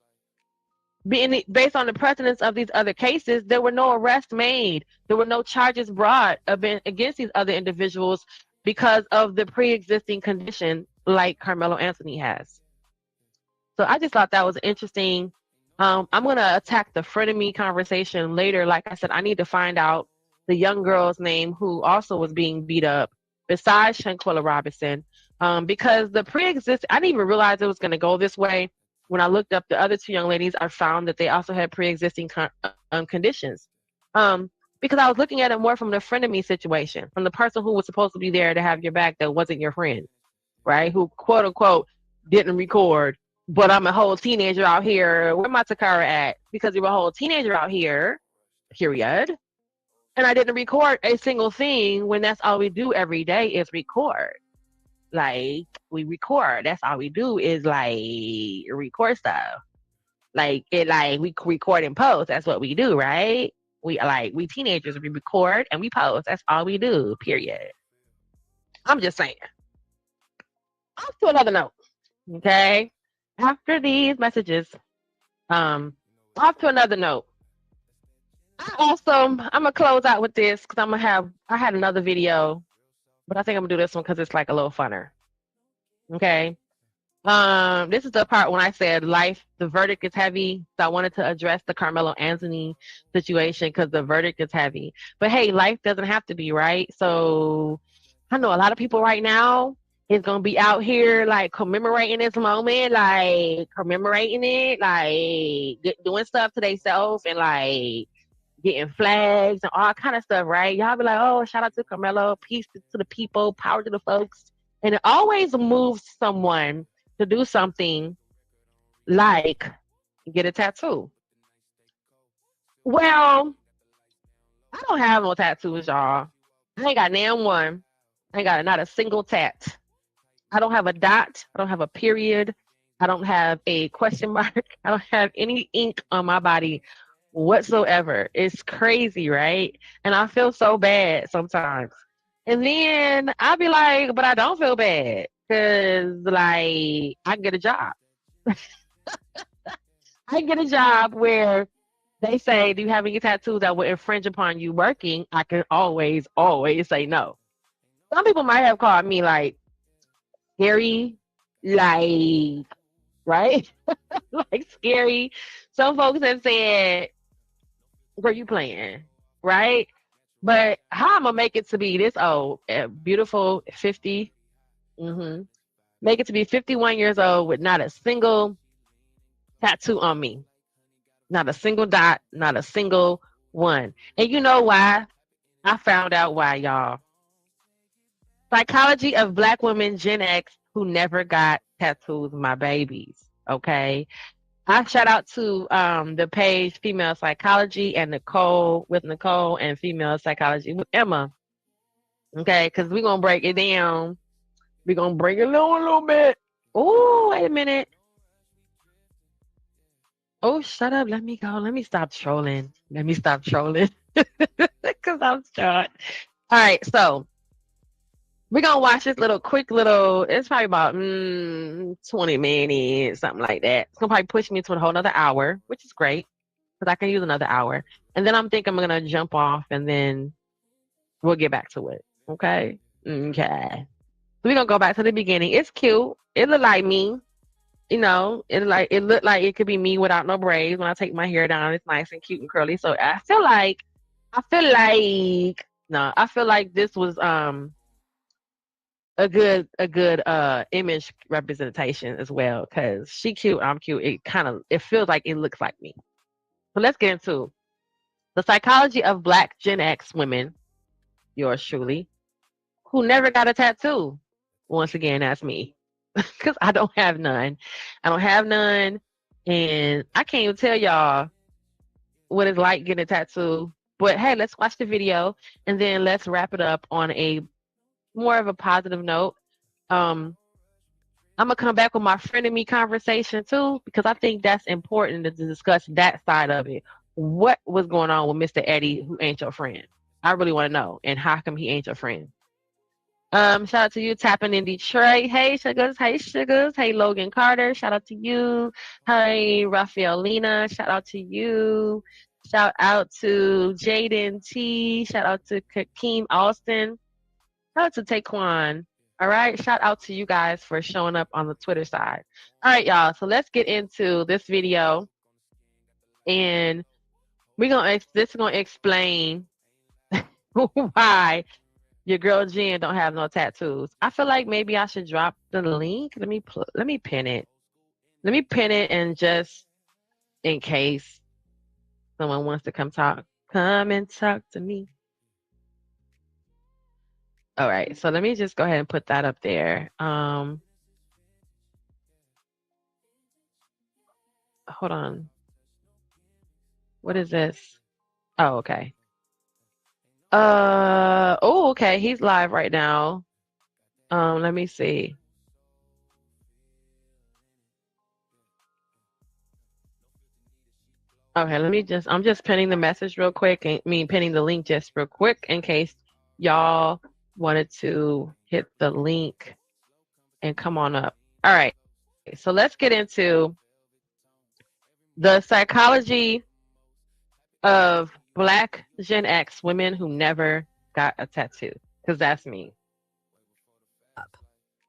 based on the precedence of these other cases, there were no arrests made. There were no charges brought against these other individuals because of the pre-existing condition like Carmelo Anthony has. So I just thought that was interesting. I'm going to attack the frenemy conversation later. Like I said, I need to find out the young girl's name who also was being beat up besides Shanquella Robinson, because the pre-existing, I didn't even realize it was going to go this way. When I looked up the other two young ladies, I found that they also had pre-existing conditions. Because I was looking at it more from the frenemy situation, from the person who was supposed to be there to have your back that wasn't your friend, right? Who, quote unquote, didn't record. But I'm a whole teenager out here. Where my Takara at? Because you're a whole teenager out here, period. And I didn't record a single thing when that's all we do every day is record. Like, we record. That's all we do is, like, record stuff. We record and post. That's what we do, right? We teenagers, we record and we post. That's all we do, period. I'm just saying. On to another note, okay? After these messages, off to another note. I'm gonna close out with this because I had another video, but I think I'm gonna do this one because it's like a little funner. Okay. This is the part when I said the verdict is heavy. So I wanted to address the Carmelo Anthony situation because the verdict is heavy. But hey, life doesn't have to be, right? So I know a lot of people right now is gonna be out here like commemorating this moment, like commemorating it, like doing stuff to themselves and like getting flags and all kind of stuff, right? Y'all be like, oh, shout out to Carmelo, peace to the people, power to the folks. And it always moves someone to do something like get a tattoo. Well, I don't have no tattoos, y'all. I ain't got none one. I ain't got not a single tat. I don't have a dot. I don't have a period. I don't have a question mark. I don't have any ink on my body whatsoever. It's crazy, right? And I feel so bad sometimes. And then I'll be like, but I don't feel bad because, like, I can get a job. I can get a job where they say, do you have any tattoos that would infringe upon you working? I can always, always say no. Some people might have called me, like, scary, like, right? Like, scary. Some folks have said, were you playing? Right? But how I'm gonna make it to be this old, beautiful 50, make it to be 51 years old with not a single tattoo on me, not a single dot, not a single one. And you know why? I found out why, y'all. Psychology of Black women, Gen X, who never got tattoos, my babies. Okay. I shout out to the page Female Psychology and Nicole and Female Psychology with Emma. Okay, because we're gonna break it down. We're gonna break it down a little bit. Oh, wait a minute. Oh, shut up. Let me go. Let me stop trolling. Because I'm short. All right, so we're gonna watch this quick little, it's probably about 20 minutes, something like that. It's gonna probably push me to a whole nother hour, which is great because I can use another hour. And then I'm thinking I'm gonna jump off and then we'll get back to it. Okay. So we're gonna go back to the beginning. It's cute. It looked like me. You know, it looked like it could be me without no braids. When I take my hair down, it's nice and cute and curly. So I feel like this was a good image representation as well, because she cute, I'm cute. It feels like it looks like me. So let's get into the psychology of Black Gen X women, yours truly, who never got a tattoo. Once again, that's me, because I don't have none. And I can't even tell y'all what it's like getting a tattoo. But hey, let's watch the video and then let's wrap it up on a more of a positive note. Um, I'm gonna come back with my friend and me conversation too, because I think that's important to discuss that side of it. What was going on with Mr. Eddie, who ain't your friend? I really want to know, and how come he ain't your friend? Shout out to you, tapping in Detroit. Hey, sugars. Hey, sugars. Hey, Logan Carter. Shout out to you. Hey, Rafaelina. Shout out to you. Shout out to Jaden T. Shout out to Kakeem Austin. Shout out to Taekwon. All right. Shout out to you guys for showing up on the Twitter side. All right, y'all. So let's get into this video, and this is gonna explain why your girl Jen don't have no tattoos. I feel like maybe I should drop the link. Let me pin it. Let me pin it, and just in case someone wants to come and talk to me. All right, so let me just go ahead and put that up there. Hold on. What is this? Oh, okay. Oh, okay. He's live right now. Let me see. Okay, I'm just pinning the message real quick. Pinning the link just real quick in case y'all wanted to hit the link and come on up. All right, so let's get into the psychology of Black Gen X women who never got a tattoo, because that's me.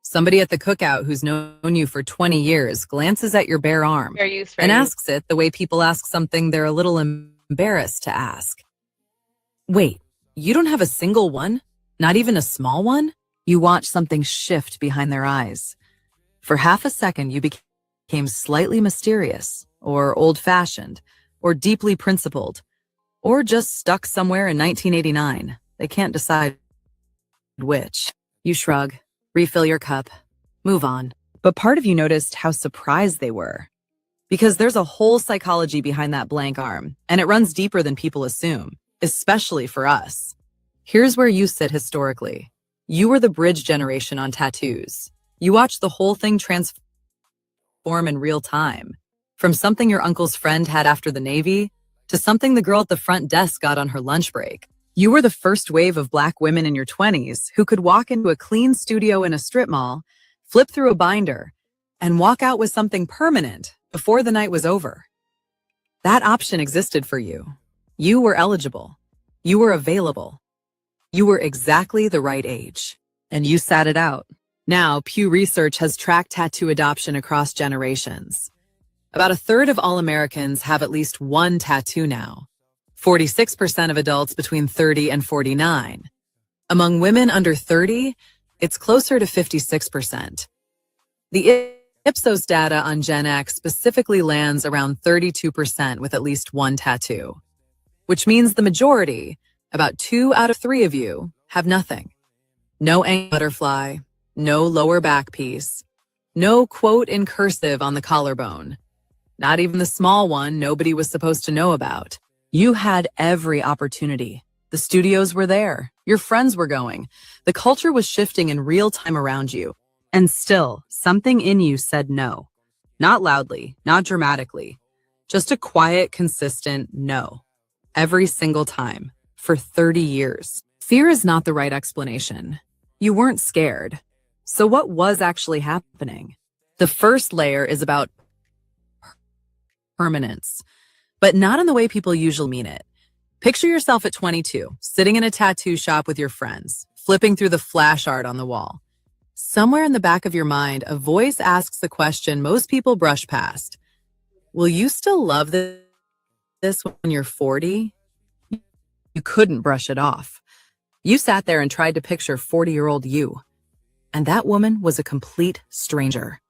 Somebody at the cookout who's known you for 20 years glances at your bare arm and asks it the way people ask something they're a little embarrassed to ask. Wait, you don't have a single one? Not even a small one? You watch something shift behind their eyes. For half a second, you became slightly mysterious, or old-fashioned, or deeply principled, or just stuck somewhere in 1989. They can't decide which. You shrug, refill your cup, move on. But part of you noticed how surprised they were. Because there's a whole psychology behind that blank arm, and it runs deeper than people assume, especially for us. Here's where you sit historically. You were the bridge generation on tattoos. You watched the whole thing transform in real time. From something your uncle's friend had after the Navy, to something the girl at the front desk got on her lunch break. You were the first wave of Black women in your 20s who could walk into a clean studio in a strip mall, flip through a binder, and walk out with something permanent before the night was over. That option existed for you. You were eligible. You were available. You were exactly the right age. And you sat it out. Now, Pew Research has tracked tattoo adoption across generations. About a third of all Americans have at least one tattoo now. 46% of adults between 30 and 49. Among women under 30, it's closer to 56%. The Ipsos data on Gen X specifically lands around 32% with at least one tattoo, which means the majority, about 2 out of 3 of you, have nothing. No angry butterfly, no lower back piece, no quote in cursive on the collarbone, not even the small one nobody was supposed to know about. You had every opportunity. The studios were there. Your friends were going. The culture was shifting in real time around you. And still, something in you said no. Not loudly, not dramatically. Just a quiet, consistent no. Every single time. For 30 years. Fear is not the right explanation. You weren't scared. So what was actually happening? The first layer is about permanence. But not in the way people usually mean it. Picture yourself at 22, sitting in a tattoo shop with your friends, flipping through the flash art on the wall. Somewhere in the back of your mind, a voice asks the question most people brush past. Will you still love this when you're 40? You couldn't brush it off. You sat there and tried to picture 40-year-old you. And that woman was a complete stranger.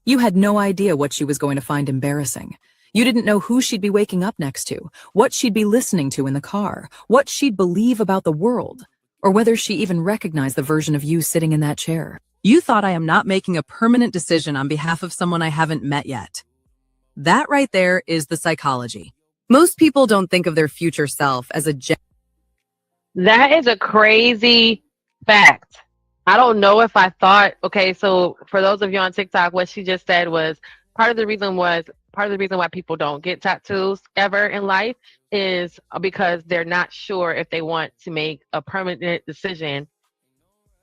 You had no idea what she was going to find embarrassing. You didn't know who she'd be waking up next to, what she'd be listening to in the car, what she'd believe about the world, or whether she even recognized the version of you sitting in that chair. You thought, I am not making a permanent decision on behalf of someone I haven't met yet. That right there is the psychology. Most people don't think of their future self as a That is a crazy fact. I don't know if I thought, okay, so for those of you on TikTok, what she just said was part of the reason why people don't get tattoos ever in life is because they're not sure if they want to make a permanent decision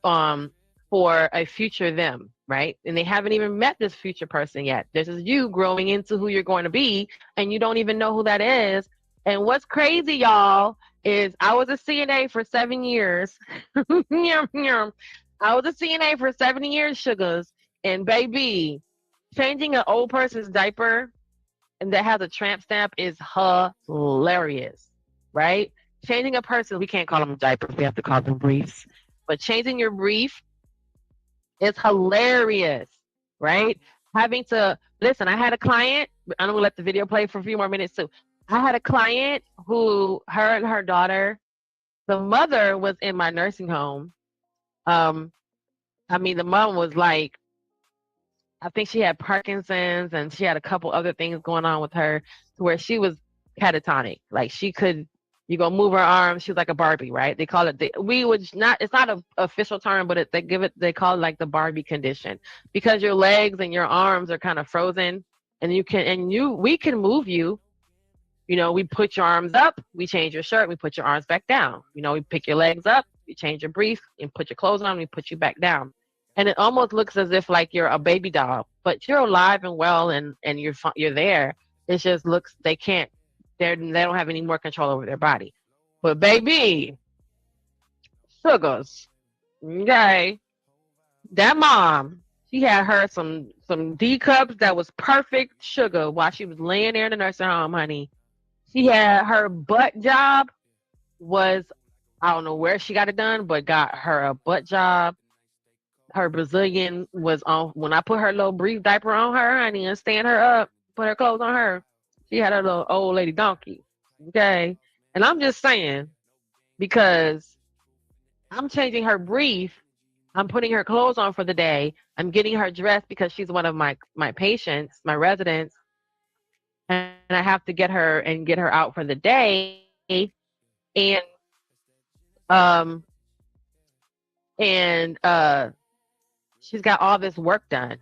um for a future them, right? And they haven't even met this future person yet. This is you growing into who you're going to be, and you don't even know who that is. And what's crazy, y'all, is I was a CNA for 7 years. I was a CNA for 7 years, sugars. And baby, changing an old person's diaper and that has a tramp stamp is hilarious, right? Changing a person, we can't call them diapers, we have to call them briefs. But changing your brief is hilarious, right? Having to listen, I had a client, I'm gonna let the video play for a few more minutes too. I had a client who, her and her daughter, the mother was in my nursing home. Um, I mean, the mom was like, I think she had Parkinson's and she had a couple other things going on with her to where she was catatonic. Like she could, you go move her arms. She was like a Barbie, right? They call it, we would not, it's not an official term, but they call it like the Barbie condition because your legs and your arms are kind of frozen and we can move you. You know, we put your arms up, we change your shirt, we put your arms back down. You know, we pick your legs up, we change your brief, and put your clothes on, we put you back down. And it almost looks as if like you're a baby doll, but you're alive and well, and you're there. It just looks they can't they don't have any more control over their body. But baby, sugars, okay, that mom, she had her some D cups that was perfect sugar while she was laying there in the nursing home, honey. She had her butt job was, I don't know where she got it done, but got her a butt job. Her Brazilian was on when I put her little brief diaper on her, honey, and stand her up, put her clothes on her. She had a little old lady donkey. Okay. And I'm just saying, because I'm changing her brief, I'm putting her clothes on for the day. I'm getting her dressed because she's one of my patients, my residents, and I have to get her out for the day. And um and she's got all this work done.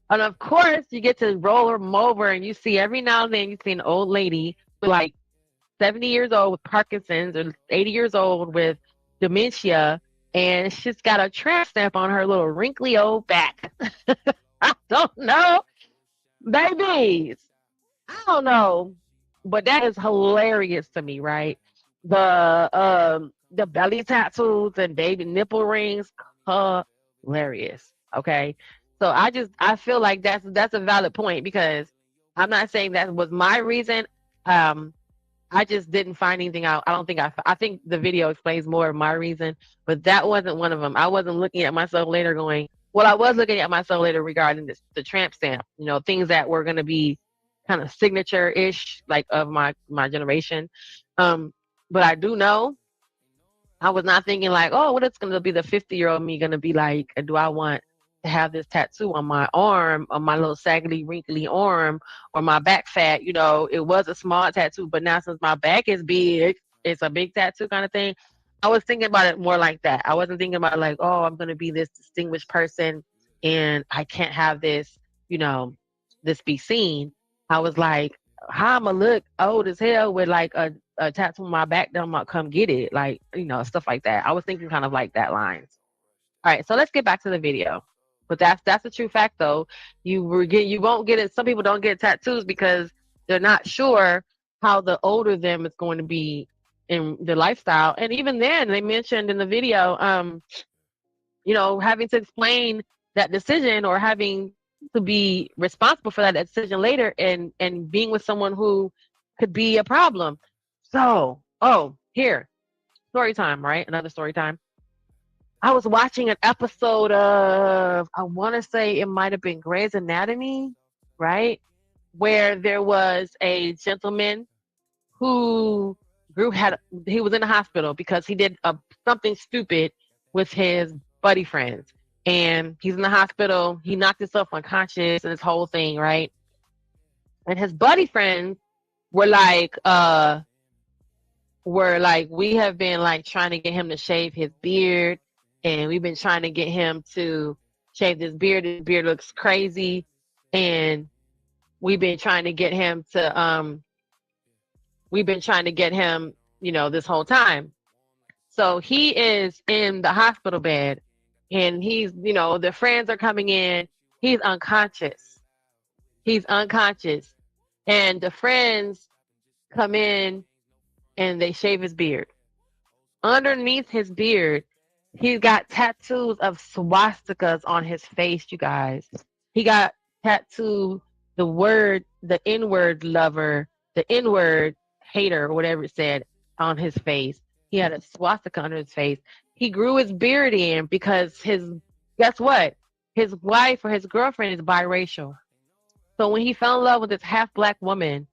And of course you get to roll her over and you see every now and then you see an old lady with like 70 years old with Parkinson's or 80 years old with dementia, and she's got a tramp stamp on her little wrinkly old back. I don't know, babies. I don't know, but that is hilarious to me, right? The belly tattoos and baby nipple rings, hilarious. Okay, so I feel like that's a valid point because I'm not saying that was my reason. I just didn't find anything out. I think the video explains more of my reason, but that wasn't one of them. I wasn't looking at myself later going, well, I was looking at myself later regarding the tramp stamp, you know, things that were going to be kind of signature-ish, like of my generation. Um, but I do know I was not thinking like, oh, what is going to be the 50-year-old me going to be like? Do I want to have this tattoo on my arm, on my little saggly, wrinkly arm, or my back fat? You know, it was a small tattoo, but now since my back is big, it's a big tattoo kind of thing. I was thinking about it more like that. I wasn't thinking about like, oh, I'm going to be this distinguished person and I can't have this, you know, this be seen. I was like, how I'm going to look old as hell with like a tattoo on my back, then I'm gonna come get it, like, you know, stuff like that. I was thinking kind of like that lines. All right, so let's get back to the video. But that's a true fact though. You won't get it. Some people don't get tattoos because they're not sure how the older them is going to be in their lifestyle. And even then, they mentioned in the video, you know, having to explain that decision or having to be responsible for that decision later, and being with someone who could be a problem. So, here, story time, right? Another story time. I was watching an episode of, I want to say it might have been Grey's Anatomy, right? Where there was a gentleman who he was in the hospital because he did something stupid with his buddy friends. And he's in the hospital. He knocked himself unconscious and this whole thing, right? And his buddy friends were like, we have been like trying to get him to shave his beard. and we've been trying to get him to shave this beard. His beard looks crazy, and we've been trying to get him to this whole time. So he is in the hospital bed, and he's, the friends are coming in. He's unconscious. And the friends come in and they shave his beard. Underneath his beard, he's got tattoos of swastikas on his face, you guys. He got tattooed the N-word lover, the N-word hater, or whatever it said, on his face. He had a swastika on his face. He grew his beard in because guess what? His wife or his girlfriend is biracial. So when he fell in love with this half-black woman,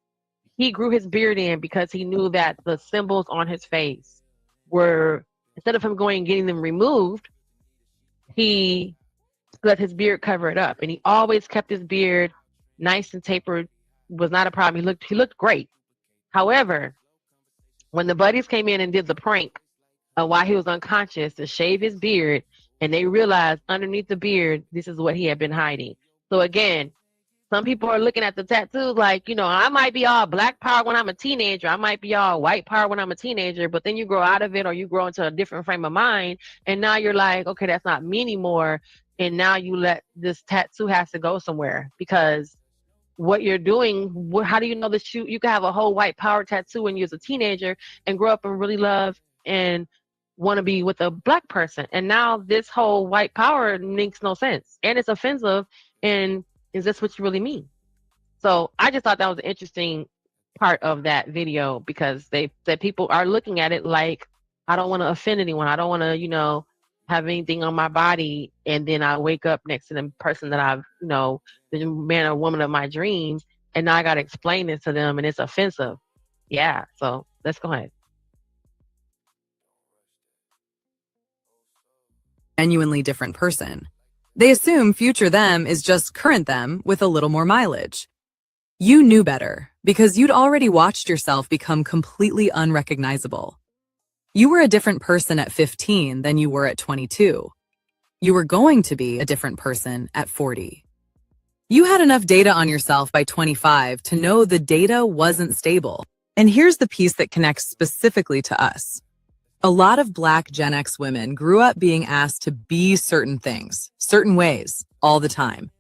he grew his beard in because he knew that the symbols on his face were, instead of him going and getting them removed, he let his beard cover it up. And he always kept his beard nice and tapered. Was not a problem. He looked great. However, when the buddies came in and did the prank while he was unconscious to shave his beard, and they realized underneath the beard, this is what he had been hiding. So again, some people are looking at the tattoos like, I might be all black power when I'm a teenager. I might be all white power when I'm a teenager, but then you grow out of it, or you grow into a different frame of mind. And now you're like, okay, that's not me anymore. And now you let this tattoo has to go somewhere, because what you're doing, how do you know that you can have a whole white power tattoo when you're a teenager and grow up and really love and want to be with a black person? And now this whole white power makes no sense, and it's offensive. And is this what you really mean? So I just thought that was an interesting part of that video, because that people are looking at it like, I don't want to offend anyone. I don't want to, have anything on my body. And then I wake up next to the person that I've, the man or woman of my dreams. And now I got to explain this to them, and it's offensive. Yeah. So let's go ahead. Genuinely different person. They assume future them is just current them with a little more mileage. You knew better, because you'd already watched yourself become completely unrecognizable. You were a different person at 15 than you were at 22. You were going to be a different person at 40. You had enough data on yourself by 25 to know the data wasn't stable. And here's the piece that connects specifically to us. A lot of Black Gen X women grew up being asked to be certain things, certain ways, all the time.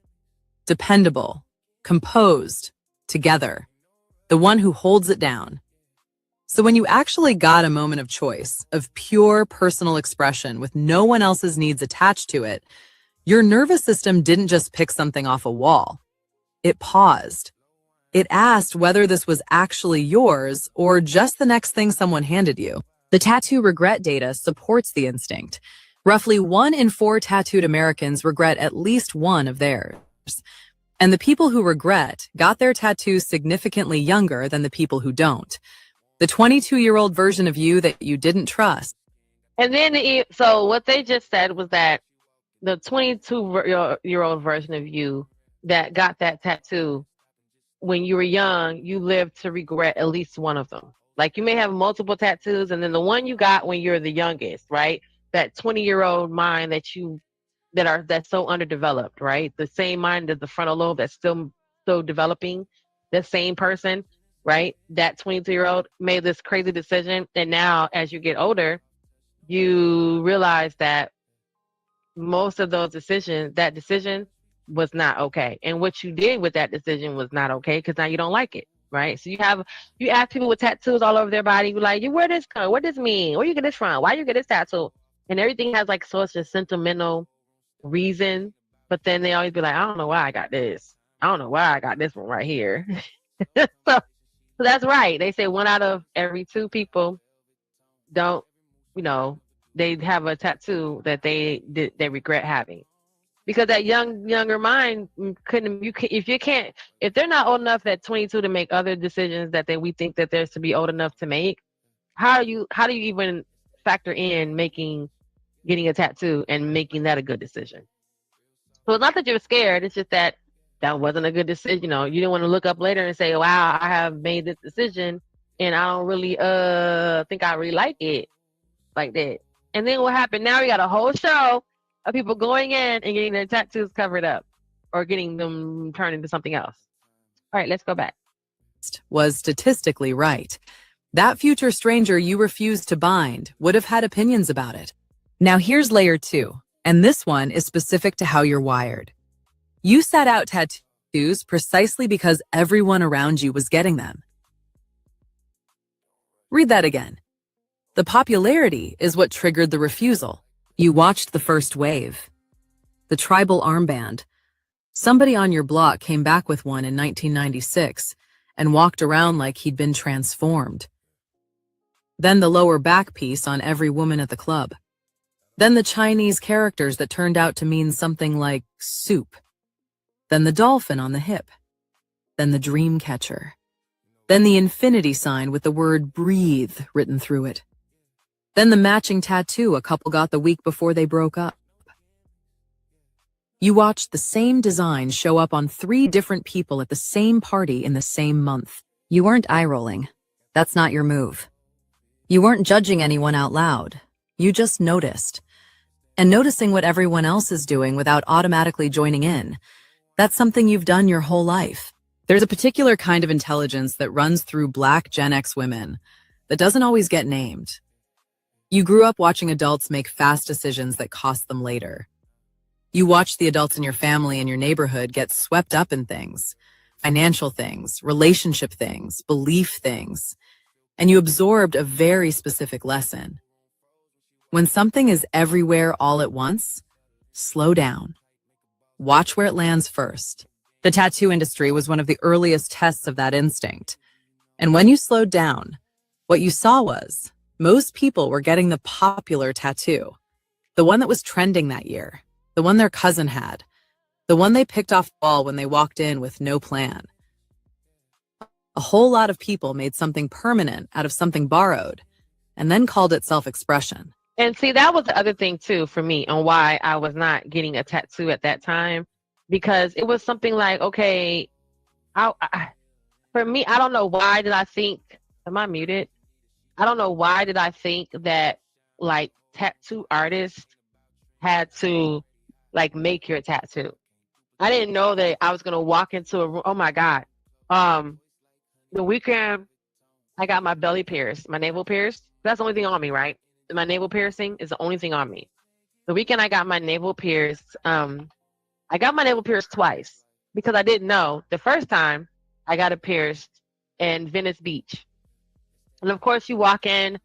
Dependable, composed, together, the one who holds it down. So when you actually got a moment of choice, of pure personal expression with no one else's needs attached to it, your nervous system didn't just pick something off a wall. It paused. It asked whether this was actually yours or just the next thing someone handed you. The tattoo regret data supports the instinct. Roughly 1 in 4 tattooed Americans regret at least one of theirs. And the people who regret got their tattoos significantly younger than the people who don't. The 22-year-old version of you that you didn't trust. And then, so what they just said was that the 22-year-old version of you that got that tattoo when you were young, you lived to regret at least one of them. Like, you may have multiple tattoos, and then the one you got when you're the youngest, right? That 20-year-old mind that's so underdeveloped, right? The same mind as the frontal lobe that's still developing, the same person, right? That 22-year-old made this crazy decision, and now as you get older, you realize that most of those that decision was not okay. And what you did with that decision was not okay, because now you don't like it. Right? So you ask people with tattoos all over their body, you're like, where this come? What does this mean? Where you get this from? Why you get this tattoo? And everything has like such a sentimental reason, but then they always be like, I don't know why I got this. I don't know why I got this one right here. so that's right. They say 1 out of every 2 people don't, they have a tattoo that they regret having. Because that younger mind if they're not old enough at 22 to make other decisions that we think that they're to be old enough to make, how do you even factor in getting a tattoo and making that a good decision? So it's not that you're scared, it's just that wasn't a good decision. You didn't want to look up later and say, wow, I have made this decision and I don't really think I really like it like that. And then what happened? Now we got a whole show of people going in and getting their tattoos covered up or getting them turned into something else. All right, let's go back. Was statistically right. That future stranger you refused to bind would have had opinions about it. Now here's layer 2, and this one is specific to how you're wired. You sat out tattoos precisely because everyone around you was getting them. Read that again. The popularity is what triggered the refusal. You watched the first wave. The tribal armband. Somebody on your block came back with one in 1996 and walked around like he'd been transformed. Then the lower back piece on every woman at the club. Then the Chinese characters that turned out to mean something like soup. Then the dolphin on the hip. Then the dream catcher. Then the infinity sign with the word breathe written through it. Then the matching tattoo a couple got the week before they broke up. You watched the same design show up on 3 different people at the same party in the same month. You weren't eye-rolling. That's not your move. You weren't judging anyone out loud. You just noticed. And noticing what everyone else is doing without automatically joining in, that's something you've done your whole life. There's a particular kind of intelligence that runs through Black Gen X women that doesn't always get named. You grew up watching adults make fast decisions that cost them later. You watched the adults in your family and your neighborhood get swept up in things, financial things, relationship things, belief things, and you absorbed a very specific lesson. When something is everywhere all at once, slow down. Watch where it lands first. The tattoo industry was one of the earliest tests of that instinct. And when you slowed down, what you saw was most people were getting the popular tattoo, the one that was trending that year, the one their cousin had, the one they picked off the wall when they walked in with no plan. A whole lot of people made something permanent out of something borrowed and then called it self-expression. And see, that was the other thing too for me on why I was not getting a tattoo at that time, because it was something like, okay, for me, I don't know why did I think, am I muted? I don't know why did I think that like tattoo artists had to like make your tattoo. I didn't know that I was going to walk into a room. Oh my God. The weekend I got my belly pierced, my navel pierced. That's the only thing on me, right? My navel piercing is the only thing on me. The weekend I got my navel pierced, I got my navel pierced twice because I didn't know. The first time I got it pierced in Venice Beach. And of course you walk in,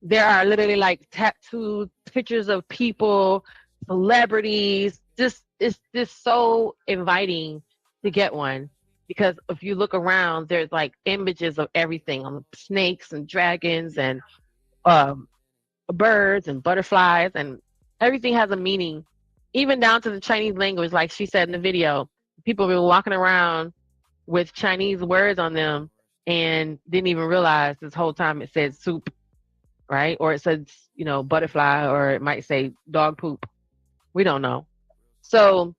there are literally like tattooed pictures of people, celebrities. It's just so inviting to get one. Because if you look around, there's like images of everything on snakes and dragons and birds and butterflies, and everything has a meaning, even down to the Chinese language. Like she said in the video, people were walking around with Chinese words on them and didn't even realize this whole time it said soup, right? Or it says, butterfly, or it might say dog poop. We don't know. So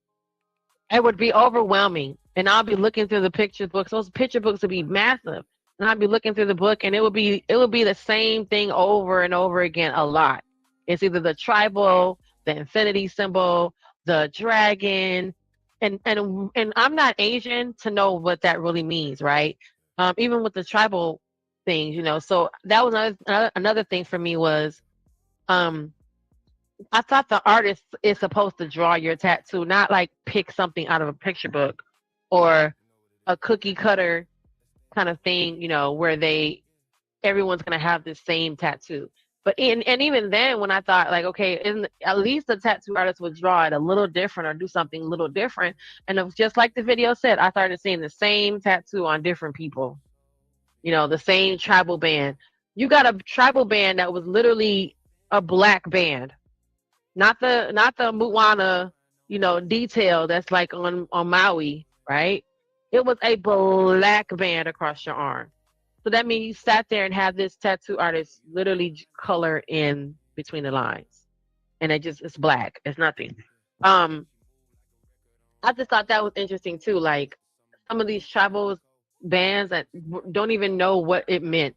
it would be overwhelming. And I'll be looking through the picture books. Those picture books would be massive. And I'd be looking through the book, and it would be the same thing over and over again a lot. It's either the tribal, the infinity symbol, the dragon, and I'm not Asian to know what that really means, right? Even with the tribal things, So that was another thing for me was, I thought the artist is supposed to draw your tattoo, not like pick something out of a picture book or a cookie cutter kind of thing, where everyone's going to have the same tattoo. But and even then, when I thought like, okay, at least the tattoo artist would draw it a little different or do something a little different. And it was just like the video said, I started seeing the same tattoo on different people, the same tribal band. You got a tribal band that was literally a black band. Not the Moana, detail that's like on Maui, right? It was a black band across your arm. So that means you sat there and had this tattoo artist literally color in between the lines. And it's black. It's nothing. I just thought that was interesting too. Like some of these tribal bands that don't even know what it meant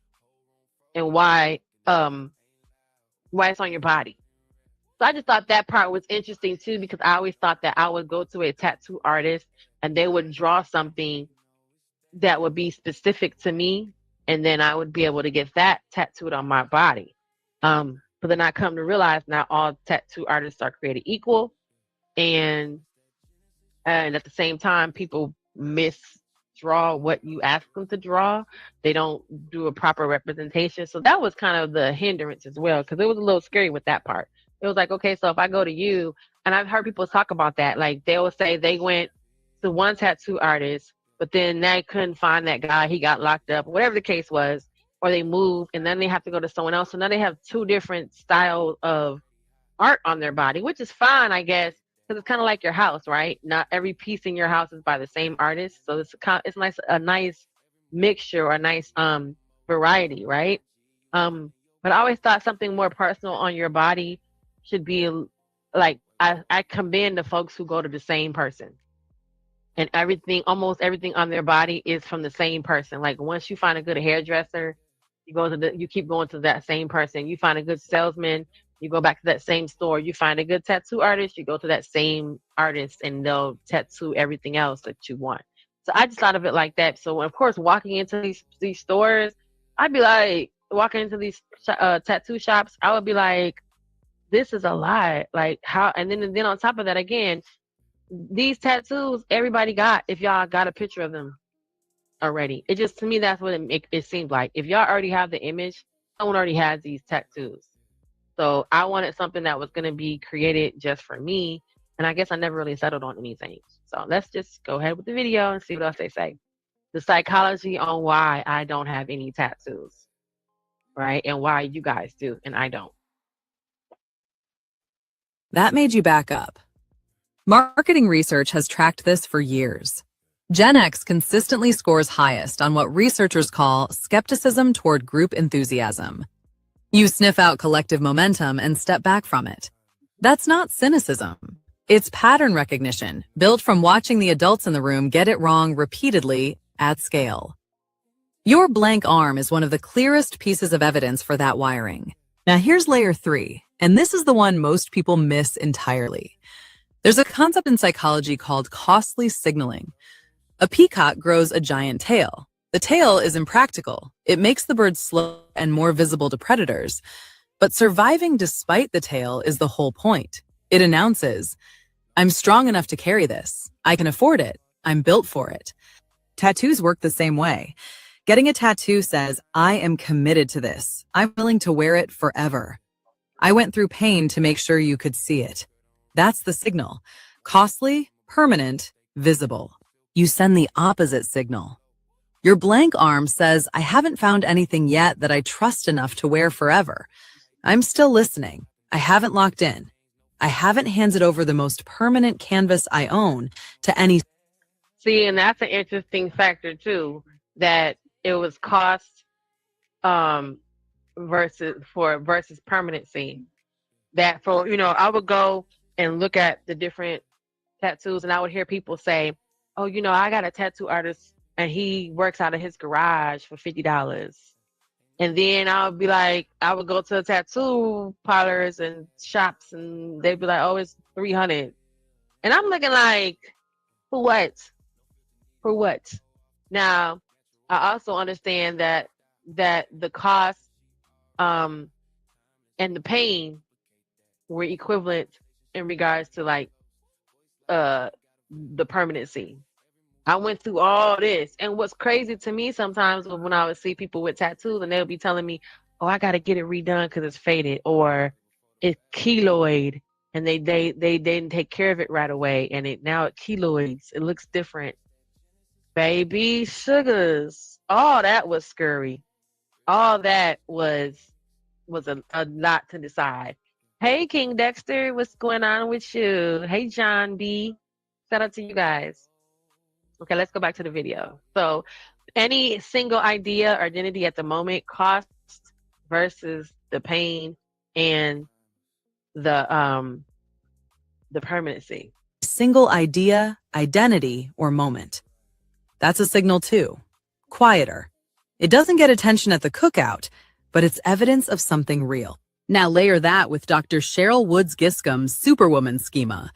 and why it's on your body. So I just thought that part was interesting too, because I always thought that I would go to a tattoo artist and they would draw something that would be specific to me, and then I would be able to get that tattooed on my body. But then I come to realize not all tattoo artists are created equal, and at the same time, people misdraw what you ask them to draw. They don't do a proper representation. So that was kind of the hindrance as well, because it was a little scary with that part. It was like, okay, so if I go to you, and I've heard people talk about that, like they will say they went to one tattoo artist, but then they couldn't find that guy, he got locked up, whatever the case was, or they moved, and then they have to go to someone else. So now they have two different styles of art on their body, which is fine, I guess, because it's kind of like your house, right? Not every piece in your house is by the same artist, so it's nice, a nice mixture or a nice variety, right? But I always thought something more personal on your body should be like, I commend the folks who go to the same person, and almost everything on their body is from the same person. Like once you find a good hairdresser, you keep going to that same person. You find a good salesman, you go back to that same store. You find a good tattoo artist, you go to that same artist, and they'll tattoo everything else that you want. So I just thought of it like that. So of course, walking into these stores, I'd be like, walking into these tattoo shops, I would be like, this is a lot. Like how? And then on top of that, again, these tattoos everybody got. If y'all got a picture of them already, it just, to me, that's what it seemed like. If y'all already have the image, someone already has these tattoos. So I wanted something that was going to be created just for me, and I guess I never really settled on anything. So let's just go ahead with the video and see what else they say. The psychology on why I don't have any tattoos, right? And why you guys do and I don't. That made you back up. Marketing research has tracked this for years. Gen X consistently scores highest on what researchers call skepticism toward group enthusiasm. You sniff out collective momentum and step back from it. That's not cynicism. It's pattern recognition, built from watching the adults in the room get it wrong repeatedly at scale. Your blank arm is one of the clearest pieces of evidence for that wiring. Now here's layer 3, and this is the one most people miss entirely. There's a concept in psychology called costly signaling. A peacock grows a giant tail. The tail is impractical. It makes the bird slow and more visible to predators. But surviving despite the tail is the whole point. It announces, I'm strong enough to carry this. I can afford it. I'm built for it. Tattoos work the same way. Getting a tattoo says, I am committed to this. I'm willing to wear it forever. I went through pain to make sure you could see it. That's the signal. Costly, permanent, visible. You send the opposite signal. Your blank arm says, I haven't found anything yet that I trust enough to wear forever. I'm still listening. I haven't locked in. I haven't handed over the most permanent canvas I own to any. See, and that's an interesting factor too, that it was cost versus permanency. That for, I would go and look at the different tattoos, and I would hear people say, oh, I got a tattoo artist and he works out of his garage for $50. And then I would be like, I would go to tattoo parlors and shops, and they'd be like, oh, it's $300. And I'm looking like, for what? For what? Now, I also understand that the cost and the pain were equivalent in regards to like the permanency. I went through all this, and what's crazy to me sometimes when I would see people with tattoos, and they'll be telling me, "Oh, I got to get it redone because it's faded or it's keloid," and they didn't take care of it right away, and now it keloids. It looks different. Baby sugars, all that was scurry. All that was a lot to decide. Hey, King Dexter, what's going on with you? Hey, John B. Shout out to you guys. Okay, let's go back to the video. So any single idea or identity at the moment, cost versus the pain and the permanency. Single idea, identity, or moment. That's a signal too. Quieter. It doesn't get attention at the cookout, but it's evidence of something real. Now layer that with Dr. Cheryl Woods Giscom's Superwoman schema,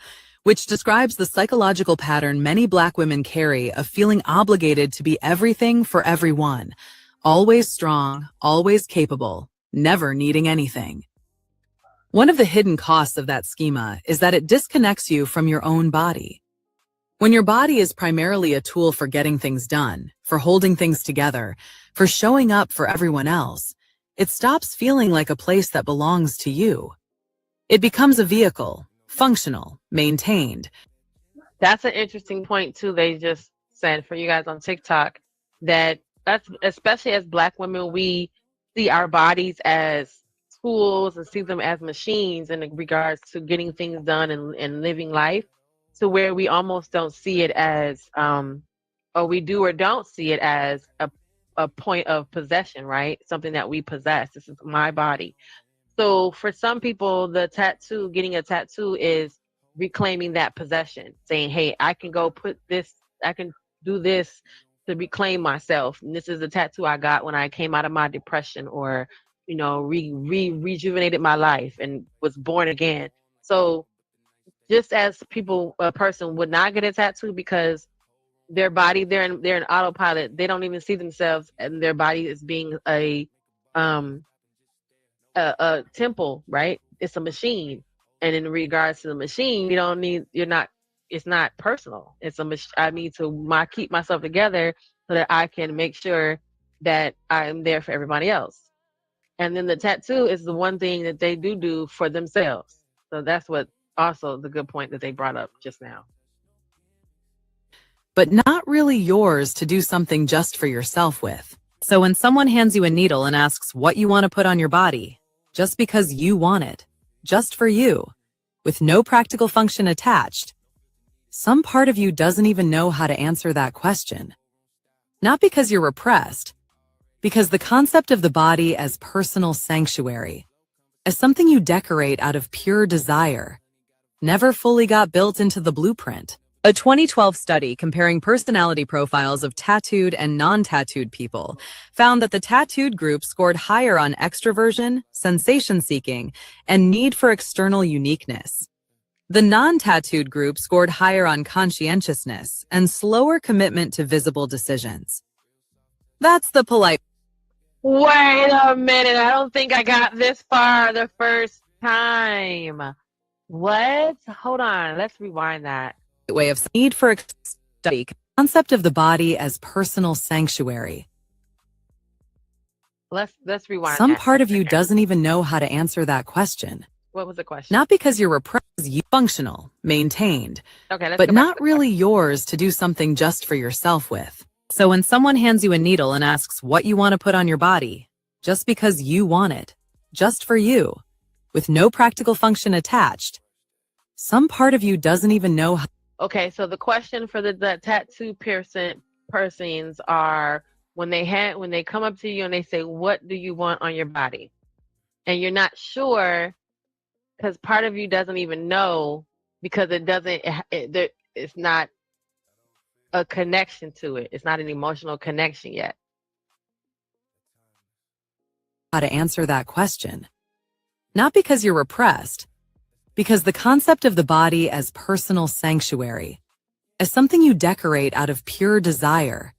which describes the psychological pattern many Black women carry of feeling obligated to be everything for everyone, always strong, always capable, never needing anything. One of the hidden costs of that schema is that it disconnects you from your own body. When your body is primarily a tool for getting things done, for holding things together, for showing up for everyone else, it stops feeling like a place that belongs to you. It becomes a vehicle, functional, maintained. That's an interesting point too. They just said for you guys on TikTok that that's especially as Black women, we see our bodies as tools and see them as machines in regards to getting things done and living life, to where we almost don't see it as or we do or don't see it as a point of possession, right? Something that we possess. This is my body. So for some people, getting a tattoo is reclaiming that possession, saying, hey, I can go put this, I can do this to reclaim myself. And this is the tattoo I got when I came out of my depression, or, rejuvenated my life and was born again. So just as a person would not get a tattoo because their body, they're in autopilot. They don't even see themselves and their body as being a temple, right? It's a machine. And in regards to the machine, it's not personal. I need to keep myself together so that I can make sure that I'm there for everybody else. And then the tattoo is the one thing that they do for themselves. So that's what also the good point that they brought up just now. But not really yours to do something just for yourself with. So when someone hands you a needle and asks what you want to put on your body, just because you want it, just for you, with no practical function attached, some part of you doesn't even know how to answer that question. Not because you're repressed, because the concept of the body as personal sanctuary, as something you decorate out of pure desire, never fully got built into the blueprint. A 2012 study comparing personality profiles of tattooed and non-tattooed people found that the tattooed group scored higher on extroversion, sensation-seeking, and need for external uniqueness. The non-tattooed group scored higher on conscientiousness and slower commitment to visible decisions. That's the polite. Wait a minute. I don't think I got this far the first time. What? Hold on. Let's rewind that. Way of need for study, concept of the body as personal sanctuary. Let's rewind. Some part of you doesn't even know how to answer that question. What was the question? Not because you're repressed, you functional, maintained, okay, but not really yours to do something just for yourself with. So when someone hands you a needle and asks what you want to put on your body, just because you want it, just for you, with no practical function attached, some part of you doesn't even know how. Okay, so the question for the tattoo persons are when they come up to you and they say, what do you want on your body? And you're not sure because part of you doesn't even know because it's not a connection to it. It's not an emotional connection yet. How to answer that question. Not because you're repressed, because the concept of the body as personal sanctuary, as something you decorate out of pure desire,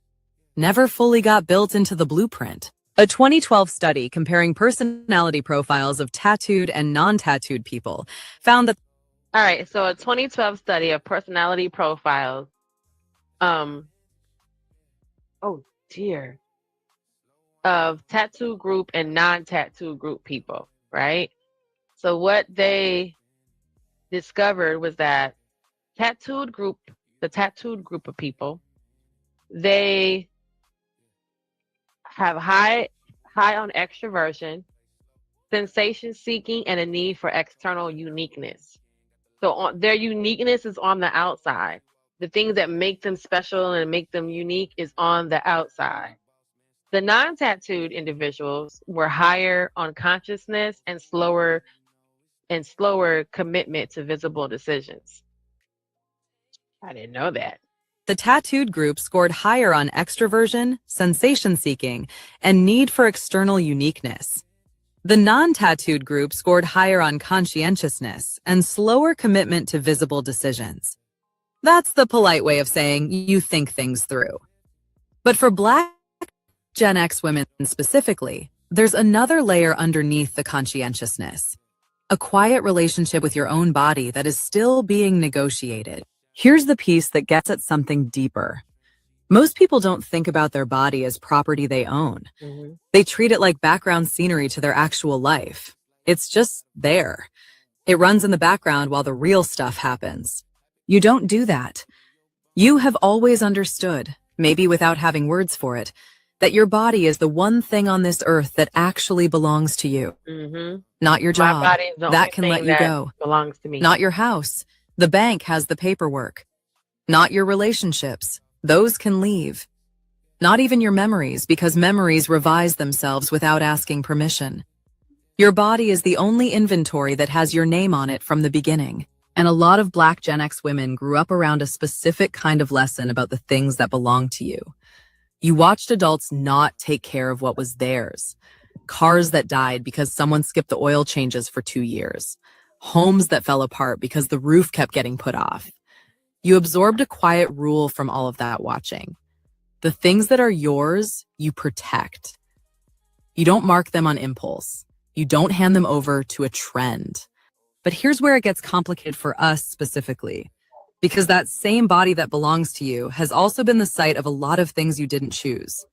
never fully got built into the blueprint. A 2012 study comparing personality profiles of tattooed and non-tattooed people found that. All right, so a 2012 study of personality profiles. Oh dear. Of tattoo group and non-tattoo group people, right? So what they discovered was that the tattooed group of people, they have high on extroversion, sensation seeking, and a need for external uniqueness. So their uniqueness is on the outside. The things that make them special and make them unique is on the outside. The non-tattooed individuals were higher on consciousness and slower commitment to visible decisions. I didn't know that. The tattooed group scored higher on extroversion, sensation-seeking, and need for external uniqueness. The non-tattooed group scored higher on conscientiousness and slower commitment to visible decisions. That's the polite way of saying you think things through. But for Black Gen X women specifically, there's another layer underneath the conscientiousness. A quiet relationship with your own body that is still being negotiated. Here's the piece that gets at something deeper. Most people don't think about their body as property they own. They treat it like background scenery to their actual life. It's just there. It runs in the background while the real stuff happens. You don't do that. You have always understood, maybe without having words for it, that your body is the one thing on this earth that actually belongs to you. Not your job. My body is the that only can thing let you that go. belongs to me. Not your house. The bank has the paperwork. Not your relationships. Those can leave. Not even your memories, because memories revise themselves without asking permission. Your body is the only inventory that has your name on it from the beginning. And a lot of Black Gen X women grew up around a specific kind of lesson about the things that belong to you. You watched adults not take care of what was theirs. Cars that died because someone skipped the oil changes for 2 years. Homes that fell apart because the roof kept getting put off. You absorbed a quiet rule from all of that watching. The things that are yours, you protect. You don't mark them on impulse. You don't hand them over to a trend. But here's where it gets complicated for us specifically, because that same body that belongs to you has also been the site of a lot of things you didn't choose.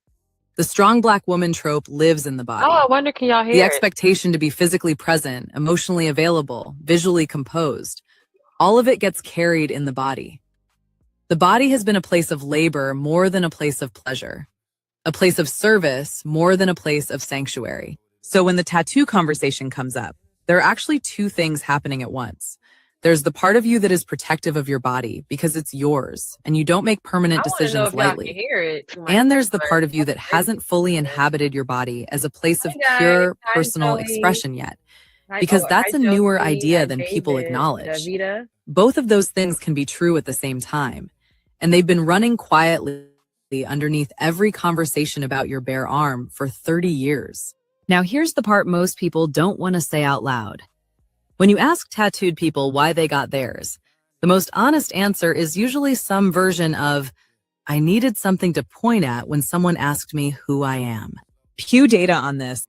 The strong Black woman trope lives in the body. Oh, I wonder, can y'all hear The it? expectation to be physically present, emotionally available, visually composed. All of it gets carried in the body. The body has been a place of labor more than a place of pleasure, a place of service more than a place of sanctuary. So when the tattoo conversation comes up, there are actually two things happening at once. There's the part of you that is protective of your body because it's yours and you don't make permanent I wanna know decisions if y'all can lightly. hear it through my And there's the speaker. part of you that That's crazy. hasn't fully inhabited your body as a place of Hi, guys. pure Hi, personal Zoe. expression yet, Hi, because oh, that's hi, a newer Josie. idea Hi, than people David. acknowledge. Davida. Both of those things can be true at the same time, and they've been running quietly underneath every conversation about your bare arm for 30 years. Now here's the part most people don't want to say out loud. When you ask tattooed people why they got theirs, the most honest answer is usually some version of, I needed something to point at when someone asked me who I am. Pew data on this.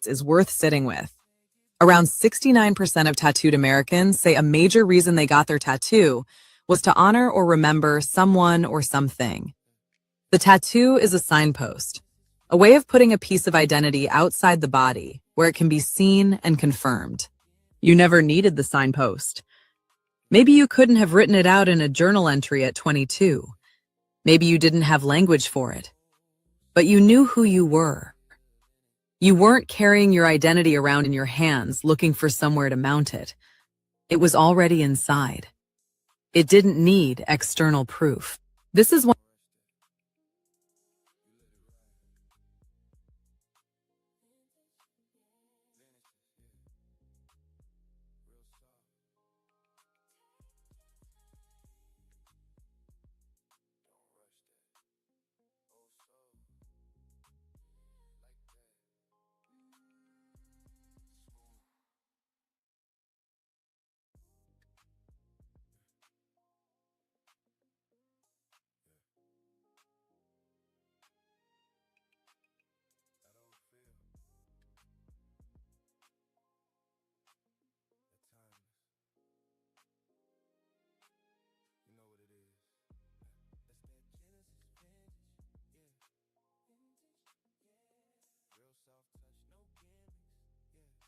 Is worth sitting with. Around 69% of tattooed Americans say a major reason they got their tattoo was to honor or remember someone or something. The tattoo is a signpost, a way of putting a piece of identity outside the body where it can be seen and confirmed. You never needed the signpost. Maybe you couldn't have written it out in a journal entry at 22. Maybe you didn't have language for it. But you knew who you were. You weren't carrying your identity around in your hands looking for somewhere to mount it. It was already inside. It didn't need external proof. This is one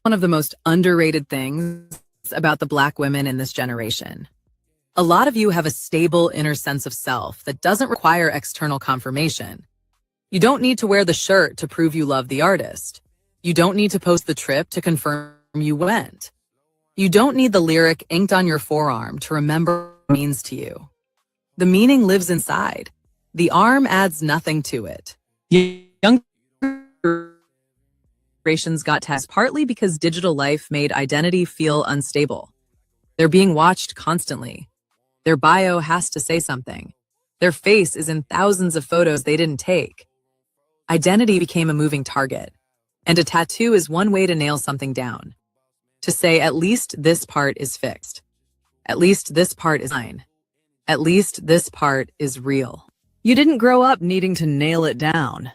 one of the most underrated things about the Black women in this generation. A lot of you have a stable inner sense of self that doesn't require external confirmation. You don't need to wear the shirt to prove you love the artist. You don't need to post the trip to confirm you went. You don't need the lyric inked on your forearm to remember what it means to you. The meaning lives inside. The arm adds nothing to it. Young generations got tagged partly because digital life made identity feel unstable. They're being watched constantly. Their bio has to say something. Their face is in thousands of photos they didn't take. Identity became a moving target. And a tattoo is one way to nail something down. To say, at least this part is fixed. At least this part is mine. At least this part is real. You didn't grow up needing to nail it down.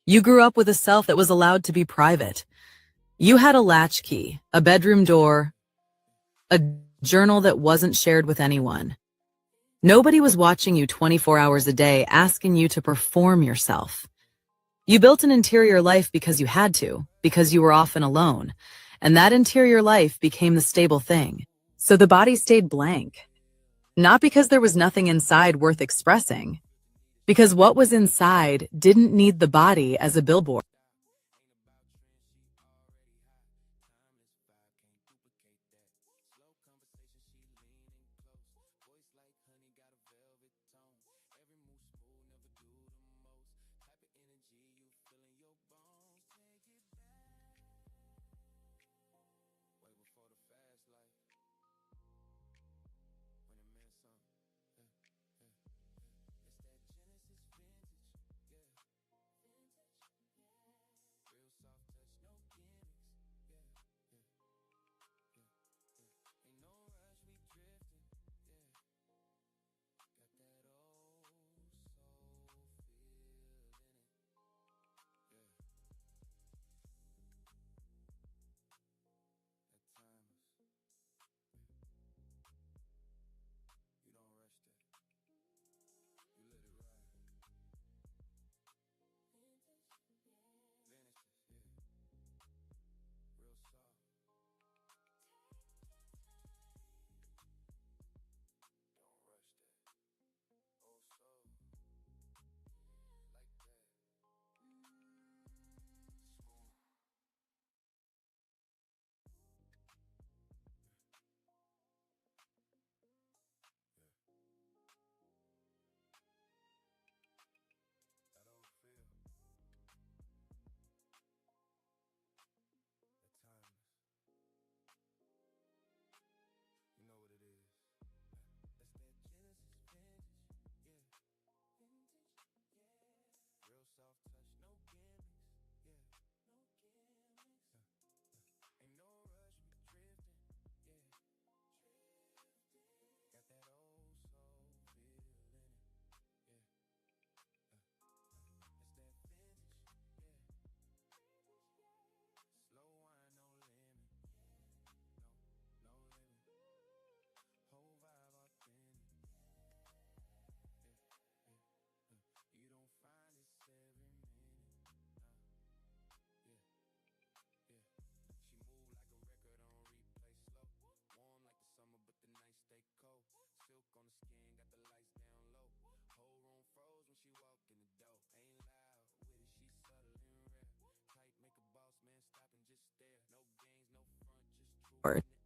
You grew up with a self that was allowed to be private. You had a latchkey, a bedroom door, a journal that wasn't shared with anyone. Nobody was watching you 24 hours a day, asking you to perform yourself. You built an interior life because you had to, because you were often alone. And that interior life became the stable thing. So the body stayed blank. Not because there was nothing inside worth expressing, because what was inside didn't need the body as a billboard.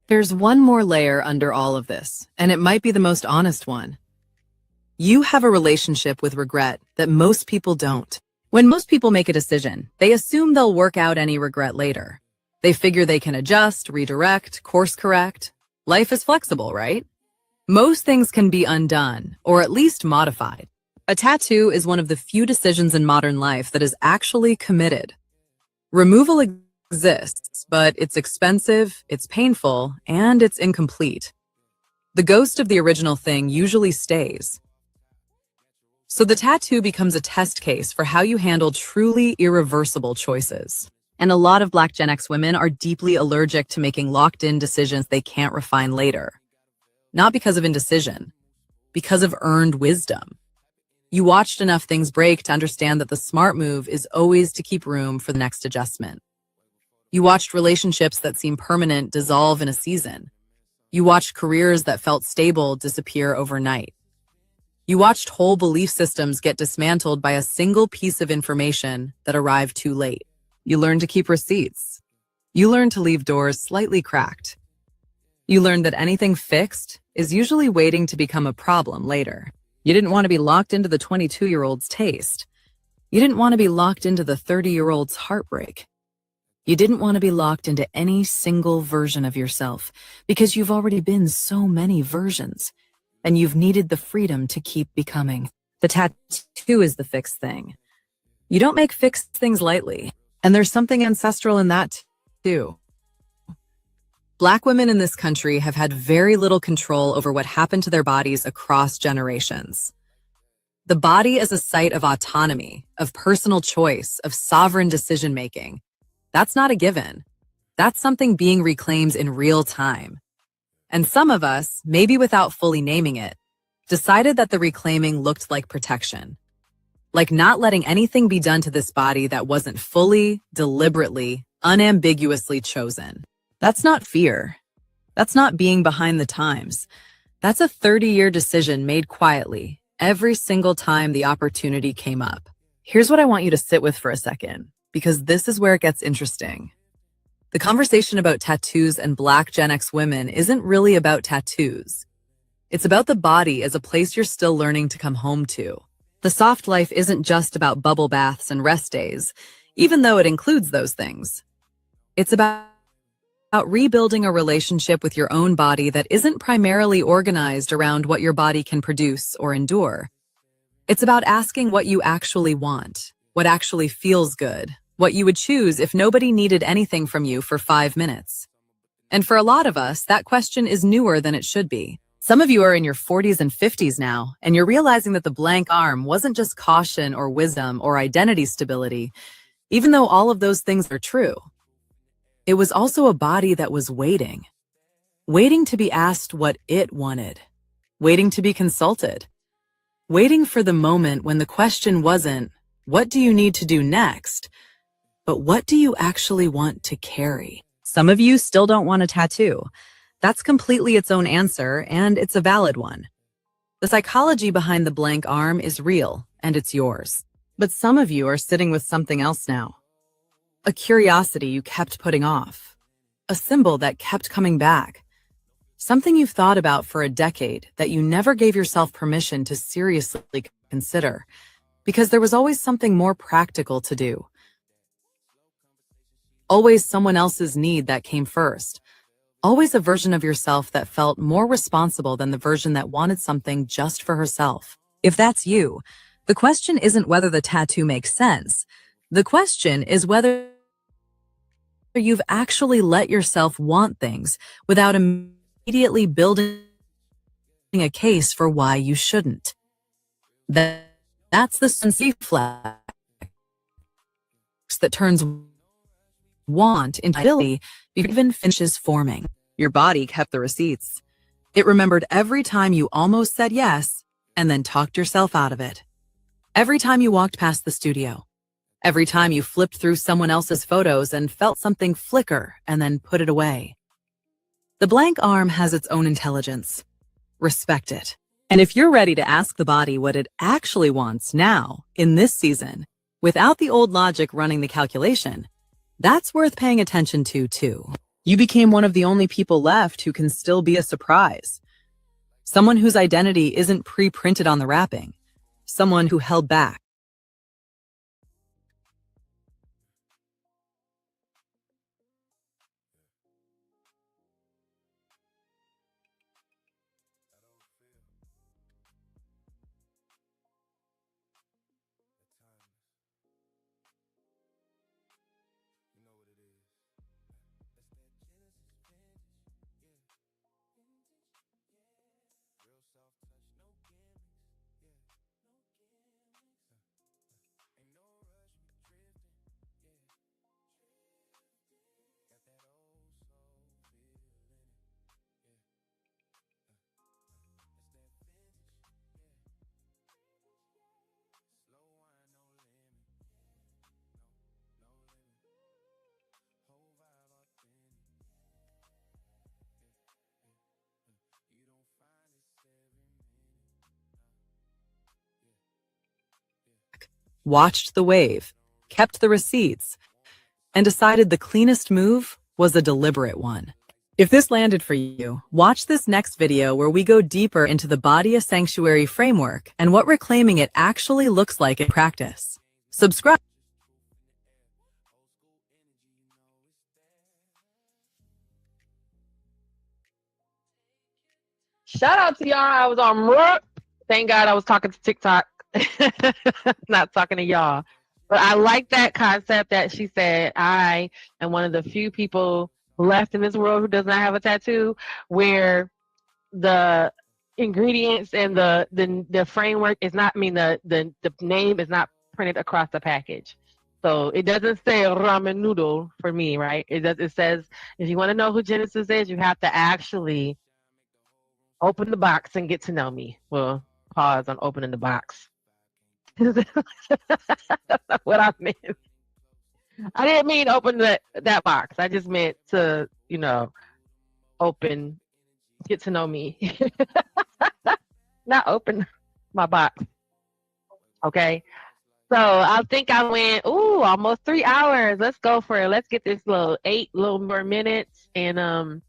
There's one more layer under all of this, and it might be the most honest one. You have a relationship with regret that most people don't. When most people make a decision, they assume they'll work out any regret later. They figure they can adjust, redirect, course correct. Life is flexible, right? Most things can be undone, or at least modified. A tattoo is one of the few decisions in modern life that is actually committed. Removal exists, but it's expensive, it's painful, and it's incomplete. The ghost of the original thing usually stays. So the tattoo becomes a test case for how you handle truly irreversible choices. And a lot of Black Gen X women are deeply allergic to making locked-in decisions they can't refine later. Not because of indecision, because of earned wisdom. You watched enough things break to understand that the smart move is always to keep room for the next adjustment. You watched relationships that seemed permanent dissolve in a season. You watched careers that felt stable disappear overnight. You watched whole belief systems get dismantled by a single piece of information that arrived too late. You learned to keep receipts. You learned to leave doors slightly cracked. You learned that anything fixed is usually waiting to become a problem later. You didn't want to be locked into the 22-year-old's taste. You didn't want to be locked into the 30-year-old's heartbreak. You didn't want to be locked into any single version of yourself because you've already been so many versions, and you've needed the freedom to keep becoming. The tattoo is the fixed thing. You don't make fixed things lightly, and there's something ancestral in that too. Black women in this country have had very little control over what happened to their bodies across generations. The body is a site of autonomy, of personal choice, of sovereign decision-making. That's not a given. That's something being reclaimed in real time. And some of us, maybe without fully naming it, decided that the reclaiming looked like protection. Like not letting anything be done to this body that wasn't fully, deliberately, unambiguously chosen. That's not fear. That's not being behind the times. That's a 30-year decision made quietly, every single time the opportunity came up. Here's what I want you to sit with for a second, because this is where it gets interesting. The conversation about tattoos and Black Gen X women isn't really about tattoos. It's about the body as a place you're still learning to come home to. The soft life isn't just about bubble baths and rest days, even though it includes those things. It's about rebuilding a relationship with your own body that isn't primarily organized around what your body can produce or endure. It's about asking what you actually want, what actually feels good, what you would choose if nobody needed anything from you for 5 minutes. And for a lot of us, that question is newer than it should be. Some of you are in your 40s and 50s now, and you're realizing that the blank arm wasn't just caution or wisdom or identity stability, even though all of those things are true. It was also a body that was waiting to be asked what it wanted, waiting to be consulted, waiting for the moment when the question wasn't, what do you need to do next? But what do you actually want to carry? Some of you still don't want a tattoo. That's completely its own answer, and it's a valid one. The psychology behind the blank arm is real, and it's yours. But some of you are sitting with something else now. A curiosity you kept putting off. A symbol that kept coming back. Something you've thought about for a decade that you never gave yourself permission to seriously consider, because there was always something more practical to do. Always someone else's need that came first. Always a version of yourself that felt more responsible than the version that wanted something just for herself. If that's you, the question isn't whether the tattoo makes sense. The question is whether you've actually let yourself want things without immediately building a case for why you shouldn't. That's the sensi flex that turns want into ability before it even finishes forming. Your body kept the receipts. It remembered every time you almost said yes and then talked yourself out of it. Every time you walked past the studio. Every time you flipped through someone else's photos and felt something flicker and then put it away. The blank arm has its own intelligence. Respect it. And if you're ready to ask the body what it actually wants now, in this season, without the old logic running the calculation, that's worth paying attention to, too. You became one of the only people left who can still be a surprise. Someone whose identity isn't pre-printed on the wrapping. Someone who held back. watched the wave, kept the receipts, and decided the cleanest move was a deliberate one. If this landed for you, watch this next video where we go deeper into the body as sanctuary framework and what reclaiming it actually looks like in practice. Subscribe. Shout out to y'all. I was on. Thank God I was talking to TikTok, not talking to y'all. But I like that concept that she said. I am one of the few people left in this world who does not have a tattoo, where the ingredients and the framework is not. I mean, the name is not printed across the package. So it doesn't say ramen noodle for me, right? It says if you want to know who Genesis is, you have to actually open the box and get to know me. Well, pause on opening the box. That's not what I meant. I didn't mean open that box. I just meant to, open, get to know me. Not open my box. Okay. So I think I went, almost 3 hours. Let's go for it. Let's get this little 8 more minutes. And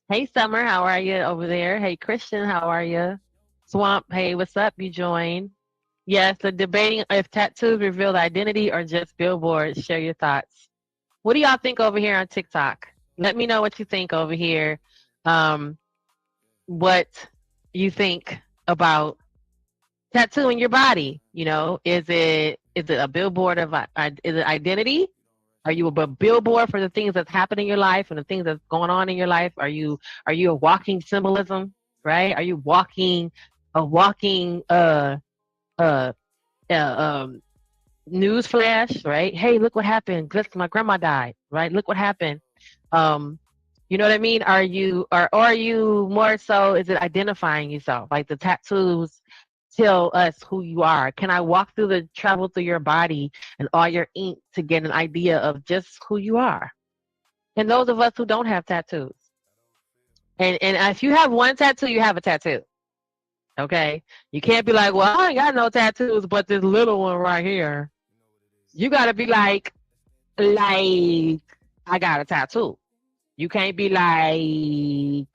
hey, Summer, how are you over there? Hey, Christian, how are you? Swamp, hey, what's up? You joined. Yes, the debating if tattoos reveal identity or just billboards. Share your thoughts. What do y'all think over here on TikTok? Let me know what you think over here. What you think about tattooing your body? Is it a billboard of is it identity? Are you a billboard for the things that's happening in your life and the things that's going on in your life? Are you a walking symbolism, right? Are you a walking news flash, right? Hey, look what happened. Listen, my grandma died, right? Look what happened. You know what I mean? Are you more so, is it identifying yourself? Like the tattoos tell us who you are. Can I travel through your body and all your ink to get an idea of just who you are? And those of us who don't have tattoos. And if you have one tattoo, you have a tattoo. Okay? You can't be like, well, I ain't got no tattoos, but this little one right here. You got to be like, I got a tattoo. You can't be like,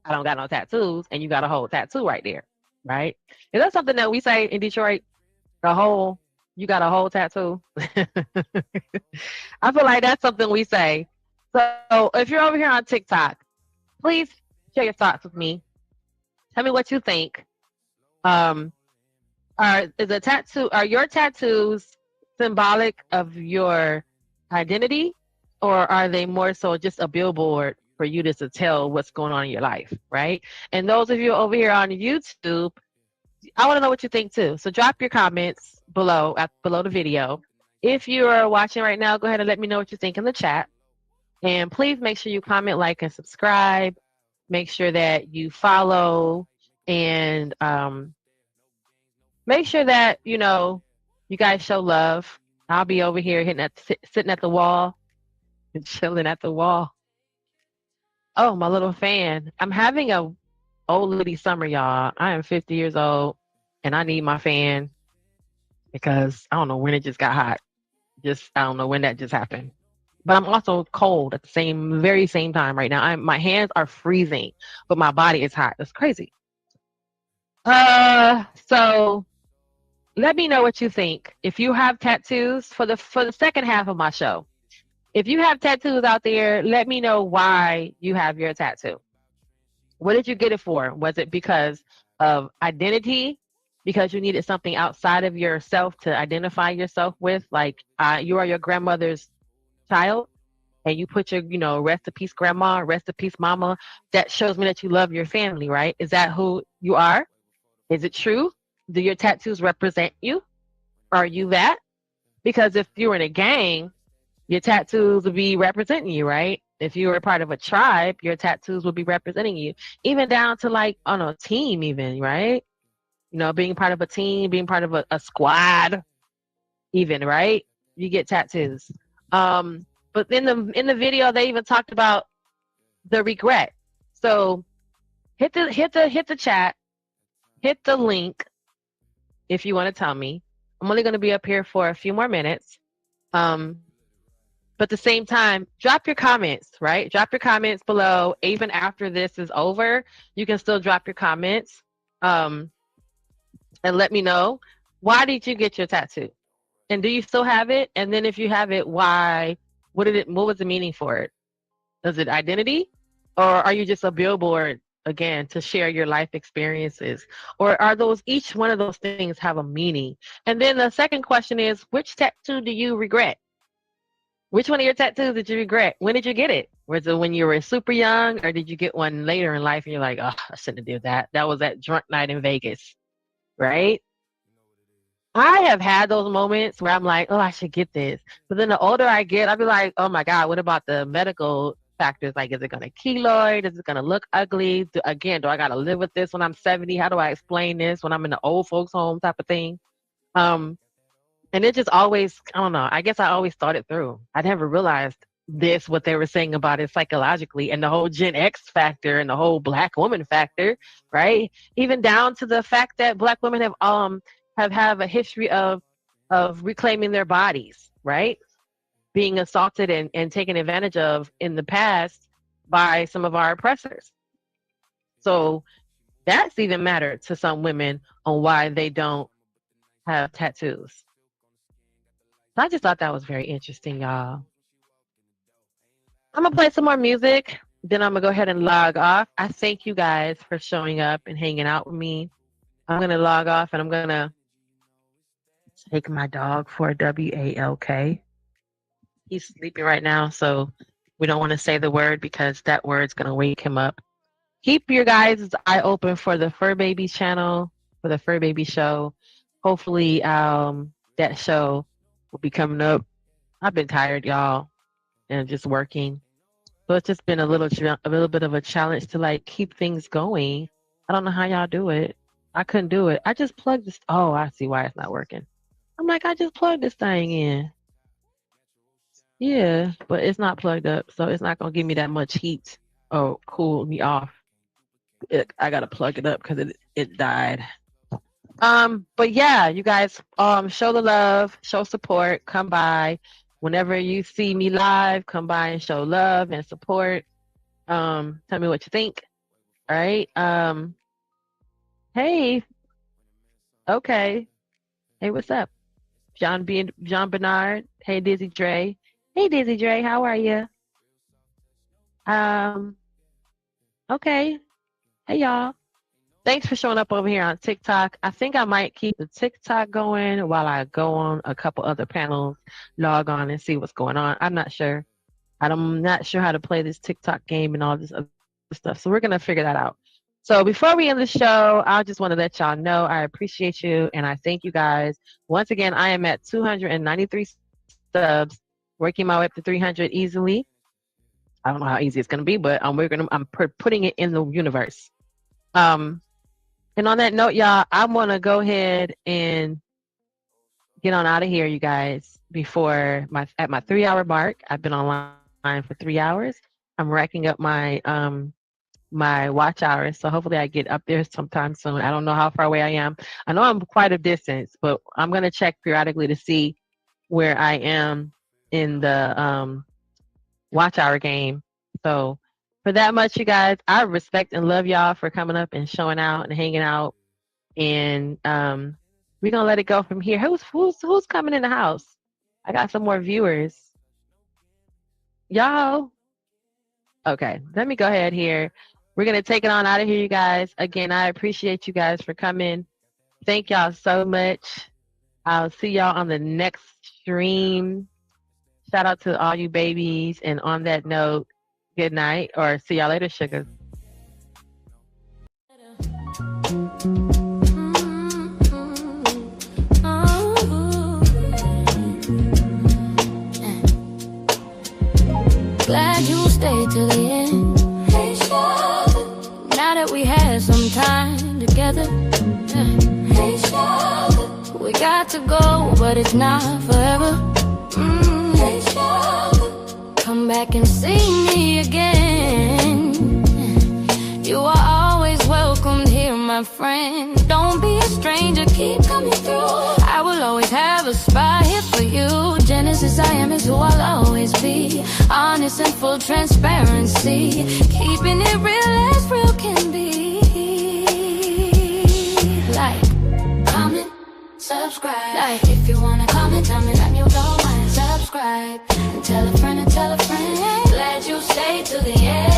I don't got no tattoos, and you got a whole tattoo right there, right? Is that something that we say in Detroit? You got a whole tattoo? I feel like that's something we say. So if you're over here on TikTok, please share your thoughts with me. Tell me what you think. Are your tattoos symbolic of your identity, or are they more so just a billboard for you to tell what's going on in your life, right? And those of you over here on YouTube, I want to know what you think too. So drop your comments below the video. If you are watching right now, go ahead and let me know what you think in the chat. And please make sure you comment, like, and subscribe. Make sure that you follow, and make sure that you guys show love. I'll be over here sitting at the wall and chilling at the wall. Oh, my little fan. I'm having a old lady summer, y'all. I am 50 years old, and I need my fan because I don't know when it just got hot. I don't know when that just happened. But I'm also cold at the very same time right now. My hands are freezing, but my body is hot. That's crazy. So let me know what you think. If you have tattoos for the second half of my show, if you have tattoos out there, let me know why you have your tattoo. What did you get it for? Was it because of identity? Because you needed something outside of yourself to identify yourself with? Like you are your grandmother's child, and you put your, rest in peace grandma, rest in peace mama. That shows me that you love your family, right? Is that who you are? Is it true? Do your tattoos represent you? Are you that? Because if you're in a gang, your tattoos will be representing you, right? If you were a part of a tribe, your tattoos will be representing you. Even down to like on a team even, right? Being part of a team, being part of a squad even, right? You get tattoos. But in the video, they even talked about the regret. So hit the chat, hit the link if you want to tell me, I'm only going to be up here for a few more minutes. But at the same time, drop your comments, right? Drop your comments below. Even after this is over, you can still drop your comments and let me know, why did you get your tattoo? And do you still have it? And then if you have it, why? What was the meaning for it? Is it identity? Or are you just a billboard, again, to share your life experiences? Or are each one of those things have a meaning? And then the second question is, which tattoo do you regret? Which one of your tattoos did you regret? When did you get it? Was it when you were super young, or did you get one later in life and you're like, oh, I shouldn't have did that. That was that drunk night in Vegas, right? I have had those moments where I'm like, oh, I should get this. But then the older I get, I'll be like, oh my God, what about the medical factors? Like, is it going to keloid? Is it going to look ugly? Do I got to live with this when I'm 70? How do I explain this when I'm in the old folks home type of thing? And it just always, I don't know, I guess I always thought it through. I never realized what they were saying about it psychologically, and the whole Gen X factor and the whole Black woman factor, right? Even down to the fact that Black women have a history of reclaiming their bodies, right? Being assaulted and taken advantage of in the past by some of our oppressors. So that's even mattered to some women on why they don't have tattoos. So I just thought that was very interesting, y'all. I'm going to play some more music. Then I'm going to go ahead and log off. I thank you guys for showing up and hanging out with me. I'm going to log off and I'm going to take my dog for a walk. He's sleeping right now, so we don't want to say the word because that word's going to wake him up. Keep your guys' eye open for the Fur Baby channel, for the Fur Baby show. Hopefully that show will be coming up. I've been tired, y'all, and just working. So it's just been a little bit of a challenge to like keep things going. I don't know how y'all do it. I couldn't do it. I just plugged this. Oh, I see why it's not working. I'm like, I just plugged this thing in. Yeah, but it's not plugged up, so it's not going to give me that much heat or cool me off. I got to plug it up because it died. But yeah, you guys, show the love, show support, come by. Whenever you see me live, come by and show love and support. Tell me what you think. All right. Hey. Okay. Hey, what's up? John Bernard. Hey, Dizzy Dre. Hey, Dizzy Dre, how are you? Okay. Hey, y'all. Thanks for showing up over here on TikTok. I think I might keep the TikTok going while I go on a couple other panels, log on and see what's going on. I'm not sure. I'm not sure how to play this TikTok game and all this other stuff. So we're going to figure that out. So before we end the show, I just want to let y'all know I appreciate you and I thank you guys. Once again, I am at 293 subs, working my way up to 300 easily. I don't know how easy it's going to be, but I'm putting it in the universe. And on that note, y'all, I'm going to go ahead and get on out of here, you guys, before my 3-hour mark. I've been online for 3 hours. I'm racking up my my watch hours, so hopefully I get up there sometime soon. I don't know how far away I am. I know I'm quite a distance, but I'm going to check periodically to see where I am in the watch hour game. So for that much, you guys, I respect and love y'all for coming up and showing out and hanging out. And we're gonna let it go from here. Who's coming in the house? I got some more viewers. Y'all. Okay, let me go ahead here. We're gonna take it on out of here, you guys. Again, I appreciate you guys for coming. Thank y'all so much. I'll see y'all on the next stream. Shout out to all you babies. And on that note, good night, or see y'all later, sugars. Glad you stayed till the end. Hey, Charlotte. Now that we had some time together. Hey, Charlotte. We got to go, but it's not forever. Hey, Charlotte. Come back and see me again. You are always welcome here, my friend. Don't be a stranger, keep coming through. I I will always have a spot here for you. Genesis, I am is who I'll always be. Honest and full transparency. Keeping it real as real can be. Like, comment, subscribe. Like, if you wanna comment, tell me that you don't mind. Subscribe, and tell a friend and tell a friend. Glad you stayed to the end.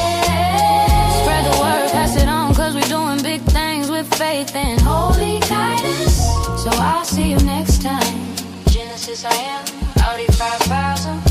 Spread the word, pass it on, cause we're doing big things with faith and holy guidance. So I'll see you next time. Genesis, I am, Audi 5000.